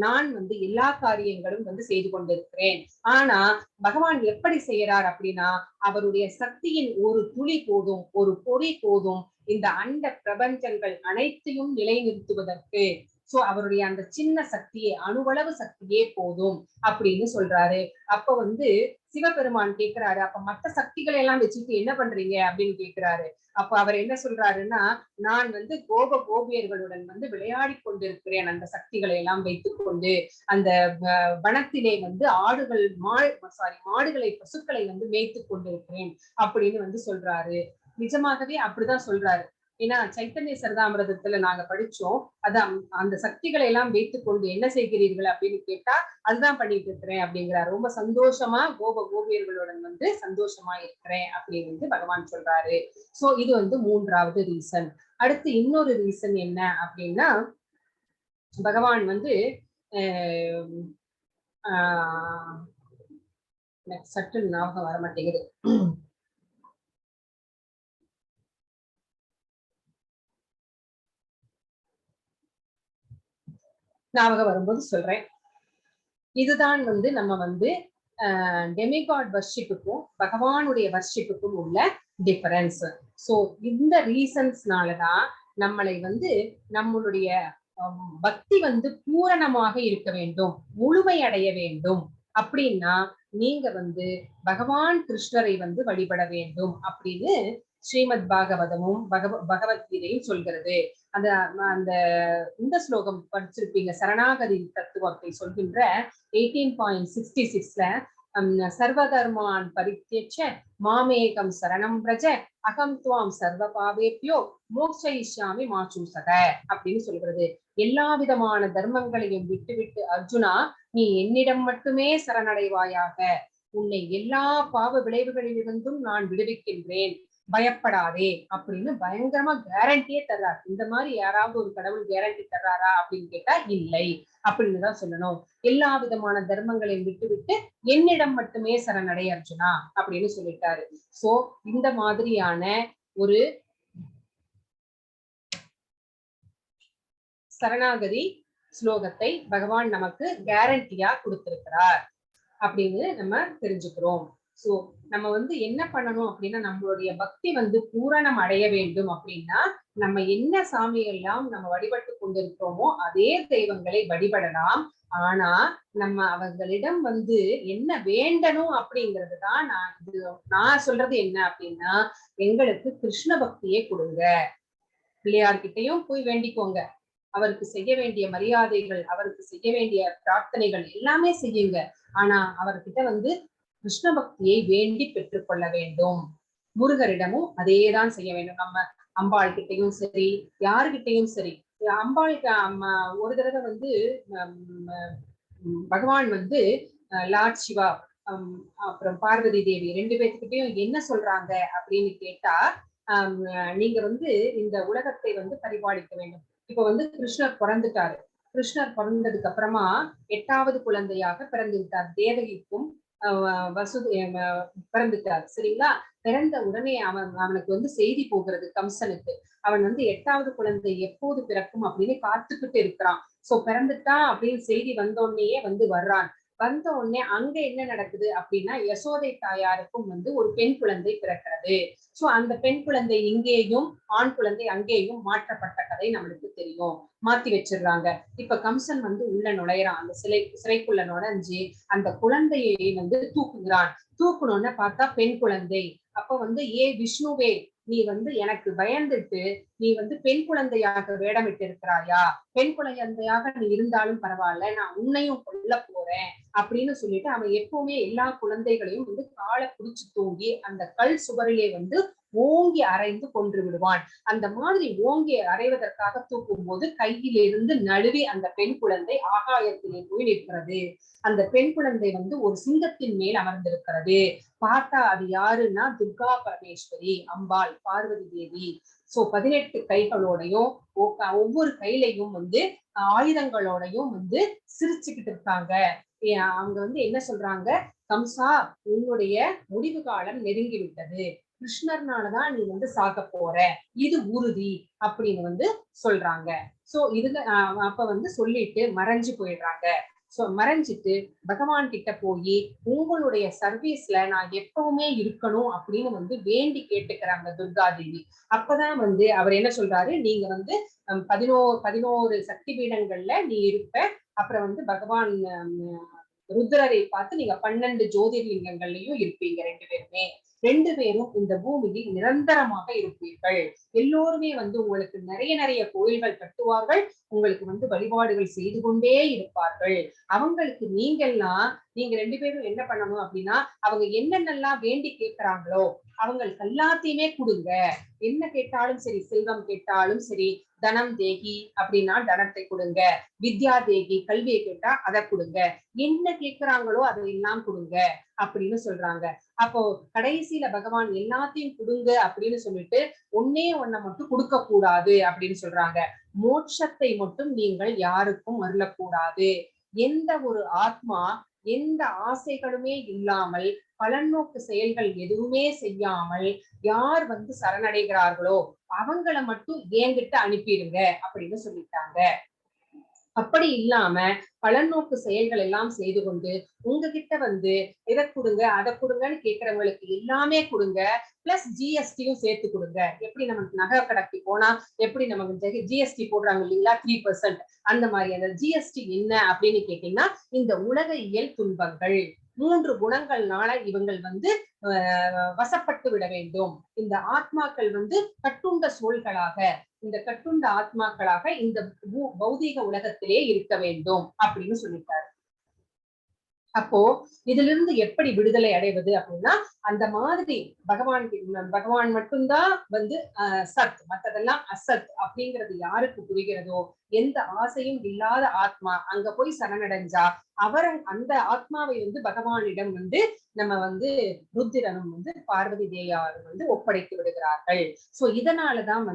S1: நான் எல்லா காரியங்களும் செய்து கொண்டிருக்கிறேன். ஆனா பகவான் எப்படி செய்யறார் அப்படின்னா, அவருடைய சக்தியின் ஒரு துளி போதும், ஒரு பொறி போதும் இந்த அண்ட பிரபஞ்சங்கள் அனைத்தையும் நிலைநிறுத்துவதற்கு. சோ அவருடைய அந்த சின்ன சக்தியே, அணுவளவு சக்தியே போதும் அப்படின்னு சொல்றாரு. அப்ப சிவபெருமான் கேட்கிறாரு, அப்ப மத்த சக்திகளை எல்லாம் வச்சுட்டு என்ன பண்றீங்க அப்படின்னு கேட்கிறாரு. அப்ப அவர் என்ன சொல்றாருன்னா, நான் கோப கோபியர்களுடன் விளையாடி கொண்டிருக்கிறேன், அந்த சக்திகளை எல்லாம் வைத்துக் கொண்டு. அந்த வனத்திலே ஆடுகள் மாடுகளை பசுக்களை மேய்த்து கொண்டிருக்கிறேன் அப்படின்னு சொல்றாரு. நிஜமாகவே அப்படிதான் சொல்றாரு. ஏன்னா சைத்தன்ய சரிதாமிரதத்துல நாங்க படிச்சோம். அதான் அந்த சக்திகளை எல்லாம் வைத்துக் கொண்டு என்ன செய்கிறீர்கள் அப்படின்னு கேட்டா, அதுதான் பண்ணிட்டு இருக்கிறேன் அப்படிங்கிறார். ரொம்ப சந்தோஷமா கோப கோபியர்களுடன் சந்தோஷமா இருக்கிறேன் அப்படின்னு பகவான் சொல்றாரு. சோ இது 3வது ரீசன். அடுத்து இன்னொரு ரீசன் என்ன அப்படின்னா, பகவான் சற்று ஞாபகம் வர மாட்டேங்குது. ஞாபகம் வரும்போது சொல்றேன். இதுதான் நம்ம டெமிகாட் வர்ஷிப்புக்கும் பகவானுடைய வர்ஷிப்புக்கும் உள்ள டிஃபரன்ஸ். சோ இந்த ரீசன்ஸ்னாலதான் நம்மளை நம்மளுடைய பக்தி பூரணமாக இருக்க வேண்டும், முழுமை அடைய வேண்டும். அப்படின்னா நீங்க பகவான் கிருஷ்ணரை வழிபட வேண்டும் அப்படின்னு ஸ்ரீமத் பாகவதமும் பகவத்கீதையும் சொல்கிறது. அந்த அந்த இந்த ஸ்லோகம் படிச்சிருப்பீங்க, சரணாகதி தத்துவத்தை சொல்கின்ற 18.66ல சர்வதர்மான் பரித்யஜ மாமேகம் சரணம் பிரஜ அகம் துவாம் சர்வ பாவேப்யோ மோக்ஷயிஷ்யாமி மா சூசக அப்படின்னு சொல்கிறது. எல்லா விதமான தர்மங்களையும் விட்டுவிட்டு அர்ஜுனா, நீ என்னிடம் மட்டுமே சரணடைவாயாக, உன்னை எல்லா பாவ விளைவுகளிலிருந்தும் நான் விடுவிக்கின்றேன், பயப்படாதே அப்படின்னு பயங்கரமா கேரண்டியே தர்றார். இந்த மாதிரி யாராவது ஒரு கடவுள் கேரண்டி தர்றாரா அப்படின்னு கேட்டா இல்லை அப்படின்னு தான் சொல்லணும். எல்லா விதமான தர்மங்களையும் விட்டுவிட்டு என்னிடம் மட்டுமே சரணடை அர்ஜுனா அப்படின்னு சொல்லிட்டாரு. சோ இந்த மாதிரியான ஒரு சரணாகதி ஸ்லோகத்தை பகவான் நமக்கு கேரண்டியா கொடுத்திருக்கிறார் அப்படின்னு நம்ம தெரிஞ்சுக்கிறோம். சோ நம்ம என்ன பண்ணணும் அப்படின்னா, நம்மளுடைய பக்தி பூரணம் அடைய வேண்டும் அப்படின்னா, நம்ம என்ன சாமியெல்லாம் நம்ம வழிபட்டு கொண்டிருக்கிறோமோ அதே தெய்வங்களை வழிபடலாம். ஆனா நம்ம அவர்களிடம் என்ன வேண்டணும் அப்படிங்கிறதுதான் நான் சொல்றது என்ன அப்படின்னா, எங்களுக்கு கிருஷ்ண பக்தியே கொடுங்க. பிள்ளையார்கிட்டையும் போய் வேண்டிக்கோங்க, அவருக்கு செய்ய வேண்டிய மரியாதைகள், அவருக்கு செய்ய வேண்டிய பிரார்த்தனைகள் எல்லாமே செய்யுங்க. ஆனா அவர்கிட்ட கிருஷ்ண பக்தியை வேண்டி பெற்றுக்கொள்ள வேண்டும். முருகரிடமும் அதேதான் செய்ய வேண்டும். நம்ம அம்பாள் கிட்டையும் சரி, யாருகிட்டையும் சரி. அம்பாளுக்கு ஒரு தடவை பகவான் லார்ட் சிவா அப்புறம் பார்வதி தேவி 2 பேர்த்துக்கிட்டையும் என்ன சொல்றாங்க அப்படின்னு கேட்டா, நீங்க இந்த உலகத்தை பரிபாலிக்க வேண்டும். இப்ப கிருஷ்ணர் பிறந்துட்டாரு. கிருஷ்ணர் பிறந்ததுக்கு அப்புறமா 8வது குழந்தையாக பிறந்து விட்டார். தேவகிக்கும் பிறந்துட்டார். சரிங்களா? பிறந்த உடனே அவனுக்கு செய்தி போகிறது கம்சனுக்கு. அவன் 8வது குழந்தை எப்போது பிறக்கும் அப்படின்னு காத்துக்கிட்டு இருக்கிறான். சோ பிறந்துட்டா அப்படின்னு செய்தி வந்தோடனேயே வர்றான். வந்த உடனே அங்க என்ன நடக்குது அப்படின்னா, யசோதை தாயாருக்கும் ஒரு பெண் குழந்தை பிறக்கிறது. சோ அந்த பெண் குழந்தை இங்கேயும் ஆண் குழந்தை அங்கேயும் மாற்றப்பட்ட கதை நம்மளுக்கு தெரியும். மாத்தி வச்சிடுறாங்க. இப்ப கம்சன் உள்ள நுழையிறான். அந்த சிறைக்குள்ள நுழைஞ்சு அந்த குழந்தையை தூக்குகிறான். தூக்கணும்னு பார்த்தா பெண் குழந்தை. அப்ப ஏ விஷ்ணுவே, நீ எனக்கு பயந்துட்டு நீ பெண் குழந்தையாக வேடமிட்டு இருக்கிறாயா? பெண் குழந்தையாக நீ இருந்தாலும் பரவாயில்ல, நான் உன்னையும் கொல்ல போறேன் அப்படின்னு சொல்லிட்டு அவன் எப்பவுமே எல்லா குழந்தைகளையும் காலை பிடிச்சு தூங்கி அந்த கல் சுவரிலே ஓங்கி அரைந்து கொன்று விடுவான். அந்த மாதிரி ஓங்கி அறைவதற்காக தூக்கும் போது கையிலிருந்து நழுவி அந்த பெண் குழந்தை ஆகாயத்திலே போய் நிற்கிறது. அந்த பெண் குழந்தை ஒரு சிங்கத்தின் மேல் அமர்ந்திருக்கிறது. பார்த்தா அது யாருன்னா துர்கா பரமேஸ்வரி, அம்பாள், பார்வதி தேவி. சோ 18 கைகளோடையும் ஒவ்வொரு கையிலையும் ஆயுதங்களோடையும் சிரிச்சுக்கிட்டு இருக்காங்க. அவங்க என்ன சொல்றாங்க, கம்சா உன்னுடைய முடிவு காலம் நெருங்கி விட்டது, கிருஷ்ணர்னாலதான் நீ சாக போற, இது உறுதி அப்படின்னு சொல்றாங்க. சோ இதுல அப்ப சொல்லிட்டு மறைஞ்சு போயிடுறாங்க. சோ மறைஞ்சிட்டு பகவான் கிட்ட போய் உங்களுடைய சர்வீஸ்ல நான் எப்பவுமே இருக்கணும் அப்படின்னு வேண்டி கேட்டுக்கிறாங்க துர்கா தேவி. அப்பதான் அவர் என்ன சொல்றாரு, நீங்க 11 சக்தி பீடங்கள்ல நீ இருப்ப. அப்புறம் பகவான் ருத்ரரை பார்த்து நீங்க 12 ஜோதிர்லிங்கங்கள்லயும் இருப்பீங்க. 2 பேரும் இந்த பூமியில் நிரந்தரமாக இருப்பீர்கள். எல்லோருமே உங்களுக்கு நிறைய கோயில்கள் கட்டுவார்கள். உங்களுக்கு வழிபாடுகள் செய்து கொண்டே இருப்பார்கள். அவங்களுக்கு நீங்க 2 பேரும் என்ன பண்ணணும் அப்படின்னா, அவங்க என்னென்னலாம் வேண்டி கேட்கிறாங்களோ அவங்களுக்கு எல்லாத்தையுமே கொடுங்க. என்ன கேட்டாலும் சரி, செல்வம் கேட்டாலும் சரி, தனம் தேகி அப்படின்னா தனத்தை கொடுங்க, வித்யா தேகி கல்வியை கேட்டா அதை கொடுங்க, என்ன கேட்கிறாங்களோ அதையெல்லாம் கொடுங்க அப்படின்னு சொல்றாங்க. அப்போ கடைசியில பகவான் எல்லாத்தையும் கொடுங்க அப்படின்னு சொல்லிட்டு ஒன்னே மட்டும் கொடுக்க கூடாது அப்படின்னு சொல்றாங்க. மோட்சத்தை மட்டும் நீங்கள் யாருக்கும் அருளக்கூடாது. எந்த ஒரு ஆத்மா எந்த ஆசைகளுமே இல்லாமல் பலநோக்கு செயல்கள் எதுவுமே செய்யாமல் யார் சரணடைகிறார்களோ அவங்கள மட்டும் என்கிட்ட அனுப்பிடுங்க அப்படின்னு சொல்லிட்டாங்க. அப்படி இல்லாம பலநோக்கு செயல்கள் எல்லாம் செய்து கொண்டு உங்ககிட்ட எதை கொடுங்க அதை கொடுங்கன்னு கேட்கிறவங்களுக்கு எல்லாமே கொடுங்க, பிளஸ் ஜிஎஸ்டியும் சேர்த்து கொடுங்க. எப்படி நமக்கு நகை கடைக்கு போனா எப்படி நமக்கு ஜிஎஸ்டி போடுறாங்க இல்லைங்களா, 3%, அந்த மாதிரி அந்த ஜிஎஸ்டி என்ன அப்படின்னு கேட்டீங்கன்னா, இந்த உலக இயல் துன்பங்கள் 3 குணங்கள்னால இவங்கள் வசப்பட்டு விட வேண்டும். இந்த ஆத்மாக்கள் கட்டுண்ட சோல்களாக, இந்த கட்டுண்ட ஆத்மாக்களாக இந்த பௌதீக உலகத்திலே இருக்க வேண்டும் அப்படின்னு சொல்லிட்டாரு. அப்போ இதுல இருந்து எப்படி விடுதலை அடைவது அப்படின்னா, அந்த மாதிரி பகவான் மட்டும்தான் சத், மற்றதெல்லாம் அசத் அப்படிங்கிறது யாருக்கு புரிகிறதோ, எந்த ஆசையும் இல்லாத ஆத்மா அங்க போய் சரணடைஞ்சா அந்த ஆத்மாவை பகவானிடம் நம்ம ருத்திரனும் பார்வதி தேயாரும் ஒப்படைத்து விடுகிறார்கள். சோ இதனாலதான்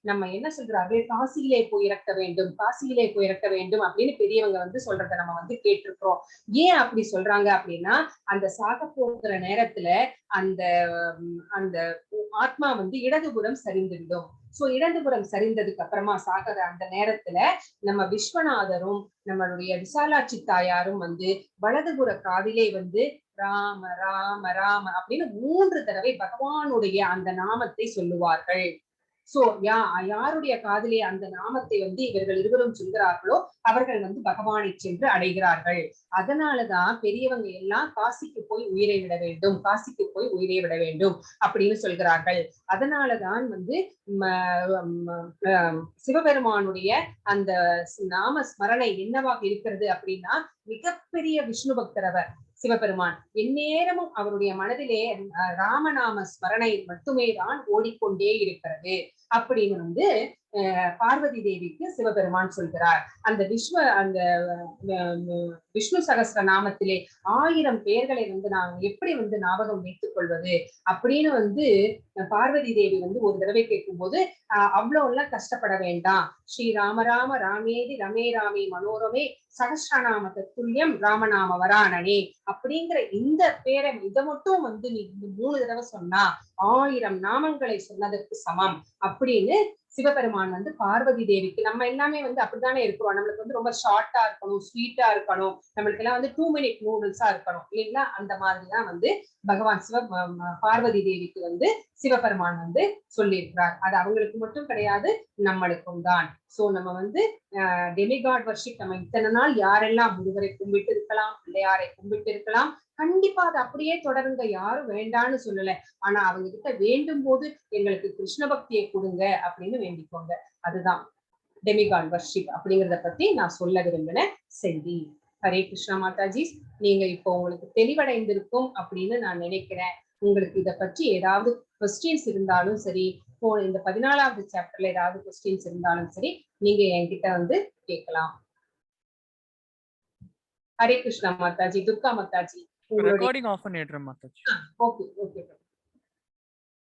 S1: நம்ம என்ன சொல்றாரு, காசியிலே போய் இறக்க வேண்டும், காசியிலே போய் இறக்க வேண்டும் அப்படின்னு பெரியவங்க சொல்றதை நம்ம கேட்டிருக்கிறோம். ஏன் அப்படி சொல்றாங்க அப்படின்னா, அந்த சாக போகிற நேரத்துல அந்த அந்த ஆத்மா இடதுபுறம் சரிந்துவிடும். சோ இடதுபுறம் சரிந்ததுக்கு அப்புறமா சாகர அந்த நேரத்துல நம்ம விஸ்வநாதரும் நம்மளுடைய விசாலாட்சி தாயாரும் வலதுபுற காதிலே ராம ராம ராம அப்படின்னு 3 தடவை பகவானுடைய அந்த நாமத்தை சொல்லுவார்கள். சோ யாருடைய காதிலே அந்த நாமத்தை இவர்கள் இருவரும் சொல்கிறார்களோ அவர்கள் பகவானை சென்று அடைகிறார்கள். அதனாலதான் பெரியவங்க எல்லாம் காசிக்கு போய் உயிரை விட வேண்டும், காசிக்கு போய் உயிரை விட வேண்டும் அப்படின்னு சொல்கிறார்கள். அதனாலதான் சிவபெருமானுடைய அந்த நாம ஸ்மரணை என்னவாக இருக்கிறது அப்படின்னா, மிகப்பெரிய விஷ்ணு பக்தர் அவர் சிவபெருமான். எந்நேரமும் அவருடைய மனதிலே ராமநாம ஸ்மரணை மட்டுமே தான் ஓடிக்கொண்டே இருக்கிறது அப்படின்னு பார்வதி தேவிக்கு சிவபெருமான் சொல்கிறார். அந்த விஷ்ணு சகஸ்ர நாமத்திலே 1000 பெயர்களை நாங்கள் எப்படி ஞாபகம் வைத்துக் கொள்வது அப்படின்னு பார்வதி தேவி ஒரு தடவை கேட்கும் போது அவ்வளவு எல்லாம் கஷ்டப்பட வேண்டாம். ஸ்ரீ ராம ராம ராமேதி ரமே ராமே மனோரமே சகஸ்ரநாம தத்துல்யம் ராமநாம வராணனே அப்படிங்கிற இந்த பேரை இதை மட்டும் நீ 3 தடவை சொன்னா 1000 நாமங்களை சொன்னதற்கு சமம் அப்படின்னு சிவபெருமான் பார்வதி தேவிக்கு, நம்ம எல்லாமே அப்படித்தானே இருக்கிறோம். நம்மளுக்கு ரொம்ப ஷார்ட்டா இருக்கணும், ஸ்வீட்டா இருக்கணும், நம்மளுக்கு எல்லாம் 2 மினிட் நூடுல்ஸா இருக்கணும் இல்லைங்களா? அந்த மாதிரிதான் பகவான் பார்வதி தேவிக்கு சிவபெருமான் சொல்லியிருக்கிறார். அது அவங்களுக்கு மட்டும் கிடையாது, நம்மளுக்கும் தான். சோ நம்ம டெமிகாட் வர்ஷிப் நம்ம இத்தனை நாள் யாரெல்லாம் முருகரை கும்பிட்டு இருக்கலாம், பிள்ளையாரை கும்பிட்டு இருக்கலாம், கண்டிப்பா அது அப்படியே தொடருங்க, யாரும் வேண்டான்னு சொல்லல. ஆனா அவங்க கிட்ட வேண்டும் போது எங்களுக்கு கிருஷ்ண பக்தியை கொடுங்க அப்படின்னு வேண்டிக்கோங்க. அதுதான் டெமிகாட் வர்ஷிப் அப்படிங்கறத பத்தி நான் சொல்ல விரும்பின செய்தி. ஹரே கிருஷ்ணா மாதாஜி. நீங்க இப்போ உங்களுக்கு தெளிவடைந்திருக்கும் அப்படின்னு நான் நினைக்கிறேன். உங்களுக்கு இதை பற்றி ஏதாவது கொஸ்டின்ஸ் இருந்தாலும் சரி, இந்த 14வது சாப்டர்ல ஏதாவது கொஸ்டின்ஸ் இருந்தாலும் சரி, நீங்க என்கிட்ட கேட்கலாம். ஹரே கிருஷ்ணா மாதாஜி. துர்கா மாதாஜி,
S2: ரெக்கார்டிங் ஆஃப் பண்ணிடுறேன் மாதாஜி.
S1: Okay okay.